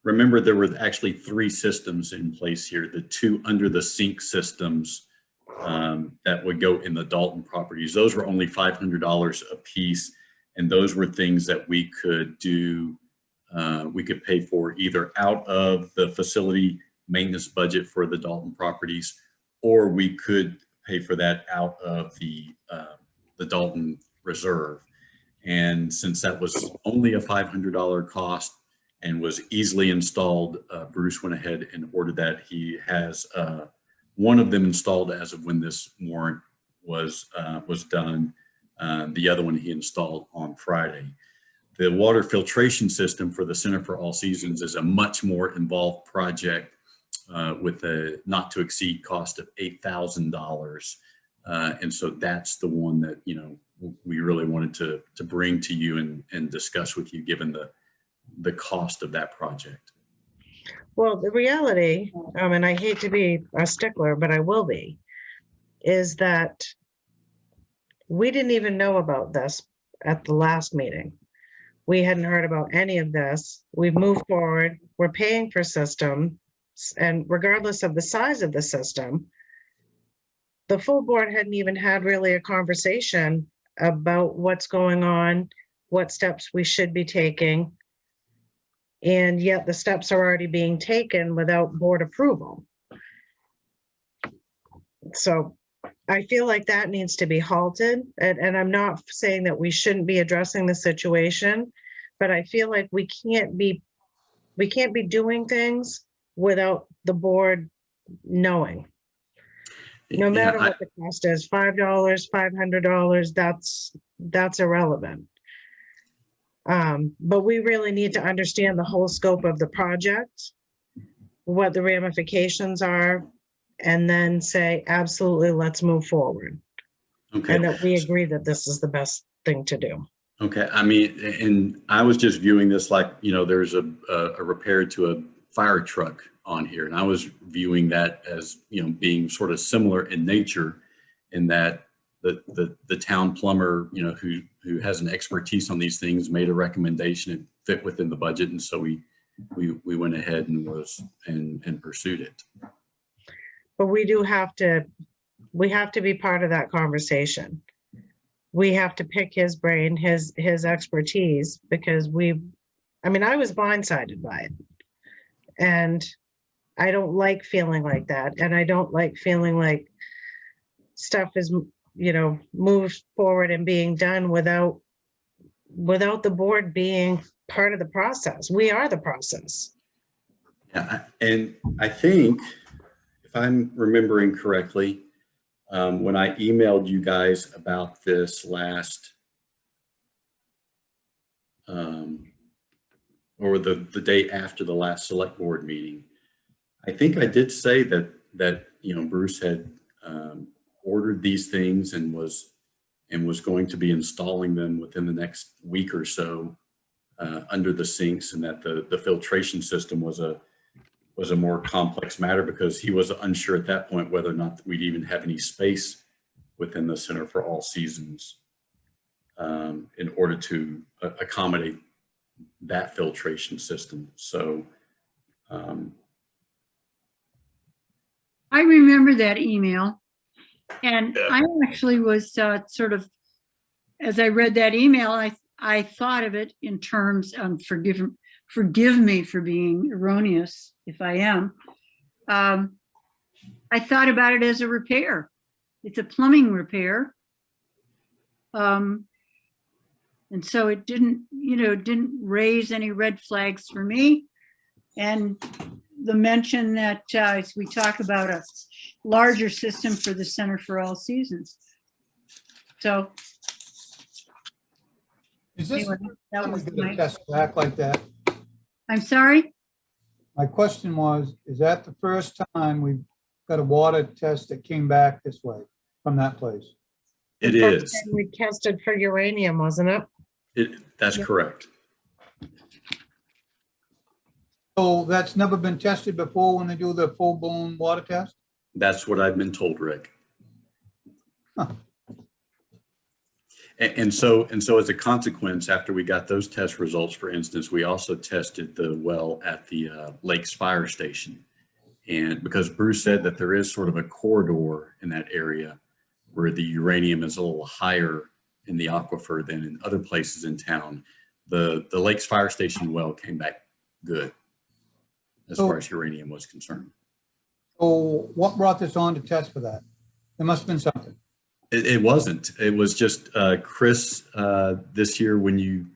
remember, there were actually 3 systems in place here, the 2 under the sink systems that would go in the Dalton properties. Those were only $500 a piece. And those were things that we could do, we could pay for either out of the facility maintenance budget for the Dalton properties, or we could pay for that out of the Dalton reserve. And since that was only a $500 cost and was easily installed, Bruce went ahead and ordered that. He has one of them installed as of when this warrant was done. The other one he installed on Friday. The water filtration system for the Center for All Seasons is a much more involved project with a not to exceed cost of $8,000. And so that's the one that, we really wanted to bring to you and discuss with you, given the cost of that project. Well, the reality, and I hate to be a stickler, but I will be, is that we didn't even know about this at the last meeting. We hadn't heard about any of this. We've moved forward. We're paying for systems, and regardless of the size of the system, the full board hadn't even had really a conversation about what's going on, what steps we should be taking. And yet the steps are already being taken without board approval. So I feel like that needs to be halted. And I'm not saying that we shouldn't be addressing the situation, but I feel like we can't be doing things without the board knowing. No matter what the cost is, $5, $500, that's irrelevant. But we really need to understand the whole scope of the project, what the ramifications are, and then say, absolutely, let's move forward. Okay. And that we agree that this is the best thing to do. Okay. I mean, and I was just viewing this like, you know, there's a repair to a fire truck on here. And I was viewing that as, you know, being sort of similar in nature, in that the town plumber, you know, who has an expertise on these things, made a recommendation and fit within the budget. And so we went ahead and pursued it. But we have to be part of that conversation. We have to pick his brain, his expertise, because I was blindsided by it. And I don't like feeling like that. And I don't like feeling like stuff is, you know, moved forward and being done without the board being part of the process. We are the process. Yeah, and I think, if I'm remembering correctly, when I emailed you guys about this last, or the day after the last select board meeting, I think I did say that you know, Bruce had ordered these things and was going to be installing them within the next week or so under the sinks, and that the filtration system was a more complex matter, because he was unsure at that point whether or not we'd even have any space within the Center for All Seasons in order to accommodate that filtration system. So I remember that email, and I actually was sort of, as I read that email, I thought of it in terms of, forgive me for being erroneous if I am. I thought about it as a repair. It's a plumbing repair. And so it didn't raise any red flags for me. And the mention that as we talk about a larger system for the Center for All Seasons. So Is this anyway, that was my, test back like that? I'm sorry? My question was, is that the first time we've got a water test that came back this way from that place? it is. We tested for uranium, wasn't it? That's correct. So that's never been tested before when they do the full-blown water test? That's what I've been told, Rick. Huh. And so as a consequence, after we got those test results, for instance, we also tested the well at the Lakes Fire Station. And because Bruce said that there is sort of a corridor in that area where the uranium is a little higher in the aquifer than in other places in town, the Lakes Fire Station well came back good as far as uranium was concerned. So what brought this on to test for that? There must have been something. It wasn't. It was just Chris this year when you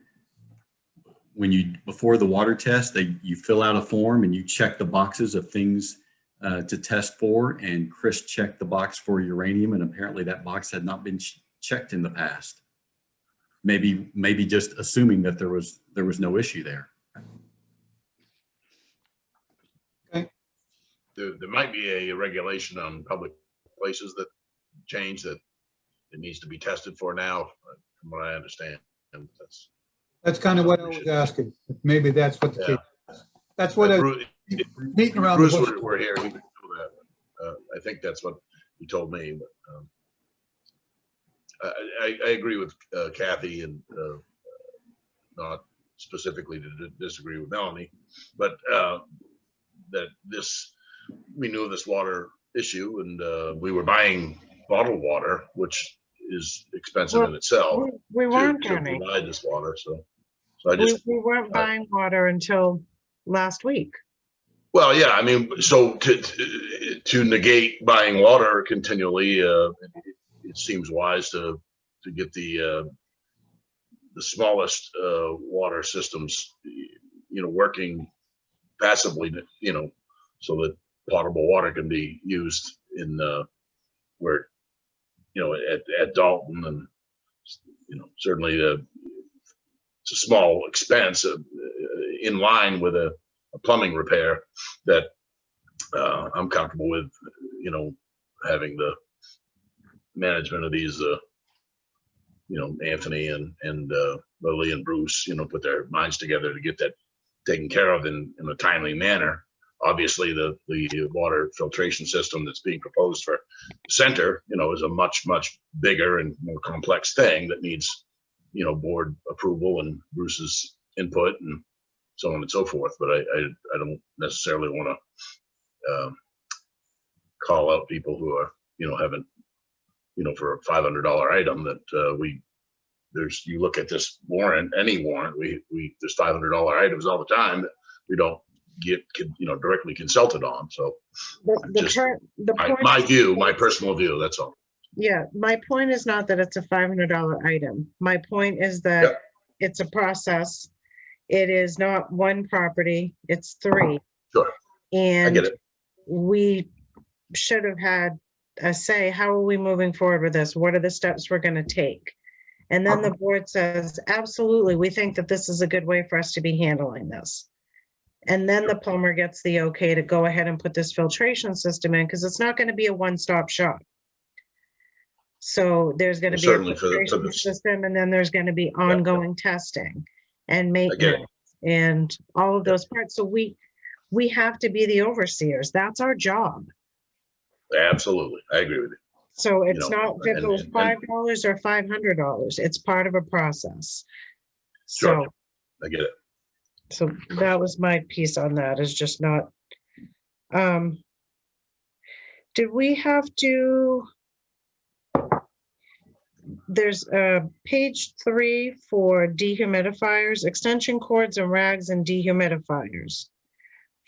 before the water test, you fill out a form and you check the boxes of things to test for, and Chris checked the box for uranium, and apparently that box had not been checked in the past. Maybe just assuming that there was no issue there. Okay. There might be a regulation on public places that change that it needs to be tested for now, from what I understand. And That's kind of what I was asking. Maybe that's what the case is. That's what beating around the Bruce bush. were here, he would know that. I think that's what he told me, but I agree with Kathy and not specifically to disagree with Melanie, but that we knew this water issue and we were buying bottled water, which is expensive in itself We weren't, to Jenny. provide this water. So I just, We weren't buying water until last week. well, yeah, I mean, so to negate buying water continually, it seems wise to get the smallest water systems, working passively, so that potable water can be used in where, at Dalton, and certainly it's a small expense in line with a plumbing repair that I'm comfortable with, having the management of these, Anthony and Lily and Bruce, put their minds together to get that taken care of in a timely manner. Obviously, the water filtration system that's being proposed for the center, is a much, much bigger and more complex thing that needs, board approval and Bruce's input and so on and so forth. But I don't necessarily want to call out people who are, haven't, for a $500 item that you look at this warrant, any warrant, there's $500 items all the time that we don't get, directly consulted on. So my personal view, that's all. Yeah, my point is not that it's a $500 item. My point is that it's a process. It is not one property, it's 3. Sure. And I get it. we should have had a say, how are we moving forward with this? What are the steps we're going to take? And then the board says, absolutely, we think that this is a good way for us to be handling this. And then the plumber gets the okay to go ahead and put this filtration system in, because it's not going to be a one-stop shop. So there's going to be a filtration system, and then there's going to be ongoing testing and maintenance and all of those parts. So we have to be the overseers. That's our job. Absolutely. I agree with you. So it's not if it was $5 or $500. It's part of a process. So I get it. So that was my piece on that, is just not. Did we have to? There's page 3 for dehumidifiers, extension cords and rags and dehumidifiers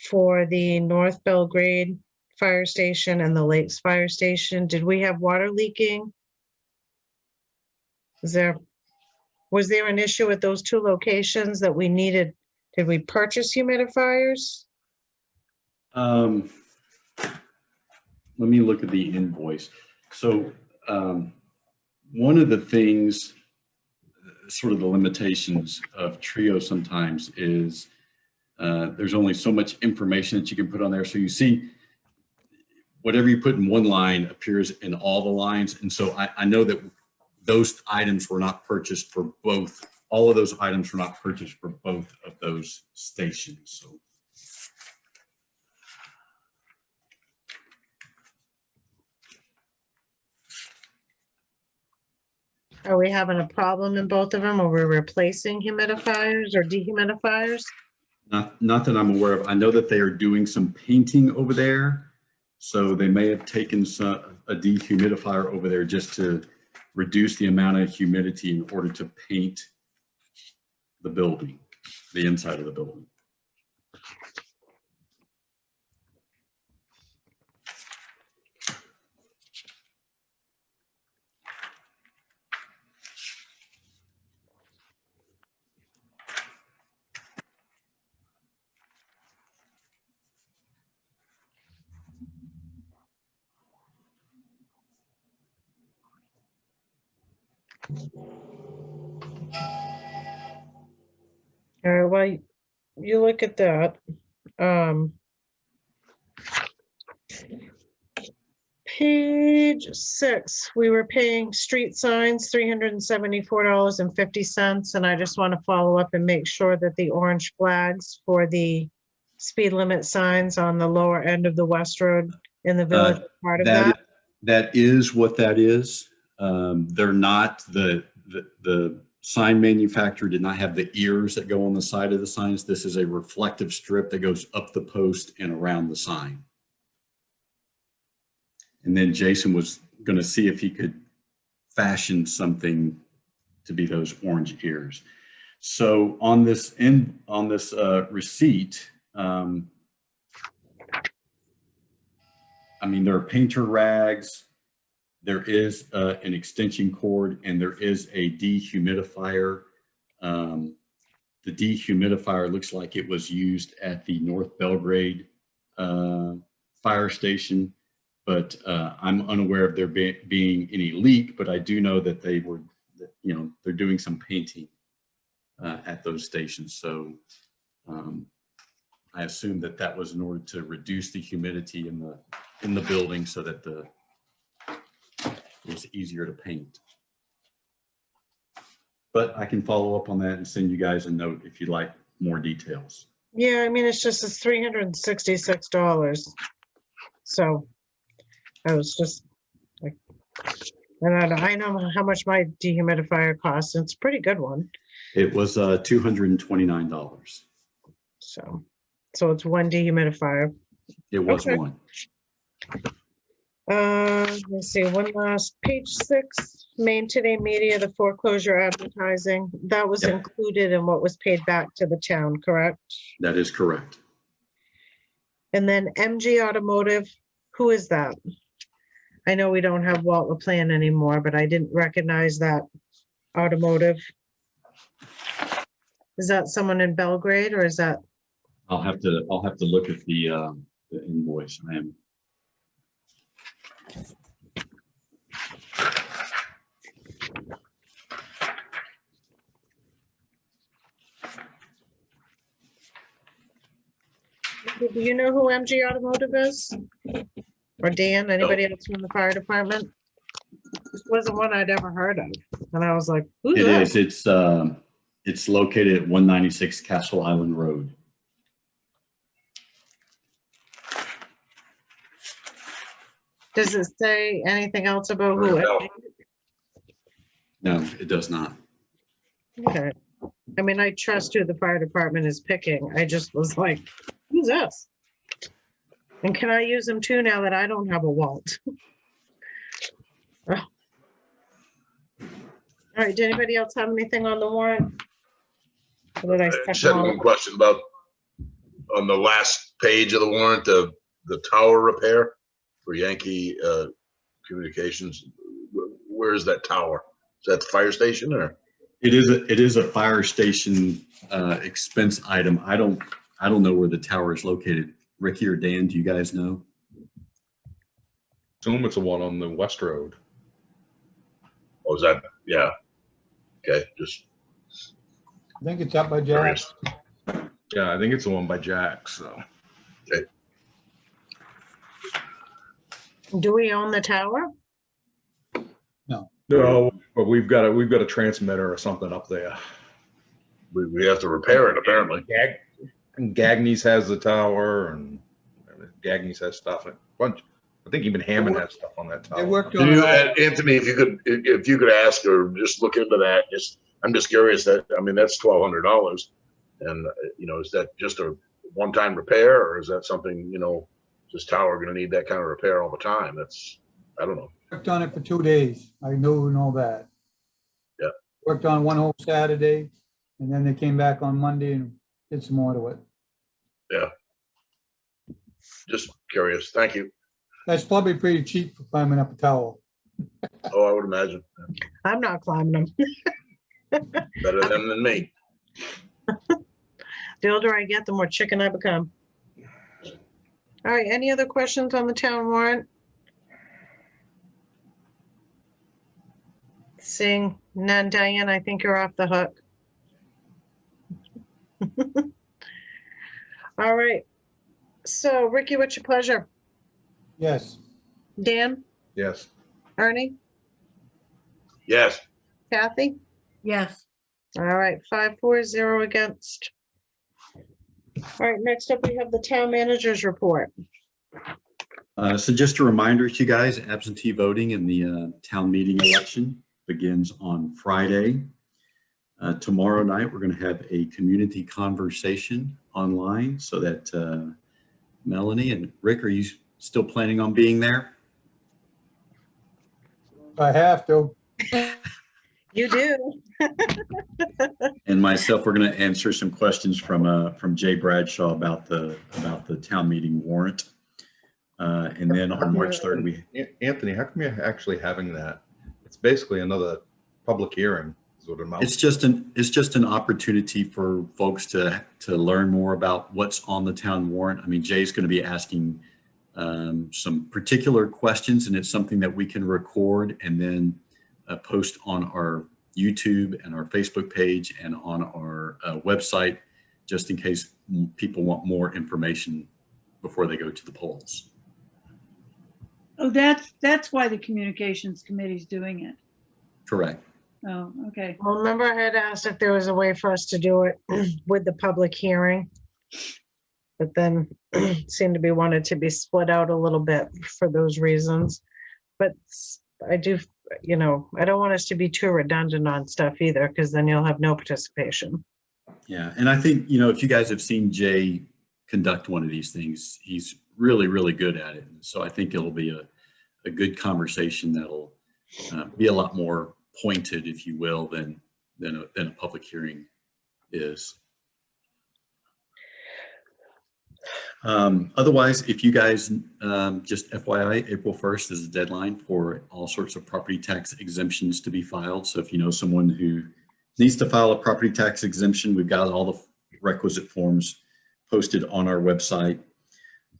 for the North Belgrade Fire Station and the Lakes Fire Station. Did we have water leaking? Was there an issue at those 2 locations that we needed? Did we purchase humidifiers? Let me look at the invoice. So one of the things, sort of the limitations of Trio sometimes is there's only so much information that you can put on there. So you see, whatever you put in one line appears in all the lines. And so I know that those items were not purchased for both. All of those items were not purchased for both of those stations. So. Are we having a problem in both of them? Or we're replacing humidifiers or dehumidifiers? Not that I'm aware of. I know that they are doing some painting over there. So they may have taken a dehumidifier over there just to reduce the amount of humidity in order to paint the building, the inside of the building. All right, well, you look at that. Page 6, we were paying street signs $374.50, and I just want to follow up and make sure that the orange flags for the speed limit signs on the lower end of the West Road in the village part of that? That is what that is. They're not, the sign manufacturer did not have the ears that go on the side of the signs. This is a reflective strip that goes up the post and around the sign. And then Jason was going to see if he could fashion something to be those orange ears. So on this receipt, I mean, there are painter rags, there is an extension cord, and there is a dehumidifier. The dehumidifier looks like it was used at the North Belgrade fire station, but I'm unaware of there being any leak, but I do know that they were, you know, they're doing some painting at those stations. So I assume that that was in order to reduce the humidity in the building so that it was easier to paint. But I can follow up on that and send you guys a note if you'd like more details. Yeah, I mean, it's $366. So I was just like, and I know how much my dehumidifier costs. It's a pretty good one. It was $229. So it's one dehumidifier. It was Okay. one. Let's see, one last, page 6, Maine Today Media, the foreclosure advertising, that was Yep. included in what was paid back to the town, correct? That is correct. And then MG Automotive, who is that? I know we don't have Walt LaPlante anymore, but I didn't recognize that automotive. Is that someone in Belgrade, or is that? I'll have to look at the invoice. I am. Do you know who MG Automotive is? Or Dan, anybody else from the fire department? This wasn't one I'd ever heard of. And I was like, who's It that? is. It's located at 196 Castle Island Road. Does it say anything else about who? No, it does not. Okay. I mean, I trust who the fire department is picking. I just was like, who's this? And can I use them too now that I don't have a Walt? Oh. All right, did anybody else have anything on the warrant? Or did I I step just had on? one question about, on the last page of the warrant, the tower repair for Yankee Communications. Where is that tower? Is that the fire station or? It is a fire station expense item. I don't know where the tower is located. Ricky or Dan, do you guys know? Assume it's the one on the West Road. Oh, is that, yeah. Okay, just I think it's up by Jack's. curious. Yeah, I think it's the one by Jack's, so. Okay. Do we own the tower? No, but we've got a transmitter or something up there. We have to repair it apparently. Gagny's has the tower and Gagny's has stuff. A bunch. I think even Hammond has stuff on that tower. They worked Can on you, it. Anthony, if you could ask or just look into that, I'm just curious that, I mean, that's $1,200. And, you know, is that just a one-time repair or is that something, you know, is this tower going to need that kind of repair all the time? I don't know. Worked on it for 2 days. I know that. Yeah. Worked on one whole Saturday, and then they came back on Monday and did some more to it. Yeah. Just curious. Thank you. That's probably pretty cheap for climbing up a tower. Oh, I would imagine. I'm not climbing them. Better than me. The older I get, the more chicken I become. All right, any other questions on the town warrant? Seeing none, Diane, I think you're off the hook. All right. So Ricky, what's your pleasure? Yes. Dan, Yes. Ernie, Yes. Kathy? Yes. All right, 5-4-0 against. All right, next up, we have the town manager's report. So just a reminder to you guys, absentee voting in the town meeting election begins on Friday. Tomorrow night, we're going to have a community conversation online so that Melanie and Rick, are you still planning on being there? I have to. You do. And myself, we're going to answer some questions from Jay Bradshaw about the town meeting warrant. And then on March 3rd, Anthony, how come you're actually having that? It's basically another public hearing. Is what it amounts to. it's just an opportunity for folks to learn more about what's on the town warrant. I mean, Jay's going to be asking some particular questions, and it's something that we can record and then post on our YouTube and our Facebook page and on our website, just in case people want more information before they go to the polls. Oh, that's why the communications committee's doing it. Correct. Oh, okay. Well, remember I had asked if there was a way for us to do it with the public hearing, but then it seemed to be wanted to be split out a little bit for those reasons. But I do, I don't want us to be too redundant on stuff either, because then you'll have no participation. Yeah, and I think, if you guys have seen Jay conduct one of these things, he's really, really good at it. So I think it'll be a good conversation that'll be a lot more pointed, if you will, than a public hearing is. Otherwise, if you guys, just FYI, April 1st is the deadline for all sorts of property tax exemptions to be filed. So if you know someone who needs to file a property tax exemption, we've got all the requisite forms posted on our website.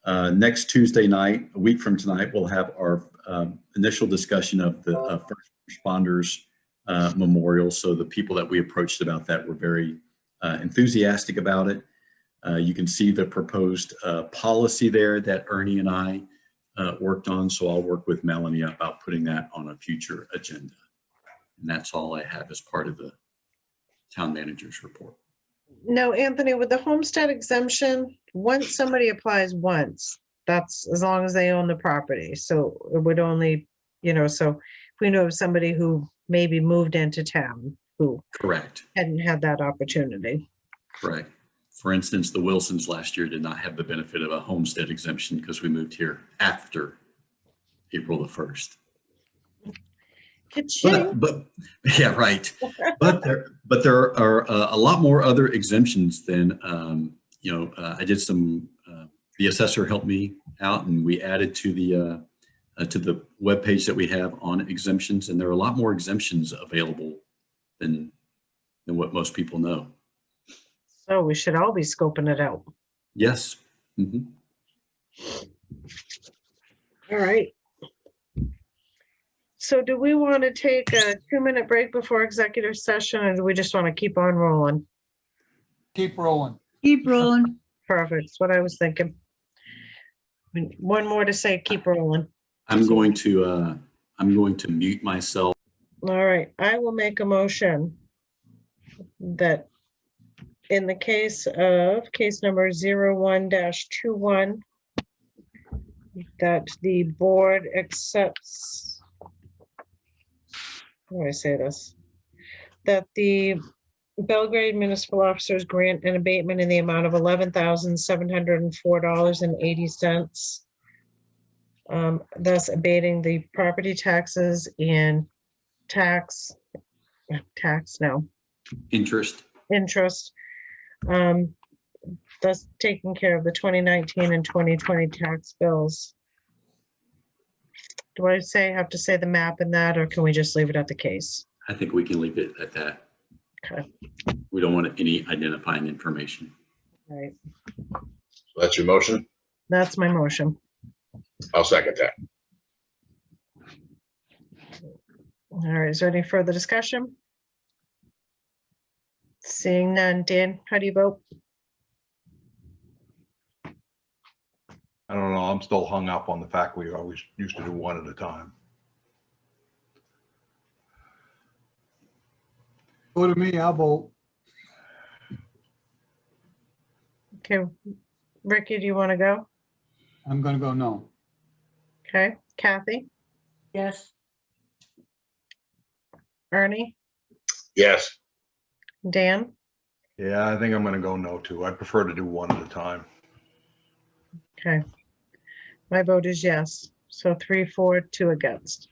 Next Tuesday night, a week from tonight, we'll have our initial discussion of the first responders memorial. So the people that we approached about that were very enthusiastic about it. You can see the proposed policy there that Ernie and I worked on. So I'll work with Melanie about putting that on a future agenda. And that's all I have as part of the town manager's report. No, Anthony, with the homestead exemption, once somebody applies once, that's as long as they own the property. So it would only, so if we know of somebody who maybe moved into town who Correct. hadn't had that opportunity. Correct. For instance, the Wilsons last year did not have the benefit of a homestead exemption because we moved here after April the 1st. But yeah, right. But there are a lot more other exemptions than, I did some, the assessor helped me out and we added to the webpage that we have on exemptions. And there are a lot more exemptions available than what most people know. So we should all be scoping it out. Yes. Mm-hmm. All right. So do we want to take a 2-minute break before executive session, or do we just want to keep on rolling? Keep rolling. Keep rolling. Perfect. That's what I was thinking. One more to say, keep rolling. I'm going to mute myself. All right. I will make a motion that in the case of case number 01-21, that the board accepts, how do I say this? That the Belgrade municipal officers grant an abatement in the amount of $11,704.80. Thus abating the property taxes and interest. Thus taking care of the 2019 and 2020 tax bills. Do I have to say the map in that, or can we just leave it at the case? I think we can leave it at that. Okay. We don't want any identifying information. All right. So that's your motion? That's my motion. I'll second that. All right. Is there any further discussion? Seeing none. Dan, how do you vote? I don't know. I'm still hung up on the fact we always used to do one at a time. Go to me, I'll vote. Okay, Ricky, do you want to go? I'm gonna go no. Okay, Kathy, Yes. Ernie, Yes. Dan, Yeah, I think I'm gonna go no too. I prefer to do one at a time. okay. My vote is yes. So 3, 4, 2 against.